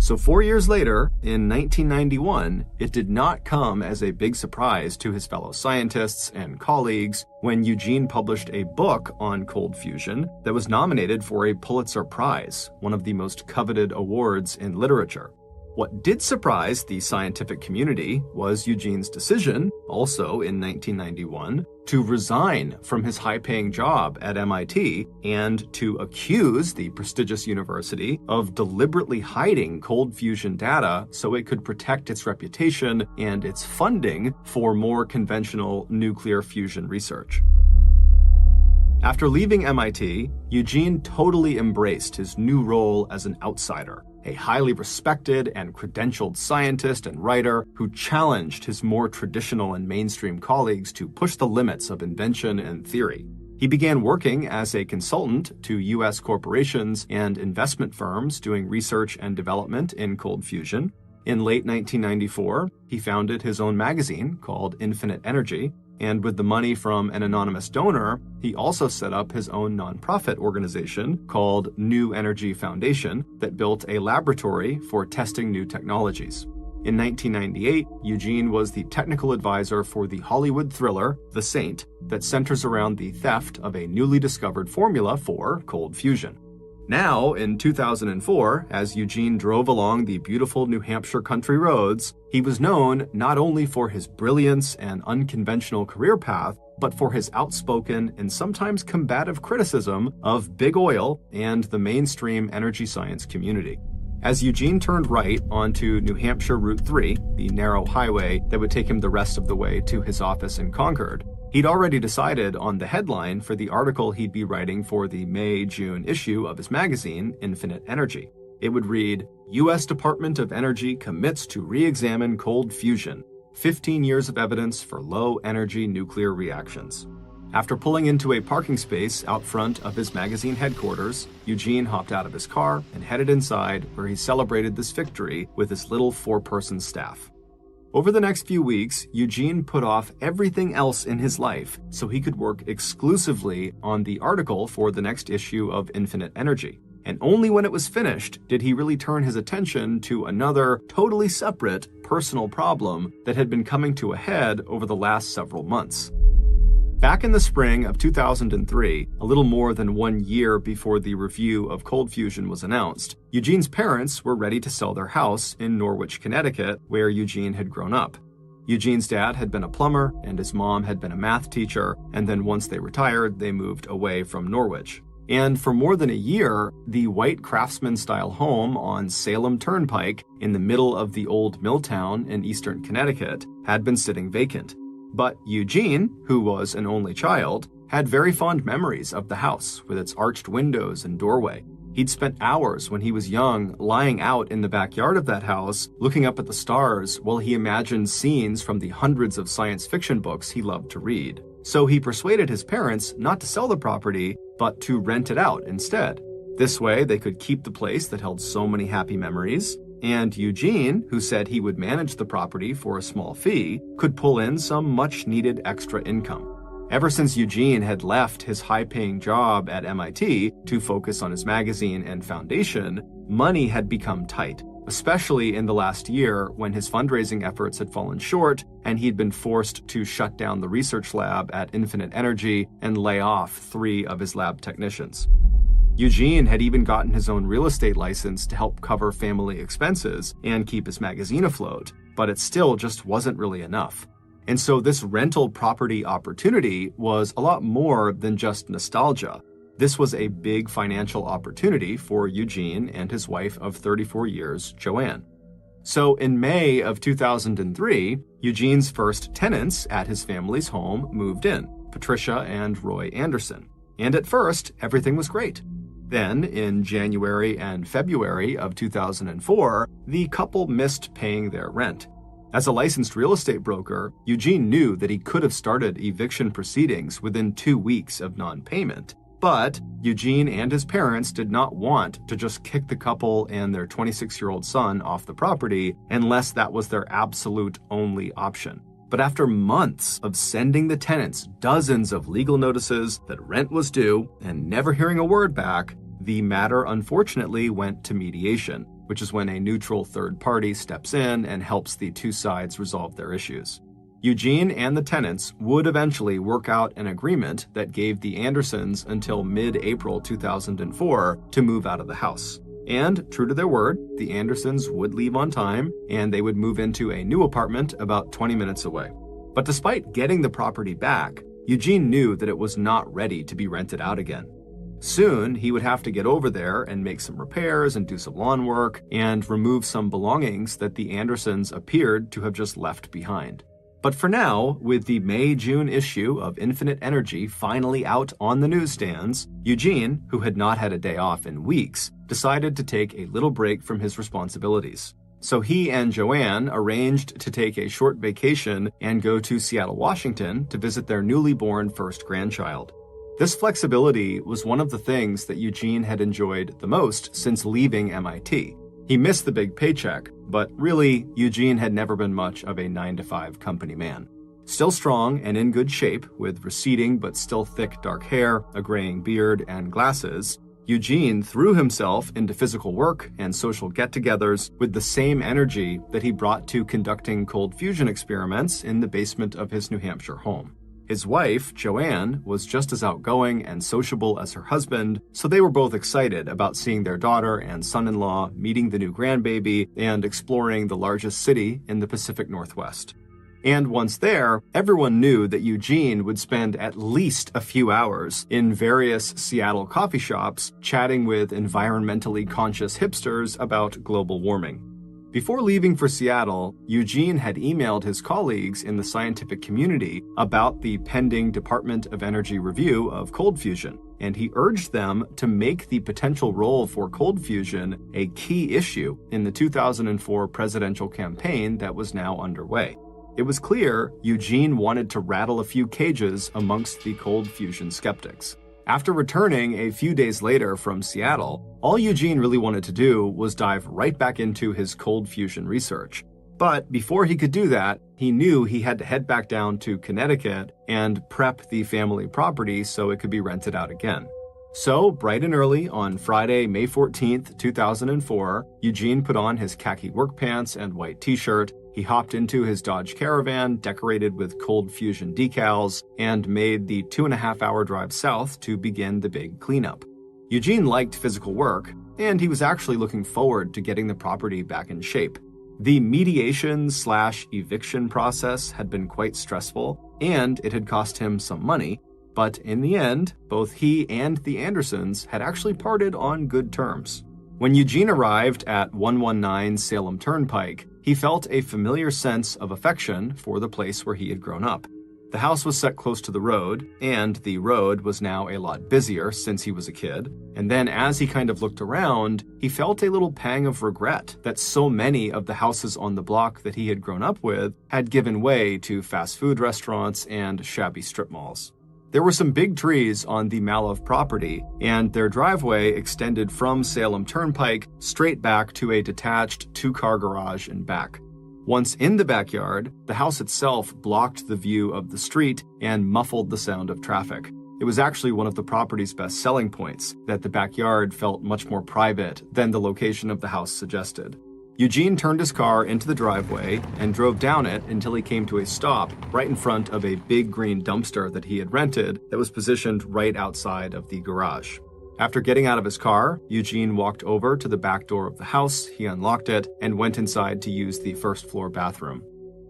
So 4 years later, in 1991, it did not come as a big surprise to his fellow scientists and colleagues when Eugene published a book on cold fusion that was nominated for a Pulitzer Prize, one of the most coveted awards in literature. What did surprise the scientific community was Eugene's decision, also in 1991, to resign from his high-paying job at MIT and to accuse the prestigious university of deliberately hiding cold fusion data so it could protect its reputation and its funding for more conventional nuclear fusion research. After leaving MIT, Eugene totally embraced his new role as an outsider, a highly respected and credentialed scientist and writer who challenged his more traditional and mainstream colleagues to push the limits of invention and theory. He began working as a consultant to U.S. corporations and investment firms doing research and development in cold fusion. In late 1994, he founded his own magazine called Infinite Energy, and with the money from an anonymous donor, he also set up his own nonprofit organization called New Energy Foundation that built a laboratory for testing new technologies. In 1998, Eugene was the technical advisor for the Hollywood thriller The Saint that centers around the theft of a newly discovered formula for cold fusion. Now, in 2004, as Eugene drove along the beautiful New Hampshire country roads, he was known not only for his brilliance and unconventional career path, but for his outspoken and sometimes combative criticism of big oil and the mainstream energy science community. As Eugene turned right onto New Hampshire Route 3, the narrow highway that would take him the rest of the way to his office in Concord, he'd already decided on the headline for the article he'd be writing for the May-June issue of his magazine, Infinite Energy. It would read, U.S. Department of Energy commits to re-examine cold fusion, 15 years of evidence for low-energy nuclear reactions. After pulling into a parking space out front of his magazine headquarters, Eugene hopped out of his car and headed inside where he celebrated this victory with his little 4-person staff. Over the next few weeks, Eugene put off everything else in his life so he could work exclusively on the article for the next issue of Infinite Energy. And only when it was finished did he really turn his attention to another, totally separate, personal problem that had been coming to a head over the last several months. Back in the spring of 2003, a little more than 1 year before the review of cold fusion was announced, Eugene's parents were ready to sell their house in Norwich, Connecticut, where Eugene had grown up. Eugene's dad had been a plumber, and his mom had been a math teacher, and then once they retired, they moved away from Norwich. And for more than a year, the white craftsman-style home on Salem Turnpike in the middle of the old mill town in eastern Connecticut had been sitting vacant. But Eugene, who was an only child, had very fond memories of the house with its arched windows and doorway. He'd spent hours when he was young lying out in the backyard of that house, looking up at the stars while he imagined scenes from the hundreds of science fiction books he loved to read. So he persuaded his parents not to sell the property, but to rent it out instead. This way, they could keep the place that held so many happy memories, and Eugene, who said he would manage the property for a small fee, could pull in some much-needed extra income. Ever since Eugene had left his high-paying job at MIT to focus on his magazine and foundation, money had become tight, especially in the last year when his fundraising efforts had fallen short and he'd been forced to shut down the research lab at Infinite Energy and lay off 3 of his lab technicians. Eugene had even gotten his own real estate license to help cover family expenses and keep his magazine afloat, but it still just wasn't really enough. And so this rental property opportunity was a lot more than just nostalgia. This was a big financial opportunity for Eugene and his wife of 34 years, Joanne. So in May of 2003, Eugene's first tenants at his family's home moved in, Patricia and Roy Anderson. And at first, everything was great. Then, in January and February of 2004, the couple missed paying their rent. As a licensed real estate broker, Eugene knew that he could have started eviction proceedings within 2 weeks of non-payment. But Eugene and his parents did not want to just kick the couple and their 26-year-old son off the property unless that was their absolute only option. But after months of sending the tenants dozens of legal notices that rent was due and never hearing a word back, the matter unfortunately went to mediation, which is when a neutral third party steps in and helps the two sides resolve their issues. Eugene and the tenants would eventually work out an agreement that gave the Andersons until mid-April 2004 to move out of the house. And, true to their word, the Andersons would leave on time, and they would move into a new apartment about 20 minutes away. But despite getting the property back, Eugene knew that it was not ready to be rented out again. Soon, he would have to get over there and make some repairs and do some lawn work and remove some belongings that the Andersons appeared to have just left behind. But for now, with the May-June issue of Infinite Energy finally out on the newsstands, Eugene, who had not had a day off in weeks, decided to take a little break from his responsibilities. So he and Joanne arranged to take a short vacation and go to Seattle, Washington to visit their newly born first grandchild. This flexibility was one of the things that Eugene had enjoyed the most since leaving MIT. He missed the big paycheck, but really, Eugene had never been much of a 9-to-5 company man. Still strong and in good shape, with receding but still thick dark hair, a graying beard, and glasses, Eugene threw himself into physical work and social get-togethers with the same energy that he brought to conducting cold fusion experiments in the basement of his New Hampshire home. His wife, Joanne, was just as outgoing and sociable as her husband, so they were both excited about seeing their daughter and son-in-law, meeting the new grandbaby, and exploring the largest city in the Pacific Northwest. And once there, everyone knew that Eugene would spend at least a few hours in various Seattle coffee shops chatting with environmentally conscious hipsters about global warming. Before leaving for Seattle, Eugene had emailed his colleagues in the scientific community about the pending Department of Energy review of cold fusion, and he urged them to make the potential role for cold fusion a key issue in the 2004 presidential campaign that was now underway. It was clear Eugene wanted to rattle a few cages amongst the cold fusion skeptics. After returning a few days later from Seattle, all Eugene really wanted to do was dive right back into his cold fusion research. But before he could do that, he knew he had to head back down to Connecticut and prep the family property so it could be rented out again. So, bright and early on Friday, May 14th, 2004, Eugene put on his khaki work pants and white t-shirt. He hopped into his Dodge Caravan, decorated with cold fusion decals, and made the 2.5-hour drive south to begin the big cleanup. Eugene liked physical work, and he was actually looking forward to getting the property back in shape. The mediation/eviction process had been quite stressful, and it had cost him some money, but in the end, both he and the Andersons had actually parted on good terms. When Eugene arrived at 119 Salem Turnpike, he felt a familiar sense of affection for the place where he had grown up. The house was set close to the road, and the road was now a lot busier since he was a kid. And then as he kind of looked around, he felt a little pang of regret that so many of the houses on the block that he had grown up with had given way to fast food restaurants and shabby strip malls. There were some big trees on the Malov property, and their driveway extended from Salem Turnpike straight back to a detached 2-car garage in back. Once in the backyard, the house itself blocked the view of the street and muffled the sound of traffic. It was actually one of the property's best selling points, that the backyard felt much more private than the location of the house suggested. Eugene turned his car into the driveway and drove down it until he came to a stop right in front of a big green dumpster that he had rented that was positioned right outside of the garage. After getting out of his car, Eugene walked over to the back door of the house, he unlocked it, and went inside to use the first-floor bathroom.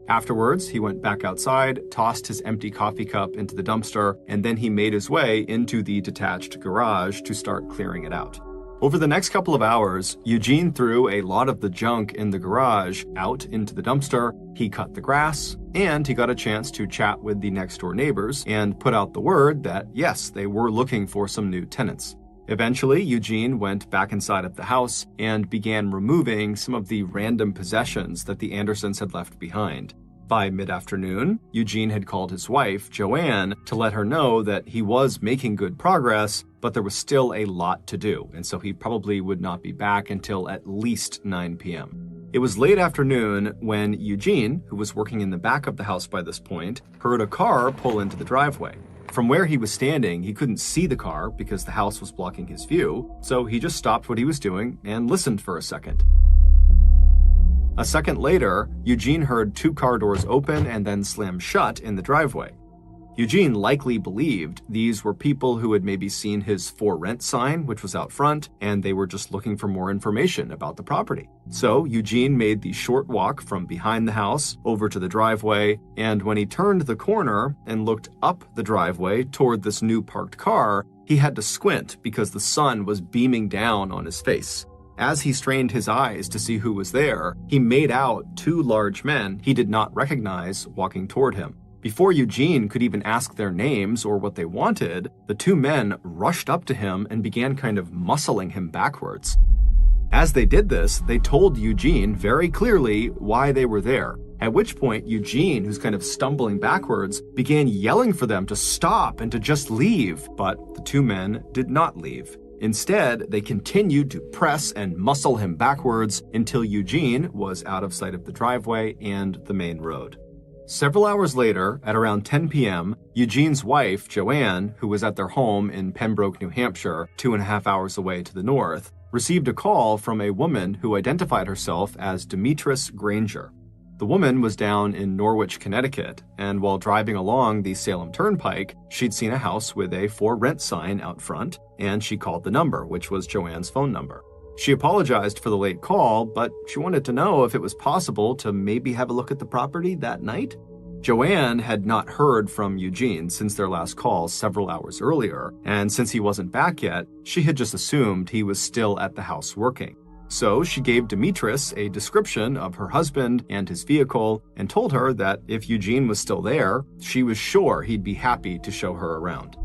Afterwards, he went back outside, tossed his empty coffee cup into the dumpster, and then he made his way into the detached garage to start clearing it out. Over the next couple of hours, Eugene threw a lot of the junk in the garage out into the dumpster, he cut the grass, and he got a chance to chat with the next-door neighbors and put out the word that, yes, they were looking for some new tenants. Eventually, Eugene went back inside of the house and began removing some of the random possessions that the Andersons had left behind. By mid-afternoon, Eugene had called his wife, Joanne, to let her know that he was making good progress, but there was still a lot to do, and so he probably would not be back until at least 9 p.m. It was late afternoon when Eugene, who was working in the back of the house by this point, heard a car pull into the driveway. From where he was standing, he couldn't see the car because the house was blocking his view, so he just stopped what he was doing and listened for a second. A second later, Eugene heard 2 car doors open and then slam shut in the driveway. Eugene likely believed these were people who had maybe seen his for rent sign, which was out front, and they were just looking for more information about the property. So Eugene made the short walk from behind the house over to the driveway, and when he turned the corner and looked up the driveway toward this new parked car, he had to squint because the sun was beaming down on his face. As he strained his eyes to see who was there, he made out 2 large men he did not recognize walking toward him. Before Eugene could even ask their names or what they wanted, the 2 men rushed up to him and began kind of muscling him backwards. As they did this, they told Eugene very clearly why they were there, at which point Eugene, who's kind of stumbling backwards, began yelling for them to stop and to just leave, but the 2 men did not leave. Instead, they continued to press and muscle him backwards until Eugene was out of sight of the driveway and the main road. Several hours later, at around 10 p.m., Eugene's wife, Joanne, who was at their home in Pembroke, New Hampshire, 2.5 hours away to the north, received a call from a woman who identified herself as Demetris Granger. The woman was down in Norwich, Connecticut, and while driving along the Salem Turnpike, she'd seen a house with a for rent sign out front, and she called the number, which was Joanne's phone number. She apologized for the late call, but she wanted to know if it was possible to maybe have a look at the property that night. Joanne had not heard from Eugene since their last call several hours earlier, and since he wasn't back yet, she had just assumed he was still at the house working. So she gave Demetris a description of her husband and his vehicle and told her that if Eugene was still there, she was sure he'd be happy to show her around.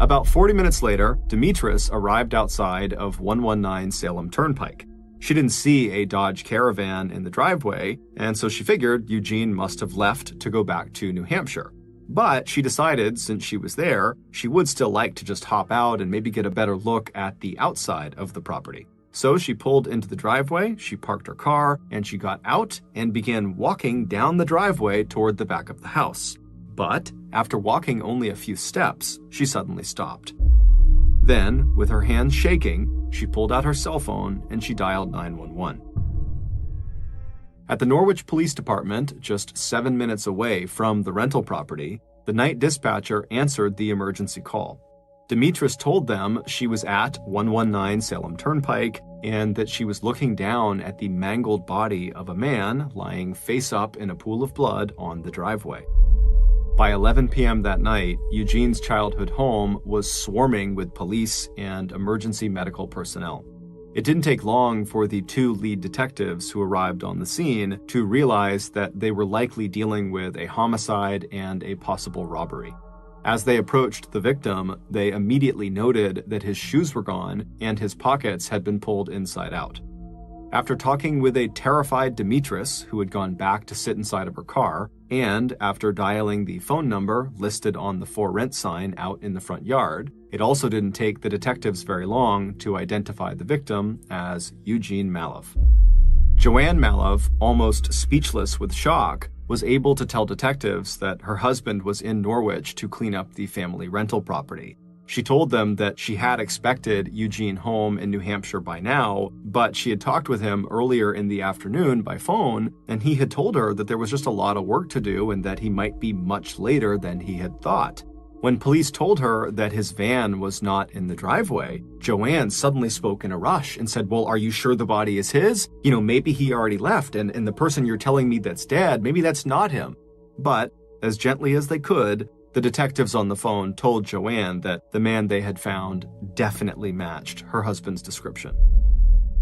About 40 minutes later, Demetris arrived outside of 119 Salem Turnpike. She didn't see a Dodge Caravan in the driveway, and so she figured Eugene must have left to go back to New Hampshire. But she decided, since she was there, she would still like to just hop out and maybe get a better look at the outside of the property. So she pulled into the driveway, she parked her car, and she got out and began walking down the driveway toward the back of the house. But after walking only a few steps, she suddenly stopped. Then, with her hands shaking, she pulled out her cell phone and she dialed 911. At the Norwich Police Department, just 7 minutes away from the rental property, the night dispatcher answered the emergency call. Demetris told them she was at 119 Salem Turnpike and that she was looking down at the mangled body of a man lying face up in a pool of blood on the driveway. By 11 p.m. that night, Eugene's childhood home was swarming with police and emergency medical personnel. It didn't take long for the 2 lead detectives who arrived on the scene to realize that they were likely dealing with a homicide and a possible robbery. As they approached the victim, they immediately noted that his shoes were gone and his pockets had been pulled inside out. After talking with a terrified Demetris, who had gone back to sit inside of her car, and after dialing the phone number listed on the for rent sign out in the front yard, it also didn't take the detectives very long to identify the victim as Eugene Malov. Joanne Malov, almost speechless with shock, was able to tell detectives that her husband was in Norwich to clean up the family rental property. She told them that she had expected Eugene home in New Hampshire by now, but she had talked with him earlier in the afternoon by phone, and he had told her that there was just a lot of work to do and that he might be much later than he had thought. When police told her that his van was not in the driveway, Joanne suddenly spoke in a rush and said, "Well, are you sure the body is his? Maybe he already left, and the person you're telling me that's dead, maybe that's not him." But, as gently as they could, the detectives on the phone told Joanne that the man they had found definitely matched her husband's description.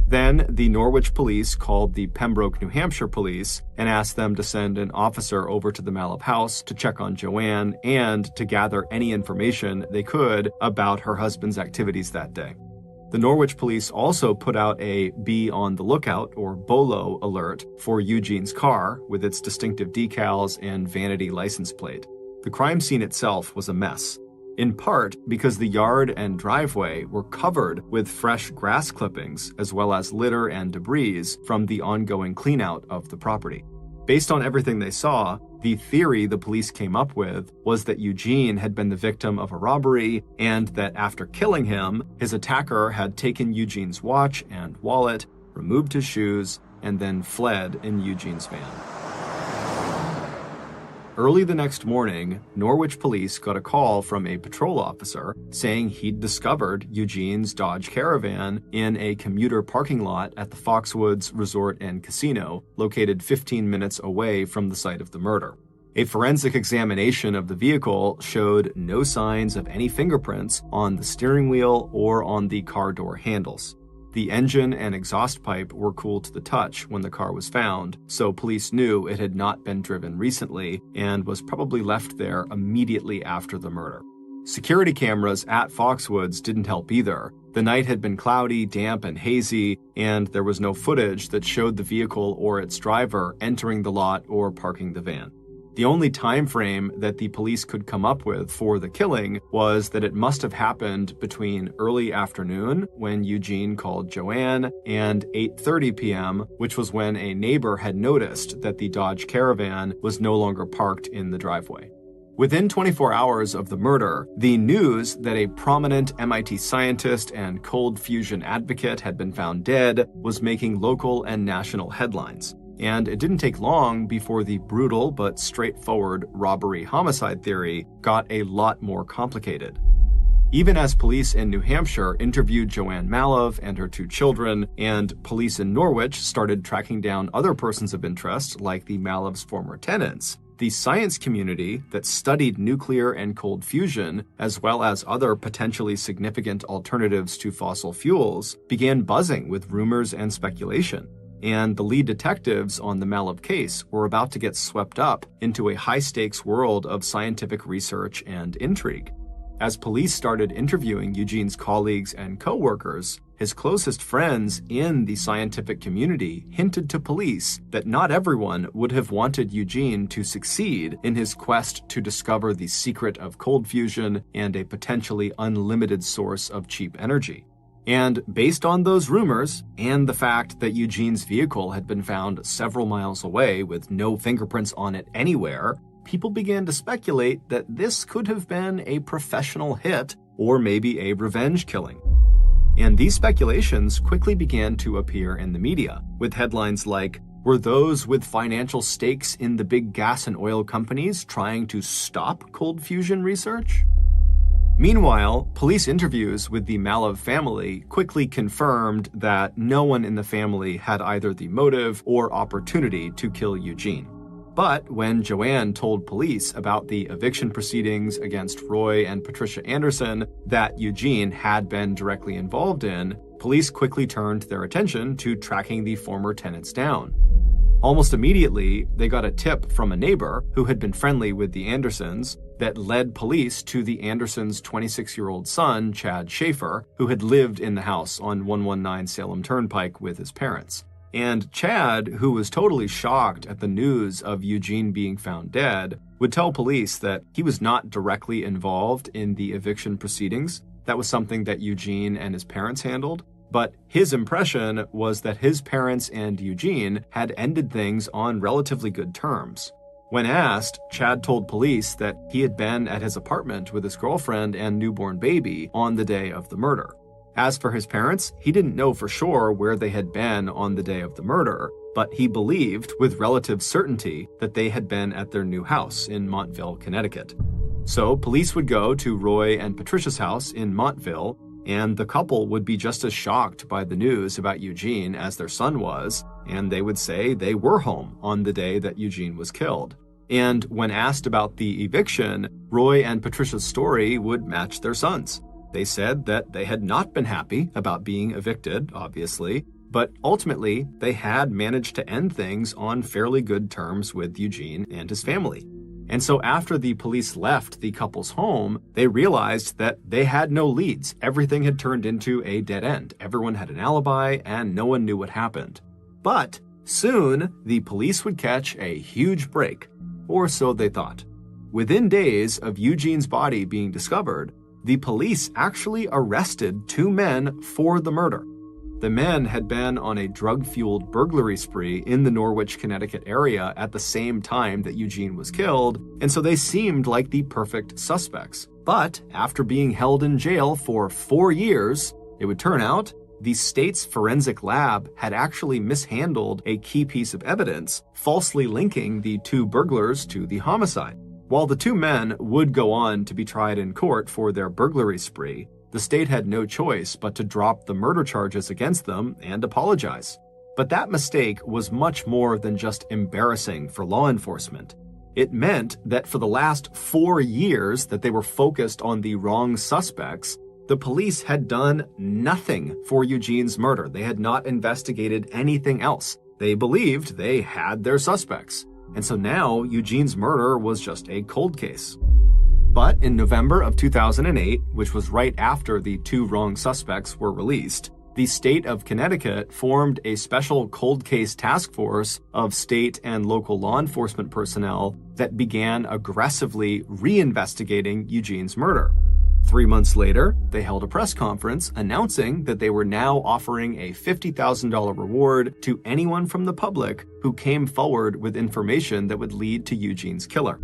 Then the Norwich police called the Pembroke, New Hampshire police and asked them to send an officer over to the Malov house to check on Joanne and to gather any information they could about her husband's activities that day. The Norwich police also put out a be on the lookout or BOLO alert for Eugene's car with its distinctive decals and vanity license plate. The crime scene itself was a mess, in part because the yard and driveway were covered with fresh grass clippings as well as litter and debris from the ongoing cleanout of the property. Based on everything they saw, the theory the police came up with was that Eugene had been the victim of a robbery and that after killing him, his attacker had taken Eugene's watch and wallet, removed his shoes, and then fled in Eugene's van. Early the next morning, Norwich police got a call from a patrol officer saying he'd discovered Eugene's Dodge Caravan in a commuter parking lot at the Foxwoods Resort and Casino, located 15 minutes away from the site of the murder. A forensic examination of the vehicle showed no signs of any fingerprints on the steering wheel or on the car door handles. The engine and exhaust pipe were cool to the touch when the car was found, so police knew it had not been driven recently and was probably left there immediately after the murder. Security cameras at Foxwoods didn't help either. The night had been cloudy, damp, and hazy, and there was no footage that showed the vehicle or its driver entering the lot or parking the van. The only time frame that the police could come up with for the killing was that it must have happened between early afternoon, when Eugene called Joanne, and 8:30 p.m., which was when a neighbor had noticed that the Dodge Caravan was no longer parked in the driveway. Within 24 hours of the murder, the news that a prominent MIT scientist and cold fusion advocate had been found dead was making local and national headlines. And it didn't take long before the brutal but straightforward robbery-homicide theory got a lot more complicated. Even as police in New Hampshire interviewed Joanne Malov and her 2 children, and police in Norwich started tracking down other persons of interest like the Malovs' former tenants, the science community that studied nuclear and cold fusion, as well as other potentially significant alternatives to fossil fuels, began buzzing with rumors and speculation. And the lead detectives on the Malov case were about to get swept up into a high-stakes world of scientific research and intrigue. As police started interviewing Eugene's colleagues and co-workers, his closest friends in the scientific community hinted to police that not everyone would have wanted Eugene to succeed in his quest to discover the secret of cold fusion and a potentially unlimited source of cheap energy. And based on those rumors, and the fact that Eugene's vehicle had been found several miles away with no fingerprints on it anywhere, people began to speculate that this could have been a professional hit or maybe a revenge killing. And these speculations quickly began to appear in the media, with headlines like, "Were those with financial stakes in the big gas and oil companies trying to stop cold fusion research?" Meanwhile, police interviews with the Malov family quickly confirmed that no one in the family had either the motive or opportunity to kill Eugene. But when Joanne told police about the eviction proceedings against Roy and Patricia Anderson that Eugene had been directly involved in, police quickly turned their attention to tracking the former tenants down. Almost immediately, they got a tip from a neighbor who had been friendly with the Andersons that led police to the Andersons' 26-year-old son, Chad Schaefer, who had lived in the house on 119 Salem Turnpike with his parents. And Chad, who was totally shocked at the news of Eugene being found dead, would tell police that he was not directly involved in the eviction proceedings. That was something that Eugene and his parents handled. But his impression was that his parents and Eugene had ended things on relatively good terms. When asked, Chad told police that he had been at his apartment with his girlfriend and newborn baby on the day of the murder. As for his parents, he didn't know for sure where they had been on the day of the murder, but he believed with relative certainty that they had been at their new house in Montville, Connecticut. So police would go to Roy and Patricia's house in Montville, and the couple would be just as shocked by the news about Eugene as their son was, and they would say they were home on the day that Eugene was killed. And when asked about the eviction, Roy and Patricia's story would match their son's. They said that they had not been happy about being evicted, obviously, but ultimately they had managed to end things on fairly good terms with Eugene and his family. And so after the police left the couple's home, they realized that they had no leads. Everything had turned into a dead end. Everyone had an alibi, and no one knew what happened. But soon, the police would catch a huge break, or so they thought. Within days of Eugene's body being discovered, the police actually arrested 2 men for the murder. The men had been on a drug-fueled burglary spree in the Norwich, Connecticut area at the same time that Eugene was killed, and so they seemed like the perfect suspects. But after being held in jail for 4 years, it would turn out the state's forensic lab had actually mishandled a key piece of evidence, falsely linking the two burglars to the homicide. While the two men would go on to be tried in court for their burglary spree, the state had no choice but to drop the murder charges against them and apologize. But that mistake was much more than just embarrassing for law enforcement. It meant that for the last 4 years that they were focused on the wrong suspects, the police had done nothing for Eugene's murder. They had not investigated anything else. They believed they had their suspects. And so now Eugene's murder was just a cold case. But in November of 2008, which was right after the two wrong suspects were released, the state of Connecticut formed a special cold case task force of state and local law enforcement personnel that began aggressively reinvestigating Eugene's murder. 3 months later, they held a press conference announcing that they were now offering a $50,000 reward to anyone from the public who came forward with information that would lead to Eugene's killer.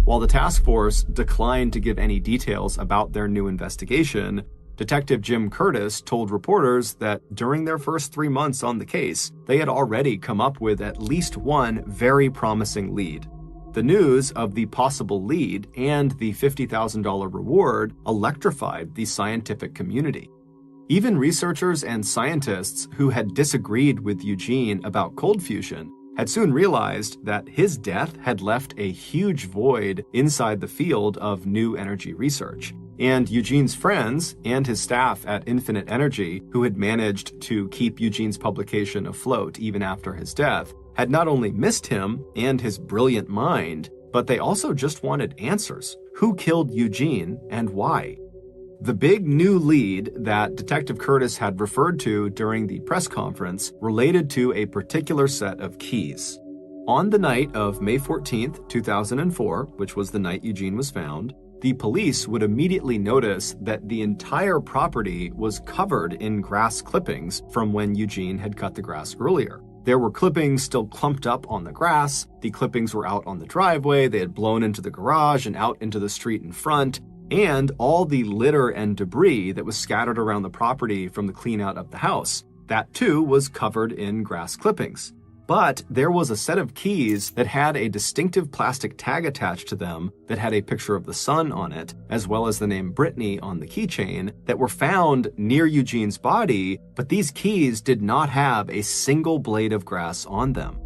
While the task force declined to give any details about their new investigation, Detective Jim Curtis told reporters that during their first 3 months on the case, they had already come up with at least one very promising lead. The news of the possible lead and the $50,000 reward electrified the scientific community. Even researchers and scientists who had disagreed with Eugene about cold fusion had soon realized that his death had left a huge void inside the field of new energy research. And Eugene's friends and his staff at Infinite Energy, who had managed to keep Eugene's publication afloat even after his death, had not only missed him and his brilliant mind, but they also just wanted answers. Who killed Eugene and why? The big new lead that Detective Curtis had referred to during the press conference related to a particular set of keys. On the night of May 14th, 2004, which was the night Eugene was found, the police would immediately notice that the entire property was covered in grass clippings from when Eugene had cut the grass earlier. There were clippings still clumped up on the grass, the clippings were out on the driveway, they had blown into the garage and out into the street in front, and all the litter and debris that was scattered around the property from the cleanout of the house. That too was covered in grass clippings. But there was a set of keys that had a distinctive plastic tag attached to them that had a picture of the sun on it, as well as the name Brittany on the keychain, that were found near Eugene's body, but these keys did not have a single blade of grass on them.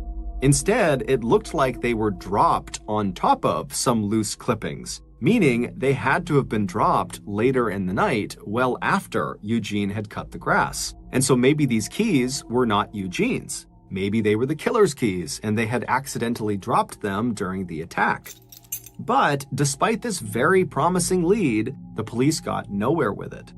Instead, it looked like they were dropped on top of some loose clippings, meaning they had to have been dropped later in the night, well after Eugene had cut the grass. And so maybe these keys were not Eugene's. Maybe they were the killer's keys, and they had accidentally dropped them during the attack. But despite this very promising lead, the police got nowhere with it.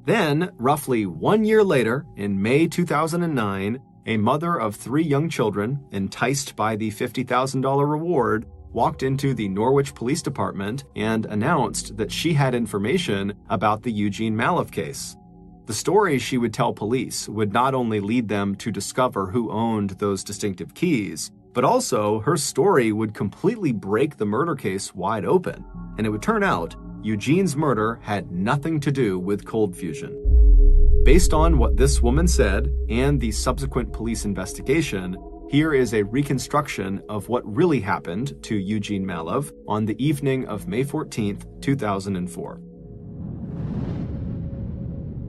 Then, roughly 1 year later, in May 2009, a mother of 3 young children, enticed by the $50,000 reward, walked into the Norwich Police Department and announced that she had information about the Eugene Mallove case. The story she would tell police would not only lead them to discover who owned those distinctive keys, but also her story would completely break the murder case wide open, and it would turn out Eugene's murder had nothing to do with cold fusion. Based on what this woman said and the subsequent police investigation, here is a reconstruction of what really happened to Eugene Mallove on the evening of May 14th, 2004.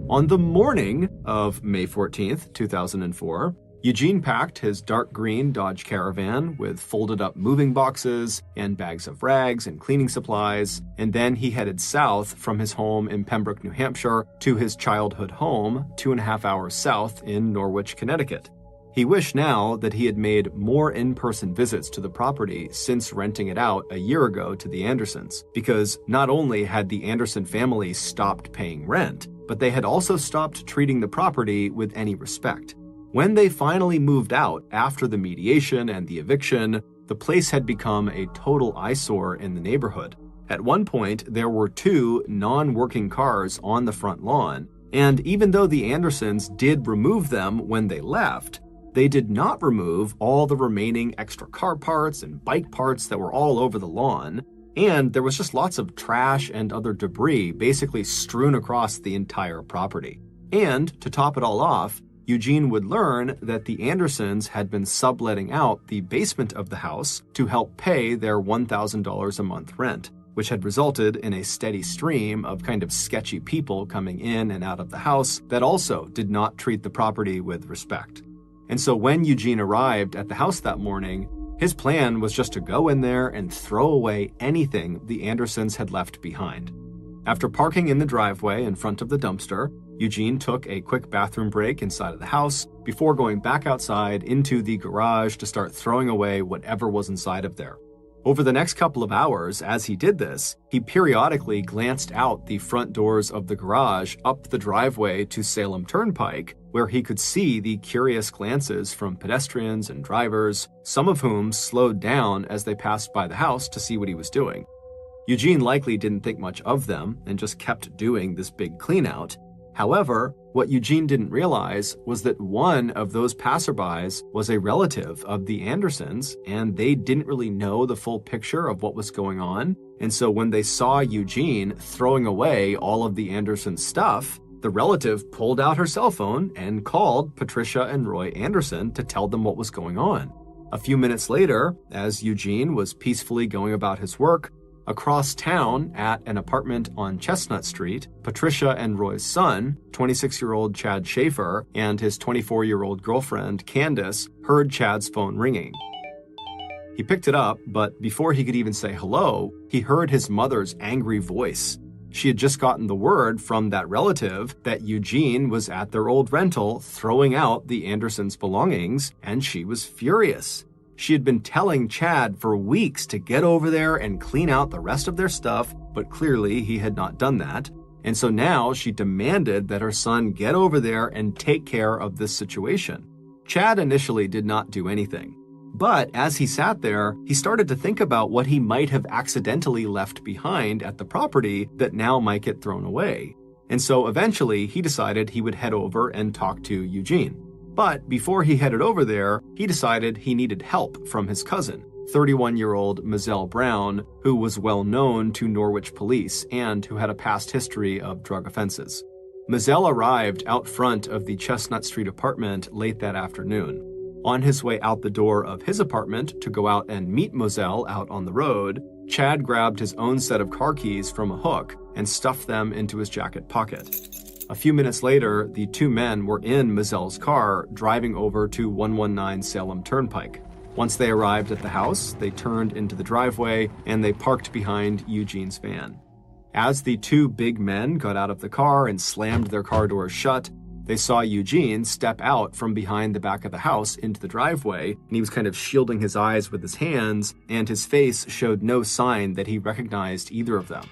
On the morning of May 14th, 2004, Eugene packed his dark green Dodge Caravan with folded up moving boxes and bags of rags and cleaning supplies, and then he headed south from his home in Pembroke, New Hampshire to his childhood home 2.5 hours south in Norwich, Connecticut. He wished now that he had made more in-person visits to the property since renting it out a year ago to the Andersons, because not only had the Anderson family stopped paying rent, but they had also stopped treating the property with any respect. When they finally moved out after the mediation and the eviction, the place had become a total eyesore in the neighborhood. At one point, there were 2 non-working cars on the front lawn, and even though the Andersons did remove them when they left, they did not remove all the remaining extra car parts and bike parts that were all over the lawn, and there was just lots of trash and other debris basically strewn across the entire property. And to top it all off, Eugene would learn that the Andersons had been subletting out the basement of the house to help pay their $1,000 a month rent, which had resulted in a steady stream of kind of sketchy people coming in and out of the house that also did not treat the property with respect. And so when Eugene arrived at the house that morning, his plan was just to go in there and throw away anything the Andersons had left behind. After parking in the driveway in front of the dumpster, Eugene took a quick bathroom break inside of the house before going back outside into the garage to start throwing away whatever was inside of there. Over the next couple of hours, as he did this, he periodically glanced out the front doors of the garage up the driveway to Salem Turnpike, where he could see the curious glances from pedestrians and drivers, some of whom slowed down as they passed by the house to see what he was doing. Eugene likely didn't think much of them and just kept doing this big cleanout. However, what Eugene didn't realize was that one of those passerbys was a relative of the Andersons, and they didn't really know the full picture of what was going on. And so when they saw Eugene throwing away all of the Andersons' stuff, the relative pulled out her cell phone and called Patricia and Roy Anderson to tell them what was going on. A few minutes later, as Eugene was peacefully going about his work, across town at an apartment on Chestnut Street, Patricia and Roy's son, 26-year-old Chad Schaefer, and his 24-year-old girlfriend, Candace, heard Chad's phone ringing. He picked it up, but before he could even say hello, he heard his mother's angry voice. She had just gotten the word from that relative that Eugene was at their old rental throwing out the Andersons' belongings, and she was furious. She had been telling Chad for weeks to get over there and clean out the rest of their stuff, but clearly he had not done that. And so now she demanded that her son get over there and take care of this situation. Chad initially did not do anything. But as he sat there, he started to think about what he might have accidentally left behind at the property that now might get thrown away. And so eventually he decided he would head over and talk to Eugene. But before he headed over there, he decided he needed help from his cousin, 31-year-old Mizelle Brown, who was well known to Norwich police and who had a past history of drug offenses. Mizelle arrived out front of the Chestnut Street apartment late that afternoon. On his way out the door of his apartment to go out and meet Mizelle out on the road, Chad grabbed his own set of car keys from a hook and stuffed them into his jacket pocket. A few minutes later, the two men were in Mizelle's car, driving over to 119 Salem Turnpike. Once they arrived at the house, they turned into the driveway and they parked behind Eugene's van. As the two big men got out of the car and slammed their car doors shut, they saw Eugene step out from behind the back of the house into the driveway, and he was kind of shielding his eyes with his hands, and his face showed no sign that he recognized either of them.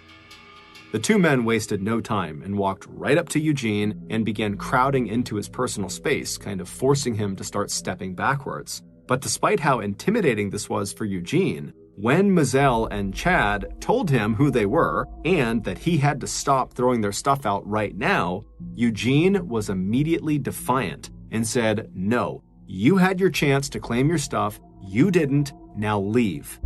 The two men wasted no time and walked right up to Eugene and began crowding into his personal space, kind of forcing him to start stepping backwards. But despite how intimidating this was for Eugene, when Mizelle and Chad told him who they were and that he had to stop throwing their stuff out right now, Eugene was immediately defiant and said, "No, you had your chance to claim your stuff, you didn't, now leave."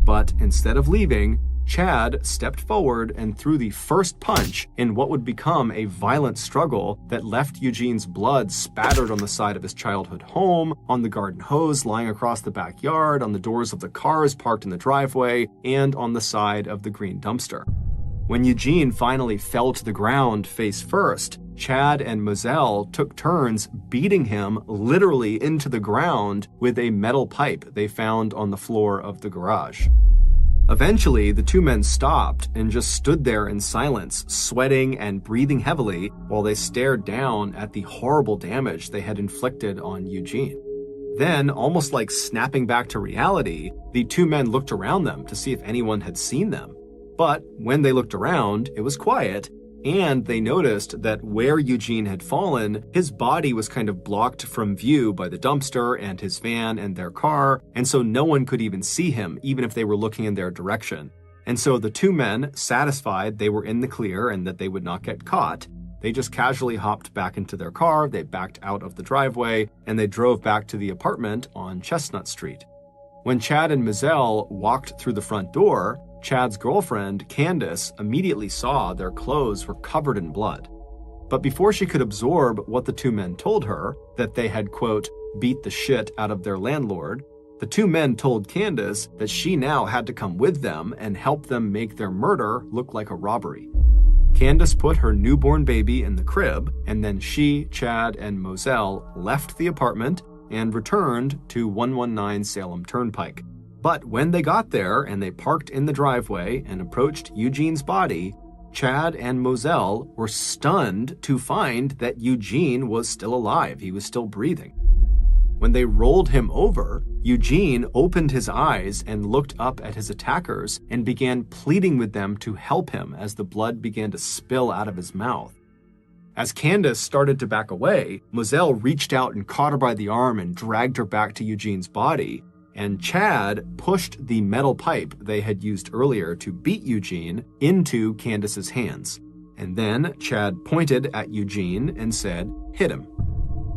But instead of leaving, Chad stepped forward and threw the first punch in what would become a violent struggle that left Eugene's blood spattered on the side of his childhood home, on the garden hose lying across the backyard, on the doors of the cars parked in the driveway, and on the side of the green dumpster. When Eugene finally fell to the ground face first, Chad and Mizelle took turns beating him literally into the ground with a metal pipe they found on the floor of the garage. Eventually, the two men stopped and just stood there in silence, sweating and breathing heavily while they stared down at the horrible damage they had inflicted on Eugene. Then, almost like snapping back to reality, the two men looked around them to see if anyone had seen them. But when they looked around, it was quiet, and they noticed that where Eugene had fallen, his body was kind of blocked from view by the dumpster and his van and their car, and so no one could even see him, even if they were looking in their direction. And so the two men, satisfied they were in the clear and that they would not get caught, they just casually hopped back into their car, they backed out of the driveway, and they drove back to the apartment on Chestnut Street. When Chad and Mizelle walked through the front door, Chad's girlfriend, Candace, immediately saw their clothes were covered in blood. But before she could absorb what the two men told her, that they had, quote, beat the shit out of their landlord, the two men told Candace that she now had to come with them and help them make their murder look like a robbery. Candace put her newborn baby in the crib, and then she, Chad, and Moselle left the apartment and returned to 119 Salem Turnpike. But when they got there and they parked in the driveway and approached Eugene's body, Chad and Moselle were stunned to find that Eugene was still alive. He was still breathing. When they rolled him over, Eugene opened his eyes and looked up at his attackers and began pleading with them to help him as the blood began to spill out of his mouth. As Candace started to back away, Moselle reached out and caught her by the arm and dragged her back to Eugene's body, and Chad pushed the metal pipe they had used earlier to beat Eugene into Candace's hands. And then Chad pointed at Eugene and said, "Hit him."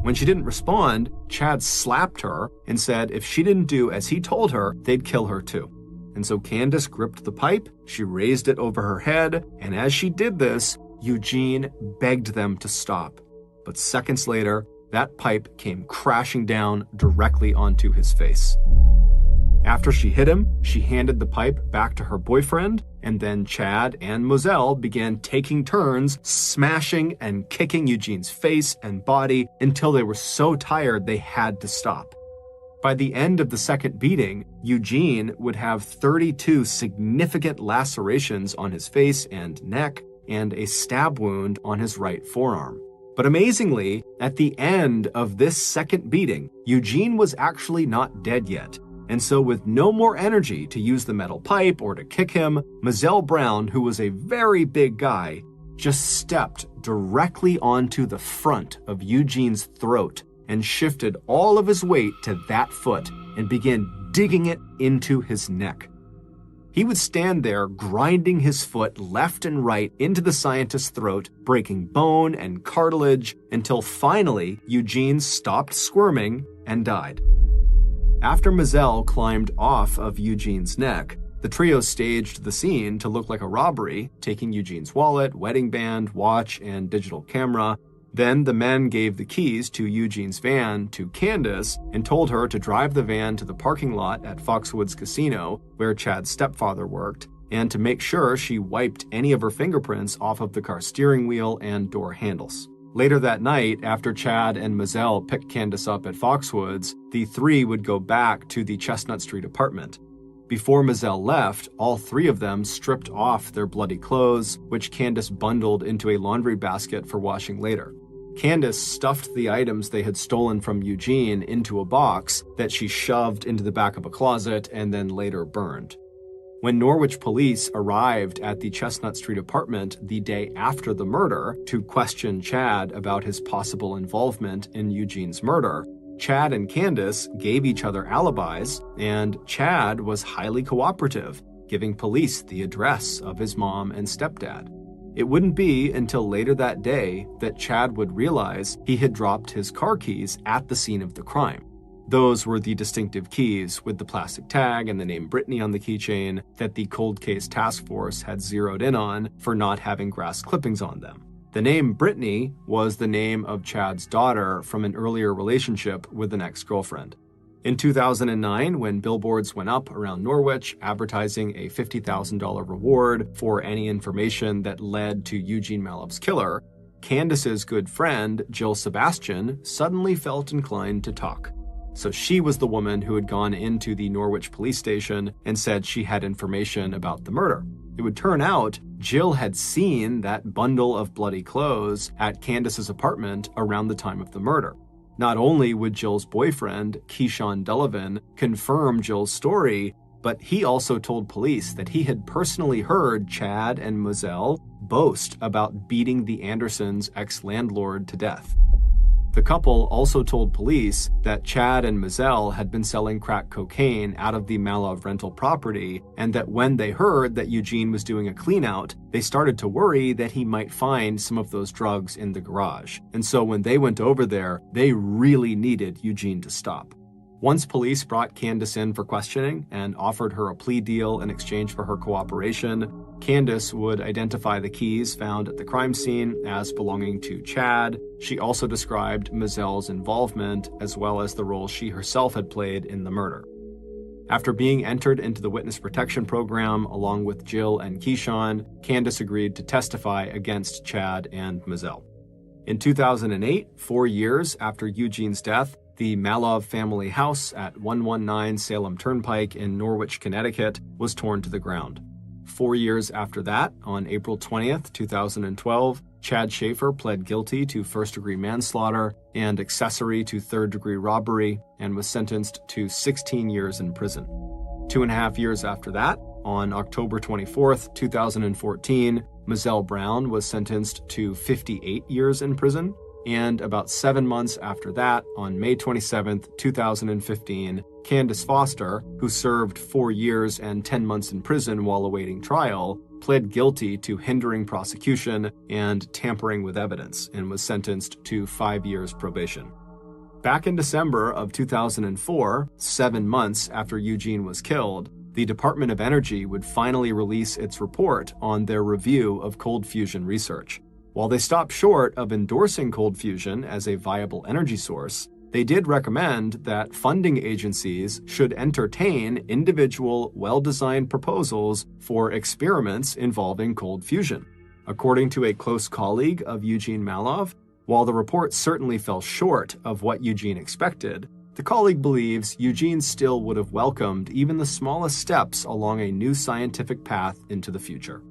When she didn't respond, Chad slapped her and said if she didn't do as he told her, they'd kill her too. And so Candace gripped the pipe, she raised it over her head, and as she did this, Eugene begged them to stop. But seconds later, that pipe came crashing down directly onto his face. After she hit him, she handed the pipe back to her boyfriend, and then Chad and Moselle began taking turns smashing and kicking Eugene's face and body until they were so tired they had to stop. By the end of the second beating, Eugene would have 32 significant lacerations on his face and neck and a stab wound on his right forearm. But amazingly, at the end of this second beating, Eugene was actually not dead yet. And so with no more energy to use the metal pipe or to kick him, Moselle Brown, who was a very big guy, just stepped directly onto the front of Eugene's throat and shifted all of his weight to that foot and began digging it into his neck. He would stand there grinding his foot left and right into the scientist's throat, breaking bone and cartilage until finally Eugene stopped squirming and died. After Moselle climbed off of Eugene's neck, the trio staged the scene to look like a robbery, taking Eugene's wallet, wedding band, watch, and digital camera. Then the men gave the keys to Eugene's van to Candace and told her to drive the van to the parking lot at Foxwoods Casino, where Chad's stepfather worked, and to make sure she wiped any of her fingerprints off of the car's steering wheel and door handles. Later that night, after Chad and Moselle picked Candace up at Foxwoods, the three would go back to the Chestnut Street apartment. Before Moselle left, all three of them stripped off their bloody clothes, which Candace bundled into a laundry basket for washing later. Candace stuffed the items they had stolen from Eugene into a box that she shoved into the back of a closet and then later burned. When Norwich police arrived at the Chestnut Street apartment the day after the murder to question Chad about his possible involvement in Eugene's murder, Chad and Candace gave each other alibis, and Chad was highly cooperative, giving police the address of his mom and stepdad. It wouldn't be until later that day that Chad would realize he had dropped his car keys at the scene of the crime. Those were the distinctive keys with the plastic tag and the name Brittany on the keychain that the cold case task force had zeroed in on for not having grass clippings on them. The name Brittany was the name of Chad's daughter from an earlier relationship with an ex-girlfriend. In 2009, when billboards went up around Norwich advertising a $50,000 reward for any information that led to Eugene Mallop's killer, Candace's good friend, Jill Sebastian, suddenly felt inclined to talk. So she was the woman who had gone into the Norwich police station and said she had information about the murder. It would turn out Jill had seen that bundle of bloody clothes at Candace's apartment around the time of the murder. Not only would Jill's boyfriend, Keyshawn Delavan, confirm Jill's story, but he also told police that he had personally heard Chad and Moselle boast about beating the Andersons' ex-landlord to death. The couple also told police that Chad and Moselle had been selling crack cocaine out of the Malov rental property, and that when they heard that Eugene was doing a clean-out, they started to worry that he might find some of those drugs in the garage. And so when they went over there, they really needed Eugene to stop. Once police brought Candace in for questioning and offered her a plea deal in exchange for her cooperation, Candace would identify the keys found at the crime scene as belonging to Chad. She also described Mizell's involvement, as well as the role she herself had played in the murder. After being entered into the witness protection program along with Jill and Keyshawn, Candace agreed to testify against Chad and Mizell. In 2008, 4 years after Eugene's death, the Malov family house at 119 Salem Turnpike in Norwich, Connecticut, was torn to the ground. 4 years after that, on April 20th, 2012, Chad Schaefer pled guilty to first-degree manslaughter and accessory to third-degree robbery and was sentenced to 16 years in prison. 2.5 years after that, on October 24th, 2014, Mizell Brown was sentenced to 58 years in prison, and about 7 months after that, on May 27th, 2015, Candace Foster, who served 4 years and 10 months in prison while awaiting trial, pled guilty to hindering prosecution and tampering with evidence and was sentenced to 5 years probation. Back in December of 2004, 7 months after Eugene was killed, the Department of Energy would finally release its report on their review of cold fusion research. While they stopped short of endorsing cold fusion as a viable energy source, they did recommend that funding agencies should entertain individual, well-designed proposals for experiments involving cold fusion. According to a close colleague of Eugene Malov, while the report certainly fell short of what Eugene expected, the colleague believes Eugene still would have welcomed even the smallest steps along a new scientific path into the future.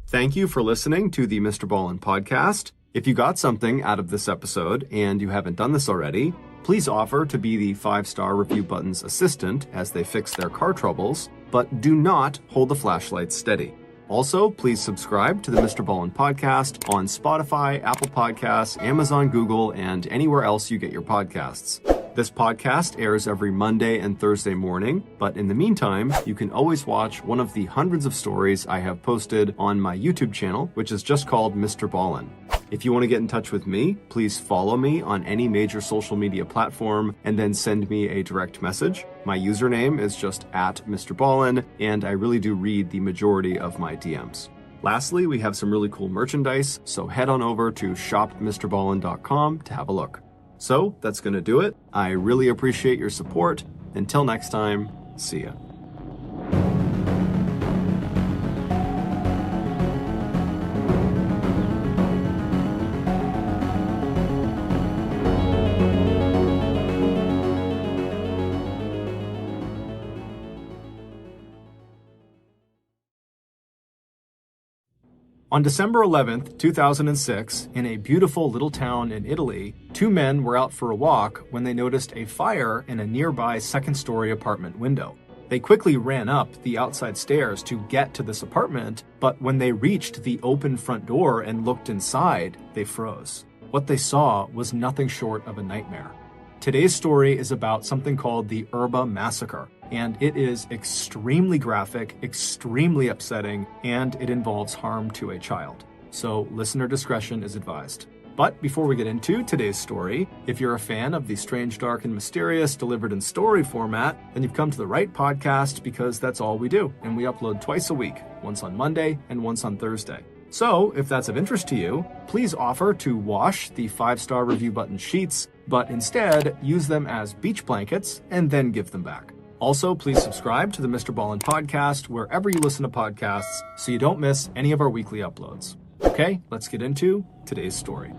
Thank you for listening to the MrBallen podcast. If you got something out of this episode and you haven't done this already, please offer to be the 5-star review button's assistant as they fix their car troubles, but do not hold the flashlight steady. Also, please subscribe to the MrBallen podcast on Spotify, Apple Podcasts, Amazon, Google, and anywhere else you get your podcasts. This podcast airs every Monday and Thursday morning, but in the meantime, you can always watch one of the hundreds of stories I have posted on my YouTube channel, which is just called MrBallen. If you want to get in touch with me, please follow me on any major social media platform and then send me a direct message. My username is just @MrBallen, and I really do read the majority of my DMs. Lastly, we have some really cool merchandise, so head on over to shopmrballen.com to have a look. So that's going to do it. I really appreciate your support. Until next time, see ya. On December 11th, 2006, in a beautiful little town in Italy, 2 men were out for a walk when they noticed a fire in a nearby second-story apartment window. They quickly ran up the outside stairs to get to this apartment, but when they reached the open front door and looked inside, they froze. What they saw was nothing short of a nightmare. Today's story is about something called the Erba Massacre, and it is extremely graphic, extremely upsetting, and it involves harm to a child. So listener discretion is advised. But before we get into today's story, if you're a fan of the strange, dark, and mysterious delivered in story format, then you've come to the right podcast because that's all we do, and we upload twice a week, once on Monday and once on Thursday. So, if that's of interest to you, please offer to wash the 5-star review button sheets, but instead use them as beach blankets and then give them back. Also, please subscribe to the MrBallen podcast wherever you listen to podcasts so you don't miss any of our weekly uploads. Okay, let's get into today's story.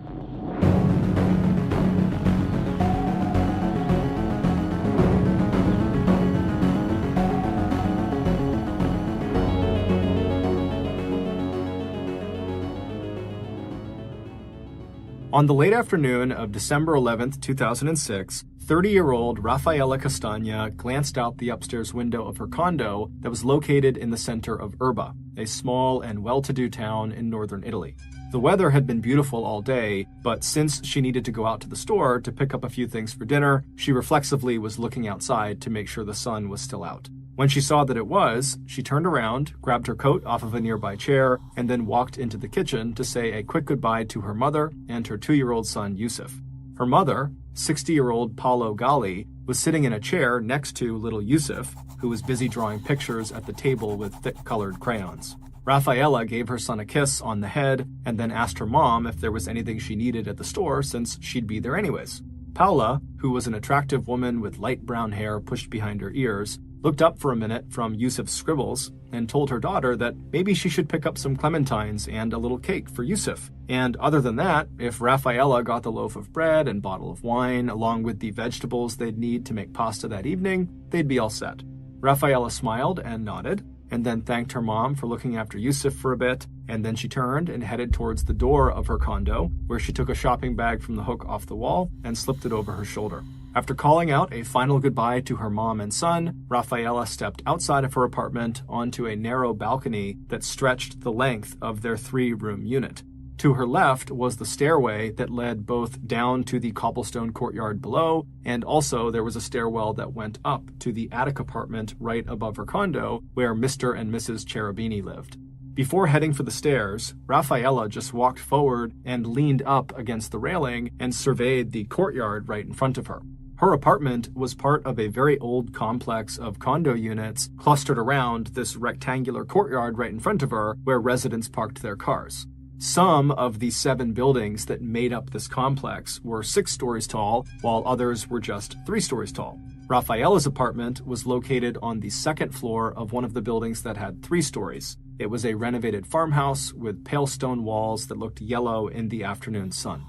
On the late afternoon of December 11th, 2006, 30-year-old Rafaela Castagna glanced out the upstairs window of her condo that was located in the center of Erba, a small and well-to-do town in northern Italy. The weather had been beautiful all day, but since she needed to go out to the store to pick up a few things for dinner, she reflexively was looking outside to make sure the sun was still out. When she saw that it was, she turned around, grabbed her coat off of a nearby chair, and then walked into the kitchen to say a quick goodbye to her mother and her 2-year-old son, Yusuf. Her mother, 60-year-old Paolo Galli, was sitting in a chair next to little Yusuf, who was busy drawing pictures at the table with thick-colored crayons. Rafaela gave her son a kiss on the head and then asked her mom if there was anything she needed at the store since she'd be there anyways. Paula, who was an attractive woman with light brown hair pushed behind her ears, looked up for a minute from Yusuf's scribbles and told her daughter that maybe she should pick up some clementines and a little cake for Yusuf. And other than that, if Rafaela got the loaf of bread and bottle of wine along with the vegetables they'd need to make pasta that evening, they'd be all set. Rafaela smiled and nodded, and then thanked her mom for looking after Yusuf for a bit, and then she turned and headed towards the door of her condo, where she took a shopping bag from the hook off the wall and slipped it over her shoulder. After calling out a final goodbye to her mom and son, Rafaela stepped outside of her apartment onto a narrow balcony that stretched the length of their 3-room unit. To her left was the stairway that led both down to the cobblestone courtyard below, and also there was a stairwell that went up to the attic apartment right above her condo, where Mr. and Mrs. Cherubini lived. Before heading for the stairs, Rafaela just walked forward and leaned up against the railing and surveyed the courtyard right in front of her. Her apartment was part of a very old complex of condo units clustered around this rectangular courtyard right in front of her, where residents parked their cars. Some of the 7 buildings that made up this complex were 6 stories tall, while others were just 3 stories tall. Rafaela's apartment was located on the 2nd floor of one of the buildings that had 3 stories. It was a renovated farmhouse with pale stone walls that looked yellow in the afternoon sun.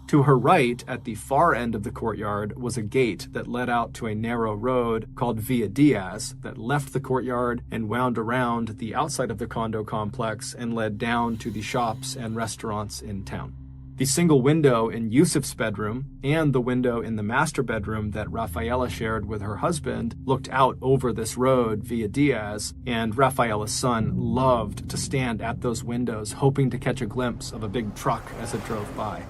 To her right, at the far end of the courtyard, was a gate that led out to a narrow road called Via Diaz that left the courtyard and wound around the outside of the condo complex and led down to the shops and restaurants in town. The single window in Yusuf's bedroom and the window in the master bedroom that Rafaela shared with her husband looked out over this road Via Diaz, and Rafaela's son loved to stand at those windows hoping to catch a glimpse of a big truck as it drove by.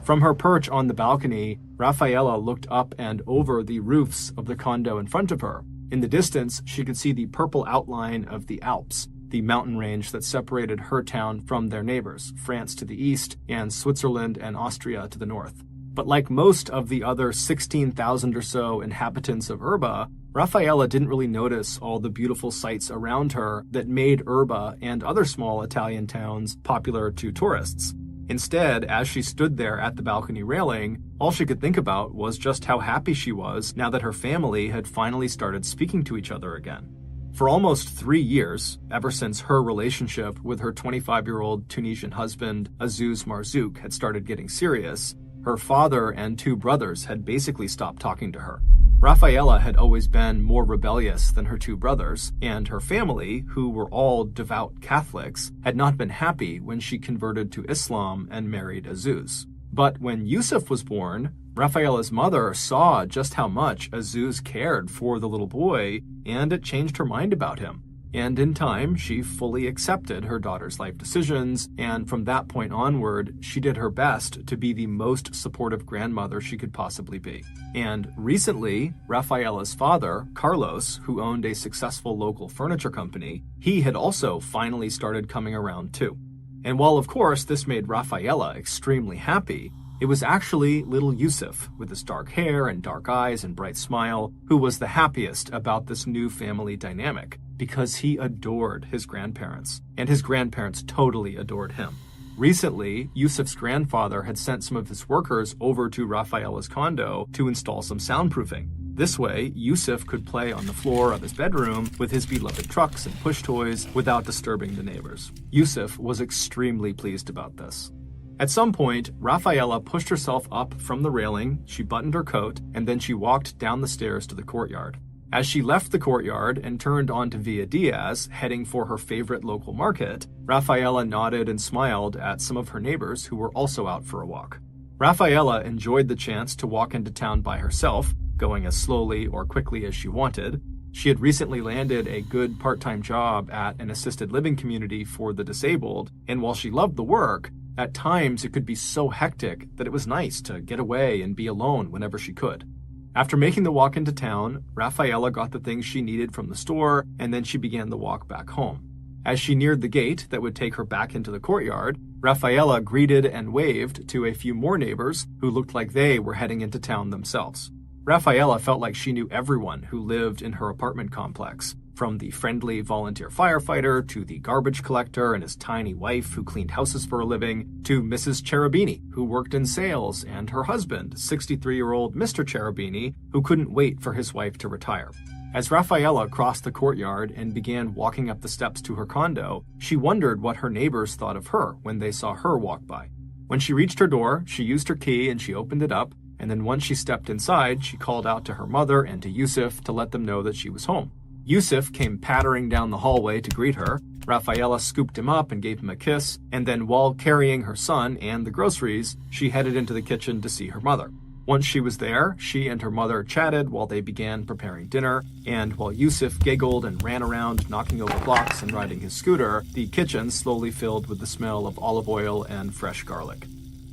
From her perch on the balcony, Rafaela looked up and over the roofs of the condo in front of her. In the distance, she could see the purple outline of the Alps, the mountain range that separated her town from their neighbors, France to the east and Switzerland and Austria to the north. But like most of the other 16,000 or so inhabitants of Erba, Rafaela didn't really notice all the beautiful sights around her that made Erba and other small Italian towns popular to tourists. Instead, as she stood there at the balcony railing, all she could think about was just how happy she was now that her family had finally started speaking to each other again. For almost 3 years, ever since her relationship with her 25-year-old Tunisian husband, Azouz Marzouk, had started getting serious, her father and 2 brothers had basically stopped talking to her. Rafaela had always been more rebellious than her 2 brothers, and her family, who were all devout Catholics, had not been happy when she converted to Islam and married Azouz. But when Yusuf was born, Rafaela's mother saw just how much Azouz cared for the little boy, and it changed her mind about him. And in time, she fully accepted her daughter's life decisions, and from that point onward, she did her best to be the most supportive grandmother she could possibly be. And recently, Rafaela's father, Carlos, who owned a successful local furniture company, he had also finally started coming around too. And while of course this made Rafaela extremely happy, it was actually little Yusuf, with his dark hair and dark eyes and bright smile, who was the happiest about this new family dynamic, because he adored his grandparents, and his grandparents totally adored him. Recently, Yusuf's grandfather had sent some of his workers over to Rafaela's condo to install some soundproofing. This way, Yusuf could play on the floor of his bedroom with his beloved trucks and push toys without disturbing the neighbors. Yusuf was extremely pleased about this. At some point, Rafaela pushed herself up from the railing, she buttoned her coat, and then she walked down the stairs to the courtyard. As she left the courtyard and turned onto Via Diaz, heading for her favorite local market, Rafaela nodded and smiled at some of her neighbors who were also out for a walk. Rafaela enjoyed the chance to walk into town by herself, going as slowly or quickly as she wanted. She had recently landed a good part-time job at an assisted living community for the disabled, and while she loved the work, at times it could be so hectic that it was nice to get away and be alone whenever she could. After making the walk into town, Rafaela got the things she needed from the store, and then she began the walk back home. As she neared the gate that would take her back into the courtyard, Rafaela greeted and waved to a few more neighbors who looked like they were heading into town themselves. Rafaela felt like she knew everyone who lived in her apartment complex, from the friendly volunteer firefighter to the garbage collector and his tiny wife who cleaned houses for a living, to Mrs. Cherubini, who worked in sales, and her husband, 63-year-old Mr. Cherubini, who couldn't wait for his wife to retire. As Rafaela crossed the courtyard and began walking up the steps to her condo, she wondered what her neighbors thought of her when they saw her walk by. When she reached her door, she used her key and she opened it up, and then once she stepped inside, she called out to her mother and to Yusuf to let them know that she was home. Yusuf came pattering down the hallway to greet her. Rafaela scooped him up and gave him a kiss, and then while carrying her son and the groceries, she headed into the kitchen to see her mother. Once she was there, she and her mother chatted while they began preparing dinner, and while Yusuf giggled and ran around knocking over blocks and riding his scooter, the kitchen slowly filled with the smell of olive oil and fresh garlic.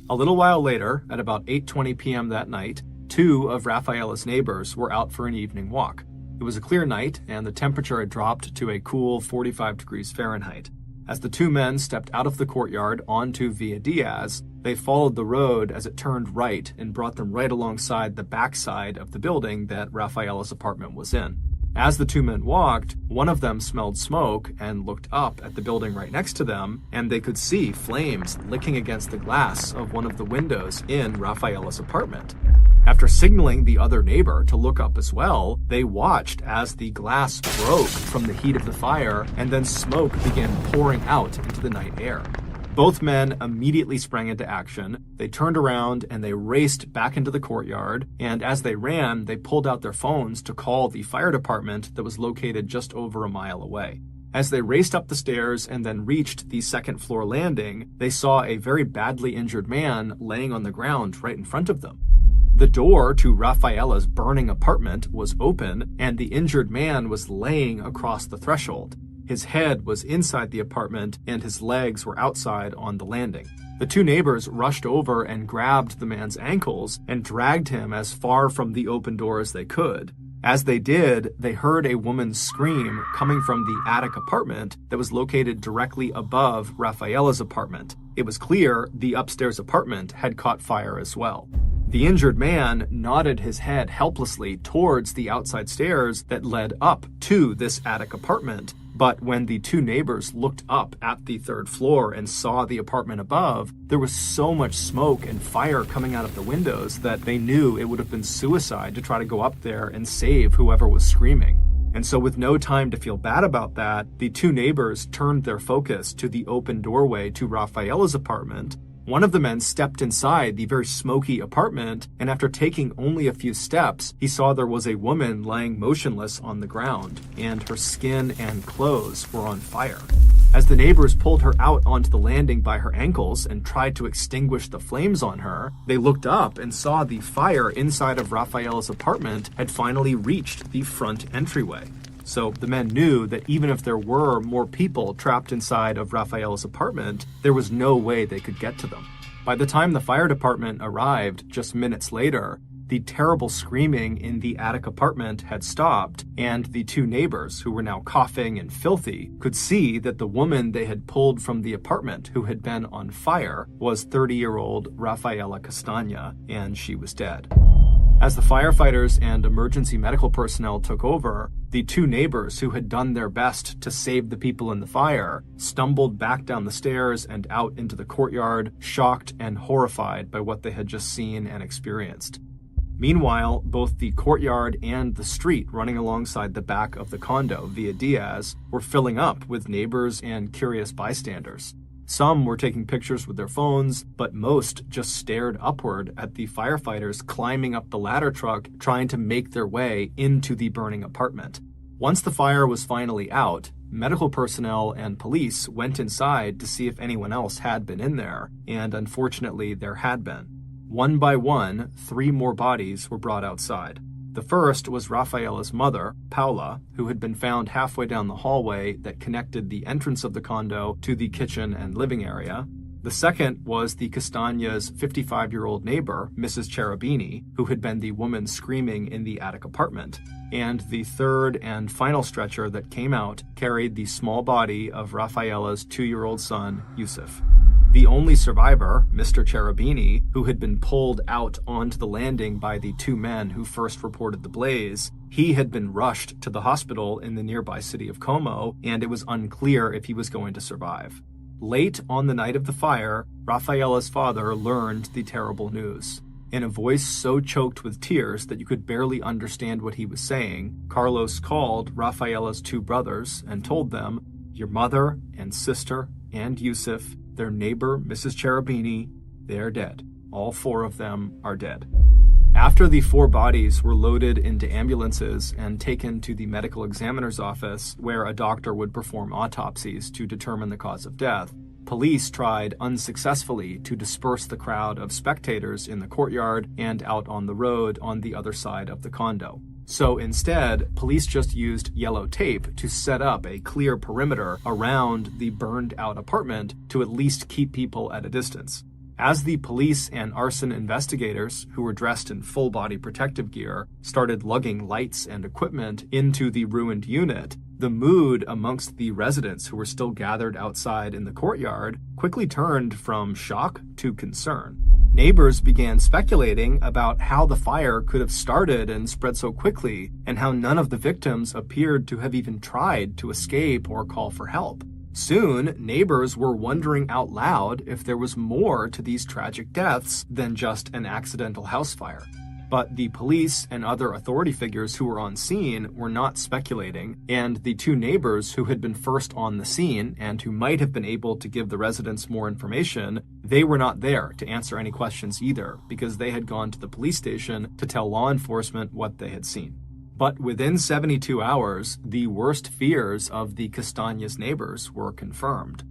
A little while later, at about 8:20 p.m. that night, two of Rafaela's neighbors were out for an evening walk. It was a clear night, and the temperature had dropped to a cool 45 degrees Fahrenheit. As the two men stepped out of the courtyard onto Via Diaz, they followed the road as it turned right and brought them right alongside the backside of the building that Rafaela's apartment was in. As the two men walked, one of them smelled smoke and looked up at the building right next to them, and they could see flames licking against the glass of one of the windows in Rafaela's apartment. After signaling the other neighbor to look up as well, they watched as the glass broke from the heat of the fire, and then smoke began pouring out into the night air. Both men immediately sprang into action. They turned around and they raced back into the courtyard, and as they ran, they pulled out their phones to call the fire department that was located just over a mile away. As they raced up the stairs and then reached the second floor landing, they saw a very badly injured man laying on the ground right in front of them. The door to Rafaela's burning apartment was open, and the injured man was laying across the threshold. His head was inside the apartment, and his legs were outside on the landing. The two neighbors rushed over and grabbed the man's ankles and dragged him as far from the open door as they could. As they did, they heard a woman's scream coming from the attic apartment that was located directly above Rafaela's apartment. It was clear the upstairs apartment had caught fire as well. The injured man nodded his head helplessly towards the outside stairs that led up to this attic apartment. But when the two neighbors looked up at the third floor and saw the apartment above, there was so much smoke and fire coming out of the windows that they knew it would have been suicide to try to go up there and save whoever was screaming. And so with no time to feel bad about that, the two neighbors turned their focus to the open doorway to Rafaela's apartment. One of the men stepped inside the very smoky apartment, and after taking only a few steps, he saw there was a woman lying motionless on the ground, and her skin and clothes were on fire. As the neighbors pulled her out onto the landing by her ankles and tried to extinguish the flames on her, they looked up and saw the fire inside of Rafaela's apartment had finally reached the front entryway. So the men knew that even if there were more people trapped inside of Rafaela's apartment, there was no way they could get to them. By the time the fire department arrived just minutes later, the terrible screaming in the attic apartment had stopped, and the two neighbors, who were now coughing and filthy, could see that the woman they had pulled from the apartment who had been on fire was 30-year-old Rafaela Castagna, and she was dead. As the firefighters and emergency medical personnel took over, the two neighbors who had done their best to save the people in the fire stumbled back down the stairs and out into the courtyard, shocked and horrified by what they had just seen and experienced. Meanwhile, both the courtyard and the street running alongside the back of the condo Via Diaz were filling up with neighbors and curious bystanders. Some were taking pictures with their phones, but most just stared upward at the firefighters climbing up the ladder truck, trying to make their way into the burning apartment. Once the fire was finally out, medical personnel and police went inside to see if anyone else had been in there, and unfortunately there had been. One by one, 3 more bodies were brought outside. The first was Rafaela's mother, Paula, who had been found halfway down the hallway that connected the entrance of the condo to the kitchen and living area. The second was the Castagna's 55-year-old neighbor, Mrs. Cherubini, who had been the woman screaming in the attic apartment. And the third and final stretcher that came out carried the small body of Rafaela's 2-year-old son, Yusuf. The only survivor, Mr. Cherubini, who had been pulled out onto the landing by the two men who first reported the blaze, he had been rushed to the hospital in the nearby city of Como, and it was unclear if he was going to survive. Late on the night of the fire, Rafaela's father learned the terrible news. In a voice so choked with tears that you could barely understand what he was saying, Carlos called Rafaela's two brothers and told them, "Your mother and sister and Yusuf, their neighbor, Mrs. Cherubini, they're dead. All four of them are dead." After the four bodies were loaded into ambulances and taken to the medical examiner's office, where a doctor would perform autopsies to determine the cause of death, police tried unsuccessfully to disperse the crowd of spectators in the courtyard and out on the road on the other side of the condo. So instead, police just used yellow tape to set up a clear perimeter around the burned-out apartment to at least keep people at a distance. As the police and arson investigators, who were dressed in full-body protective gear, started lugging lights and equipment into the ruined unit, the mood amongst the residents who were still gathered outside in the courtyard quickly turned from shock to concern. Neighbors began speculating about how the fire could have started and spread so quickly, and how none of the victims appeared to have even tried to escape or call for help. Soon, neighbors were wondering out loud if there was more to these tragic deaths than just an accidental house fire. But the police and other authority figures who were on scene were not speculating, and the two neighbors who had been first on the scene and who might have been able to give the residents more information, they were not there to answer any questions either, because they had gone to the police station to tell law enforcement what they had seen. But within 72 hours, the worst fears of the Castañas neighbors were confirmed.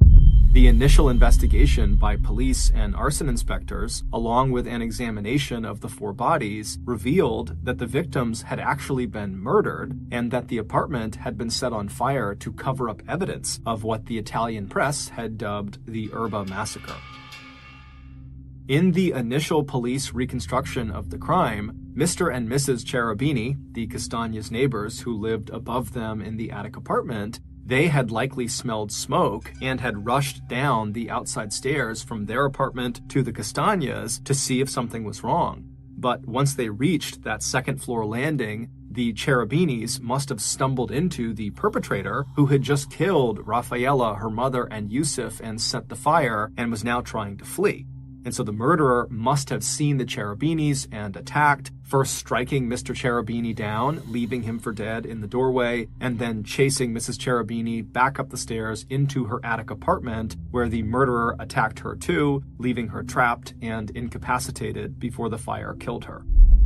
The initial investigation by police and arson inspectors, along with an examination of the four bodies, revealed that the victims had actually been murdered and that the apartment had been set on fire to cover up evidence of what the Italian press had dubbed the Erba massacre. In the initial police reconstruction of the crime, Mr. and Mrs. Cherubini, the Castañas neighbors who lived above them in the attic apartment, they had likely smelled smoke and had rushed down the outside stairs from their apartment to the Castañas to see if something was wrong. But once they reached that second-floor landing, the Cherubinis must have stumbled into the perpetrator who had just killed Rafaela, her mother, and Yusuf and set the fire and was now trying to flee. And so the murderer must have seen the Cherubinis and attacked, first striking Mr. Cherubini down, leaving him for dead in the doorway, and then chasing Mrs. Cherubini back up the stairs into her attic apartment, where the murderer attacked her too, leaving her trapped and incapacitated before the fire killed her.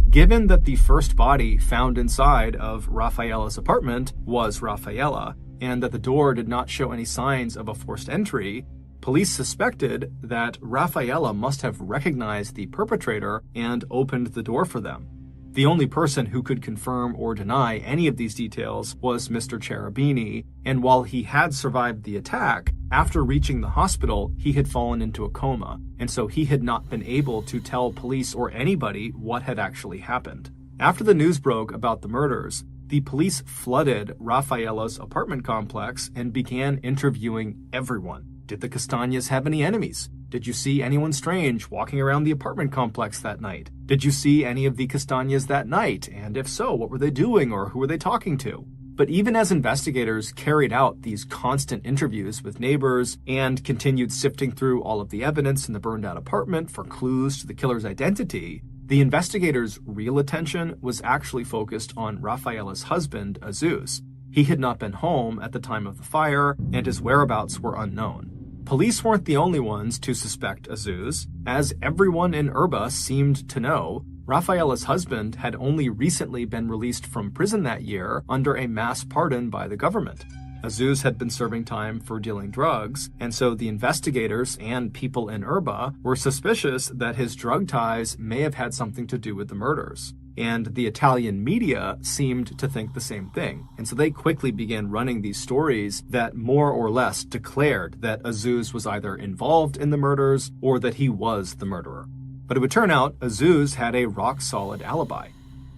Given that the first body found inside of Rafaela's apartment was Rafaela, and that the door did not show any signs of a forced entry, police suspected that Rafaela must have recognized the perpetrator and opened the door for them. The only person who could confirm or deny any of these details was Mr. Cherubini, and while he had survived the attack, after reaching the hospital, he had fallen into a coma, and so he had not been able to tell police or anybody what had actually happened. After the news broke about the murders, the police flooded Rafaela's apartment complex and began interviewing everyone. Did the Castañas have any enemies? Did you see anyone strange walking around the apartment complex that night? Did you see any of the Castañas that night? And if so, what were they doing or who were they talking to? But even as investigators carried out these constant interviews with neighbors and continued sifting through all of the evidence in the burned-out apartment for clues to the killer's identity, the investigators' real attention was actually focused on Rafaela's husband, Azus. He had not been home at the time of the fire, and his whereabouts were unknown. Police weren't the only ones to suspect Azus. As everyone in Erba seemed to know, Rafaela's husband had only recently been released from prison that year under a mass pardon by the government. Azus had been serving time for dealing drugs, and so the investigators and people in Erba were suspicious that his drug ties may have had something to do with the murders. And the Italian media seemed to think the same thing. And so they quickly began running these stories that more or less declared that Azus was either involved in the murders or that he was the murderer. But it would turn out Azus had a rock-solid alibi.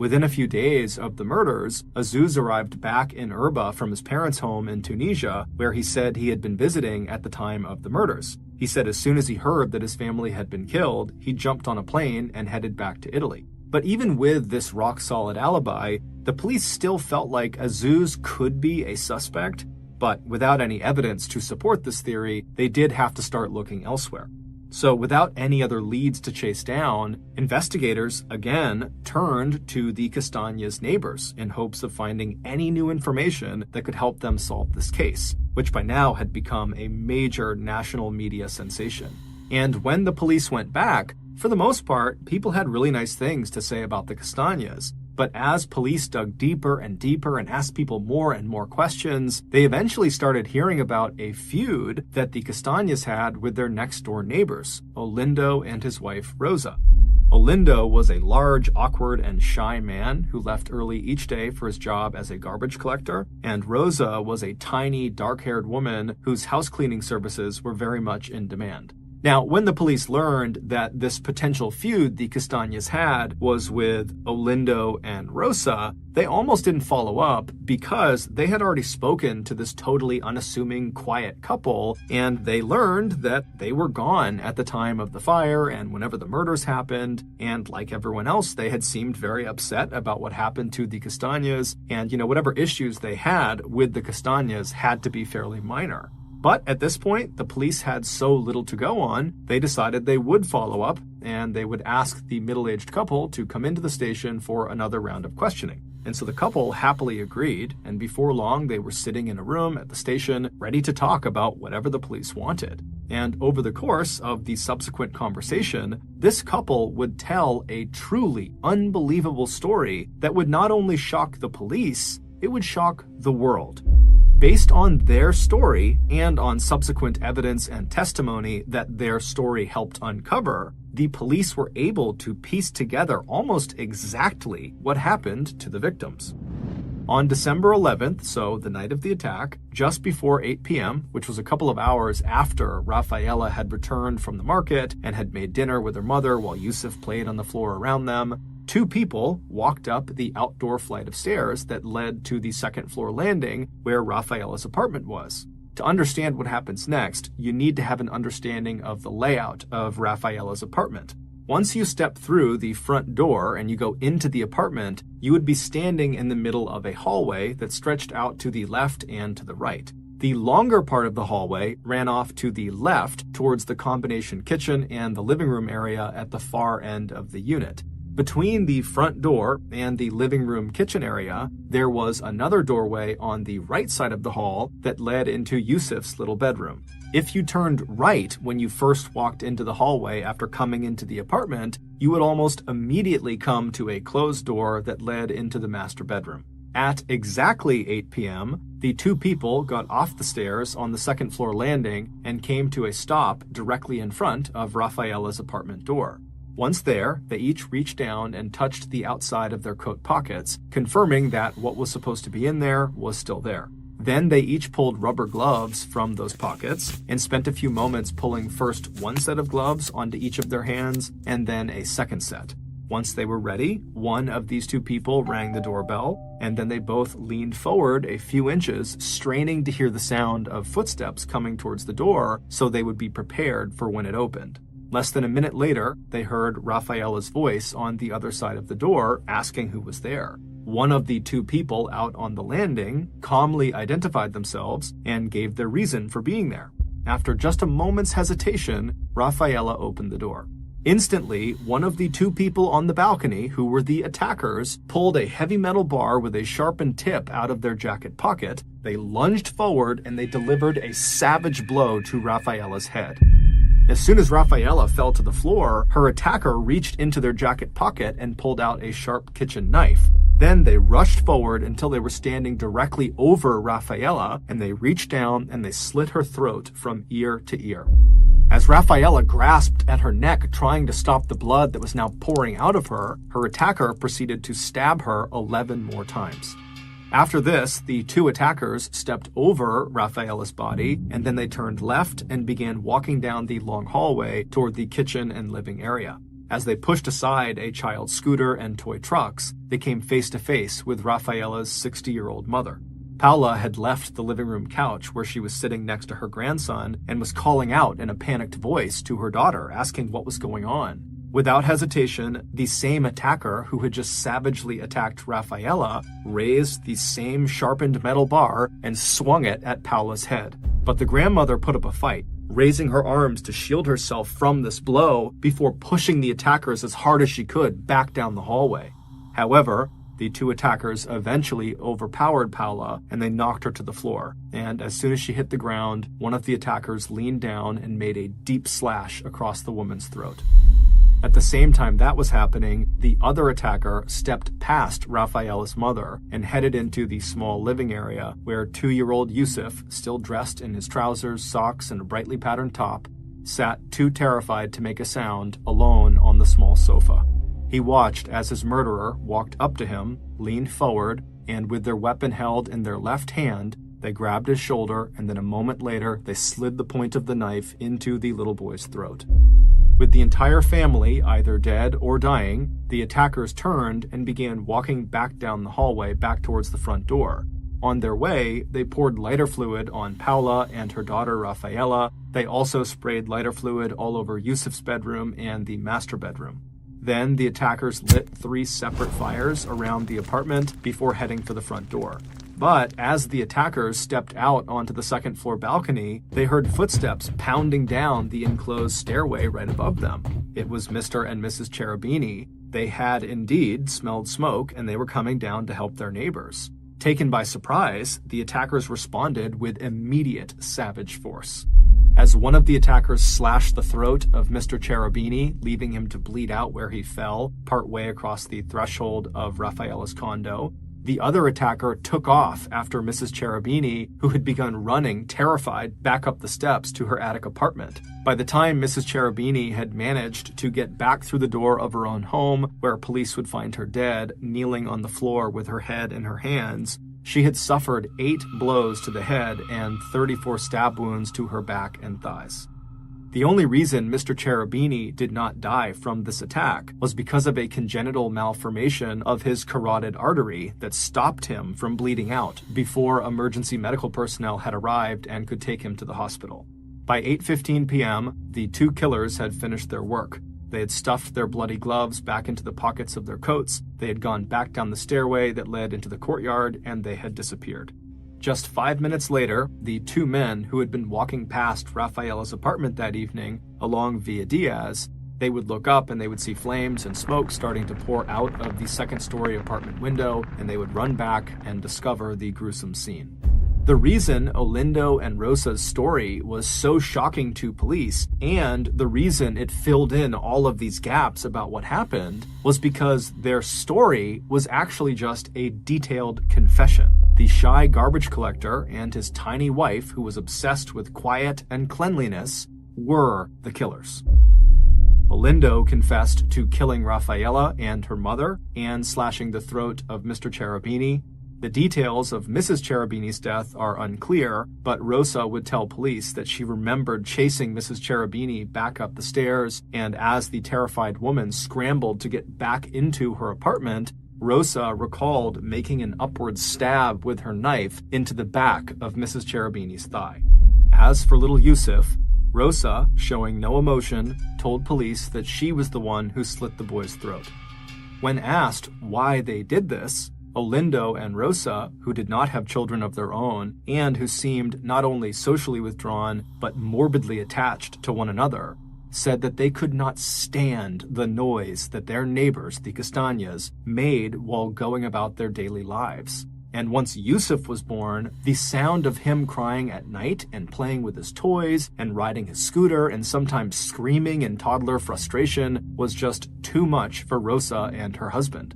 Within a few days of the murders, Azus arrived back in Erba from his parents' home in Tunisia, where he said he had been visiting at the time of the murders. He said as soon as he heard that his family had been killed, he jumped on a plane and headed back to Italy. But even with this rock-solid alibi, the police still felt like Azouz could be a suspect, but without any evidence to support this theory, they did have to start looking elsewhere. So without any other leads to chase down, investigators again turned to the Castagnas' neighbors in hopes of finding any new information that could help them solve this case, which by now had become a major national media sensation. And when the police went back, for the most part, people had really nice things to say about the Castagnas. But as police dug deeper and deeper and asked people more and more questions, they eventually started hearing about a feud that the Castagnas had with their next-door neighbors, Olindo and his wife, Rosa. Olindo was a large, awkward, and shy man who left early each day for his job as a garbage collector, and Rosa was a tiny, dark-haired woman whose house-cleaning services were very much in demand. Now, when the police learned that this potential feud the Castagnas had was with Olindo and Rosa, they almost didn't follow up because they had already spoken to this totally unassuming, quiet couple, and they learned that they were gone at the time of the fire and whenever the murders happened, and like everyone else, they had seemed very upset about what happened to the Castagnas, and whatever issues they had with the Castagnas had to be fairly minor. But at this point, the police had so little to go on, they decided they would follow up, and they would ask the middle-aged couple to come into the station for another round of questioning. And so the couple happily agreed, and before long they were sitting in a room at the station, ready to talk about whatever the police wanted. And over the course of the subsequent conversation, this couple would tell a truly unbelievable story that would not only shock the police, it would shock the world. Based on their story and on subsequent evidence and testimony that their story helped uncover, the police were able to piece together almost exactly what happened to the victims. On December 11th, so the night of the attack, just before 8 p.m., which was a couple of hours after Rafaela had returned from the market and had made dinner with her mother while Yusuf played on the floor around them, two people walked up the outdoor flight of stairs that led to the second-floor landing where Rafaela's apartment was. To understand what happens next, you need to have an understanding of the layout of Rafaela's apartment. Once you step through the front door and you go into the apartment, you would be standing in the middle of a hallway that stretched out to the left and to the right. The longer part of the hallway ran off to the left towards the combination kitchen and the living room area at the far end of the unit. Between the front door and the living room kitchen area, there was another doorway on the right side of the hall that led into Yusuf's little bedroom. If you turned right when you first walked into the hallway after coming into the apartment, you would almost immediately come to a closed door that led into the master bedroom. At exactly 8 p.m., the two people got off the stairs on the second-floor landing and came to a stop directly in front of Rafaela's apartment door. Once there, they each reached down and touched the outside of their coat pockets, confirming that what was supposed to be in there was still there. Then they each pulled rubber gloves from those pockets and spent a few moments pulling first one set of gloves onto each of their hands and then a second set. Once they were ready, one of these two people rang the doorbell, and then they both leaned forward a few inches, straining to hear the sound of footsteps coming towards the door so they would be prepared for when it opened. Less than a minute later, they heard Rafaela's voice on the other side of the door asking who was there. One of the two people out on the landing calmly identified themselves and gave their reason for being there. After just a moment's hesitation, Rafaela opened the door. Instantly, one of the two people on the balcony, who were the attackers, pulled a heavy metal bar with a sharpened tip out of their jacket pocket. They lunged forward and they delivered a savage blow to Rafaela's head. As soon as Rafaela fell to the floor, her attacker reached into their jacket pocket and pulled out a sharp kitchen knife. Then they rushed forward until they were standing directly over Rafaela, and they reached down and they slit her throat from ear to ear. As Rafaela grasped at her neck, trying to stop the blood that was now pouring out of her, her attacker proceeded to stab her 11 more times. After this, the two attackers stepped over Rafaela's body, and then they turned left and began walking down the long hallway toward the kitchen and living area. As they pushed aside a child's scooter and toy trucks, they came face to face with Rafaela's 60-year-old mother. Paula had left the living room couch where she was sitting next to her grandson and was calling out in a panicked voice to her daughter, asking what was going on. Without hesitation, the same attacker who had just savagely attacked Rafaela raised the same sharpened metal bar and swung it at Paula's head. But the grandmother put up a fight, raising her arms to shield herself from this blow before pushing the attackers as hard as she could back down the hallway. However, the two attackers eventually overpowered Paula and they knocked her to the floor. And as soon as she hit the ground, one of the attackers leaned down and made a deep slash across the woman's throat. At the same time that was happening, the other attacker stepped past Rafaela's mother and headed into the small living area where 2-year-old Yusuf, still dressed in his trousers, socks, and a brightly patterned top, sat too terrified to make a sound alone on the small sofa. He watched as his murderer walked up to him, leaned forward, and with their weapon held in their left hand, they grabbed his shoulder, and then a moment later, they slid the point of the knife into the little boy's throat. With the entire family either dead or dying, the attackers turned and began walking back down the hallway back towards the front door. On their way, they poured lighter fluid on Paula and her daughter Rafaela. They also sprayed lighter fluid all over Yusuf's bedroom and the master bedroom. Then the attackers lit 3 separate fires around the apartment before heading for the front door. But as the attackers stepped out onto the second-floor balcony, they heard footsteps pounding down the enclosed stairway right above them. It was Mr. and Mrs. Cherubini. They had indeed smelled smoke, and they were coming down to help their neighbors. Taken by surprise, the attackers responded with immediate savage force. As one of the attackers slashed the throat of Mr. Cherubini, leaving him to bleed out where he fell, partway across the threshold of Rafaela's condo, the other attacker took off after Mrs. Cherubini, who had begun running, terrified, back up the steps to her attic apartment. By the time Mrs. Cherubini had managed to get back through the door of her own home, where police would find her dead, kneeling on the floor with her head in her hands, she had suffered 8 blows to the head and 34 stab wounds to her back and thighs. The only reason Mr. Cherubini did not die from this attack was because of a congenital malformation of his carotid artery that stopped him from bleeding out before emergency medical personnel had arrived and could take him to the hospital. By 8:15 p.m., the 2 killers had finished their work. They had stuffed their bloody gloves back into the pockets of their coats, they had gone back down the stairway that led into the courtyard, and they had disappeared. Just 5 minutes later, the 2 men who had been walking past Rafaela's apartment that evening along Via Diaz, they would look up and they would see flames and smoke starting to pour out of the second-story apartment window, and they would run back and discover the gruesome scene. The reason Olindo and Rosa's story was so shocking to police, and the reason it filled in all of these gaps about what happened, was because their story was actually just a detailed confession. The shy garbage collector and his tiny wife, who was obsessed with quiet and cleanliness, were the killers. Olindo confessed to killing Rafaela and her mother and slashing the throat of Mr. Cherubini. The details of Mrs. Cherubini's death are unclear, but Rosa would tell police that she remembered chasing Mrs. Cherubini back up the stairs, and as the terrified woman scrambled to get back into her apartment, Rosa recalled making an upward stab with her knife into the back of Mrs. Cherubini's thigh. As for little Yusuf, Rosa, showing no emotion, told police that she was the one who slit the boy's throat. When asked why they did this, Olindo and Rosa, who did not have children of their own, and who seemed not only socially withdrawn, but morbidly attached to one another, said that they could not stand the noise that their neighbors, the Castañas, made while going about their daily lives. And once Yusuf was born, the sound of him crying at night and playing with his toys and riding his scooter and sometimes screaming in toddler frustration was just too much for Rosa and her husband.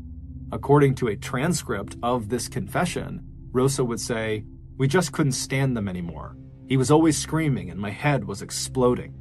According to a transcript of this confession, Rosa would say, "We just couldn't stand them anymore. He was always screaming and my head was exploding."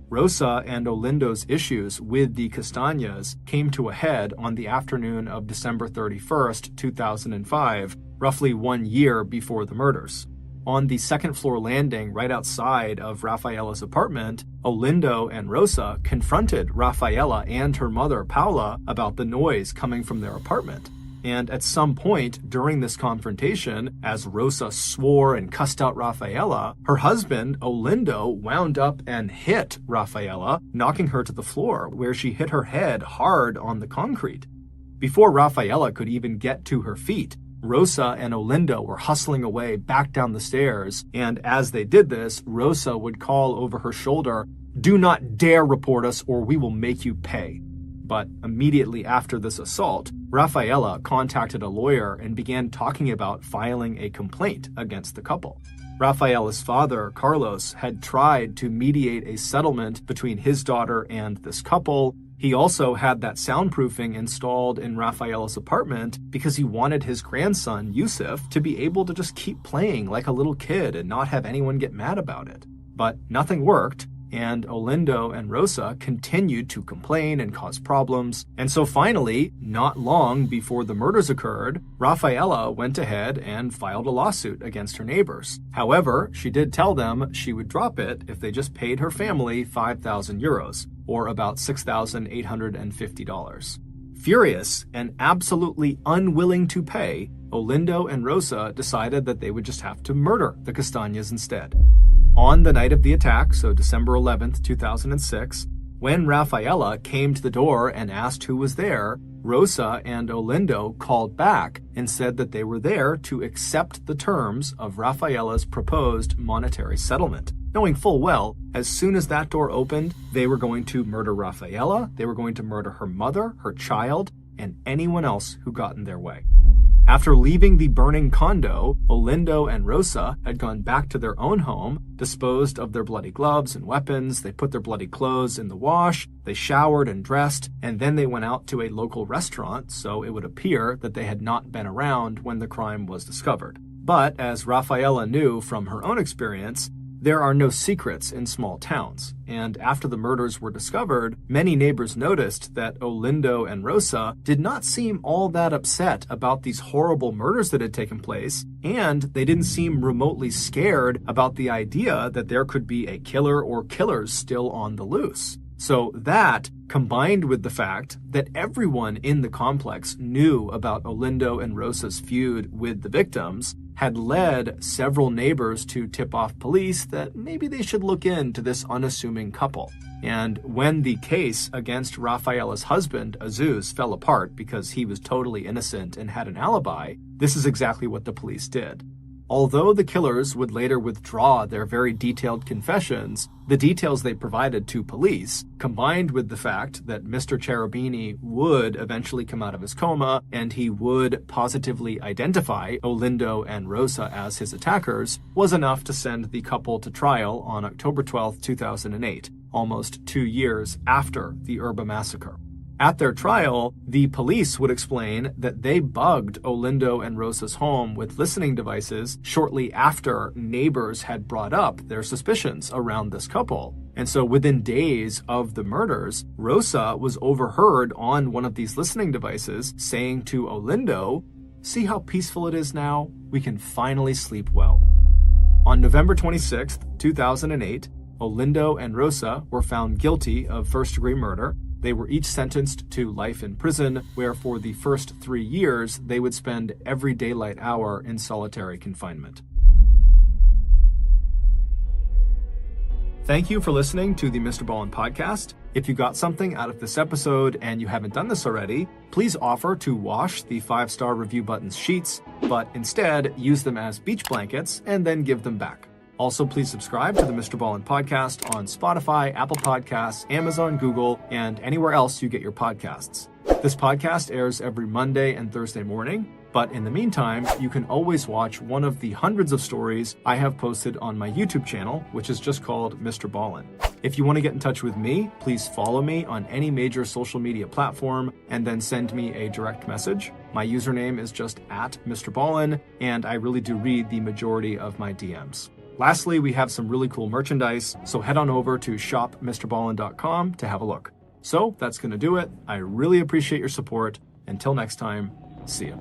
Rosa and Olindo's issues with the Castañas came to a head on the afternoon of December 31st, 2005, roughly 1 year before the murders. On the second-floor landing right outside of Rafaela's apartment, Olindo and Rosa confronted Rafaela and her mother, Paula, about the noise coming from their apartment. And at some point during this confrontation, as Rosa swore and cussed out Rafaela, her husband, Olindo, wound up and hit Rafaela, knocking her to the floor, where she hit her head hard on the concrete. Before Rafaela could even get to her feet, Rosa and Olindo were hustling away back down the stairs, and as they did this, Rosa would call over her shoulder, "Do not dare report us or we will make you pay." But immediately after this assault, Rafaela contacted a lawyer and began talking about filing a complaint against the couple. Rafaela's father, Carlos, had tried to mediate a settlement between his daughter and this couple. He also had that soundproofing installed in Rafaela's apartment because he wanted his grandson, Yusuf, to be able to just keep playing like a little kid and not have anyone get mad about it. But nothing worked, and Olindo and Rosa continued to complain and cause problems. And so finally, not long before the murders occurred, Rafaela went ahead and filed a lawsuit against her neighbors. However, she did tell them she would drop it if they just paid her family 5,000 euros, or about $6,850. Furious and absolutely unwilling to pay, Olindo and Rosa decided that they would just have to murder the Castañas instead. On the night of the attack, so December 11th, 2006, when Rafaela came to the door and asked who was there, Rosa and Olindo called back and said that they were there to accept the terms of Rafaela's proposed monetary settlement, knowing full well, as soon as that door opened, they were going to murder Rafaela, they were going to murder her mother, her child, and anyone else who got in their way. After leaving the burning condo, Olindo and Rosa had gone back to their own home, disposed of their bloody gloves and weapons, they put their bloody clothes in the wash, they showered and dressed, and then they went out to a local restaurant, so it would appear that they had not been around when the crime was discovered. But as Rafaela knew from her own experience, there are no secrets in small towns, and after the murders were discovered, many neighbors noticed that Olindo and Rosa did not seem all that upset about these horrible murders that had taken place, and they didn't seem remotely scared about the idea that there could be a killer or killers still on the loose. So that, combined with the fact that everyone in the complex knew about Olindo and Rosa's feud with the victims, had led several neighbors to tip off police that maybe they should look into this unassuming couple. And when the case against Rafaela's husband, Aziz, fell apart because he was totally innocent and had an alibi, this is exactly what the police did. Although the killers would later withdraw their very detailed confessions, the details they provided to police, combined with the fact that Mr. Cherubini would eventually come out of his coma and he would positively identify Olindo and Rosa as his attackers, was enough to send the couple to trial on October 12, 2008, almost 2 years after the Erba massacre. At their trial, the police would explain that they bugged Olindo and Rosa's home with listening devices shortly after neighbors had brought up their suspicions around this couple. And so within days of the murders, Rosa was overheard on one of these listening devices saying to Olindo, "See how peaceful it is now? We can finally sleep well." On November 26, 2008, Olindo and Rosa were found guilty of first-degree murder. They were each sentenced to life in prison, where for the first 3 years, they would spend every daylight hour in solitary confinement. Thank you for listening to the MrBallen podcast. If you got something out of this episode and you haven't done this already, please offer to wash the 5-star review button's sheets, but instead use them as beach blankets and then give them back. Also, please subscribe to the MrBallen podcast on Spotify, Apple Podcasts, Amazon, Google, and anywhere else you get your podcasts. This podcast airs every Monday and Thursday morning, but in the meantime, you can always watch one of the hundreds of stories I have posted on my YouTube channel, which is just called MrBallen. If you want to get in touch with me, please follow me on any major social media platform and then send me a direct message. My username is just @MrBallen, and I really do read the majority of my DMs. Lastly, we have some really cool merchandise, so head on over to shopmrballen.com to have a look. So that's going to do it. I really appreciate your support. Until next time, see ya.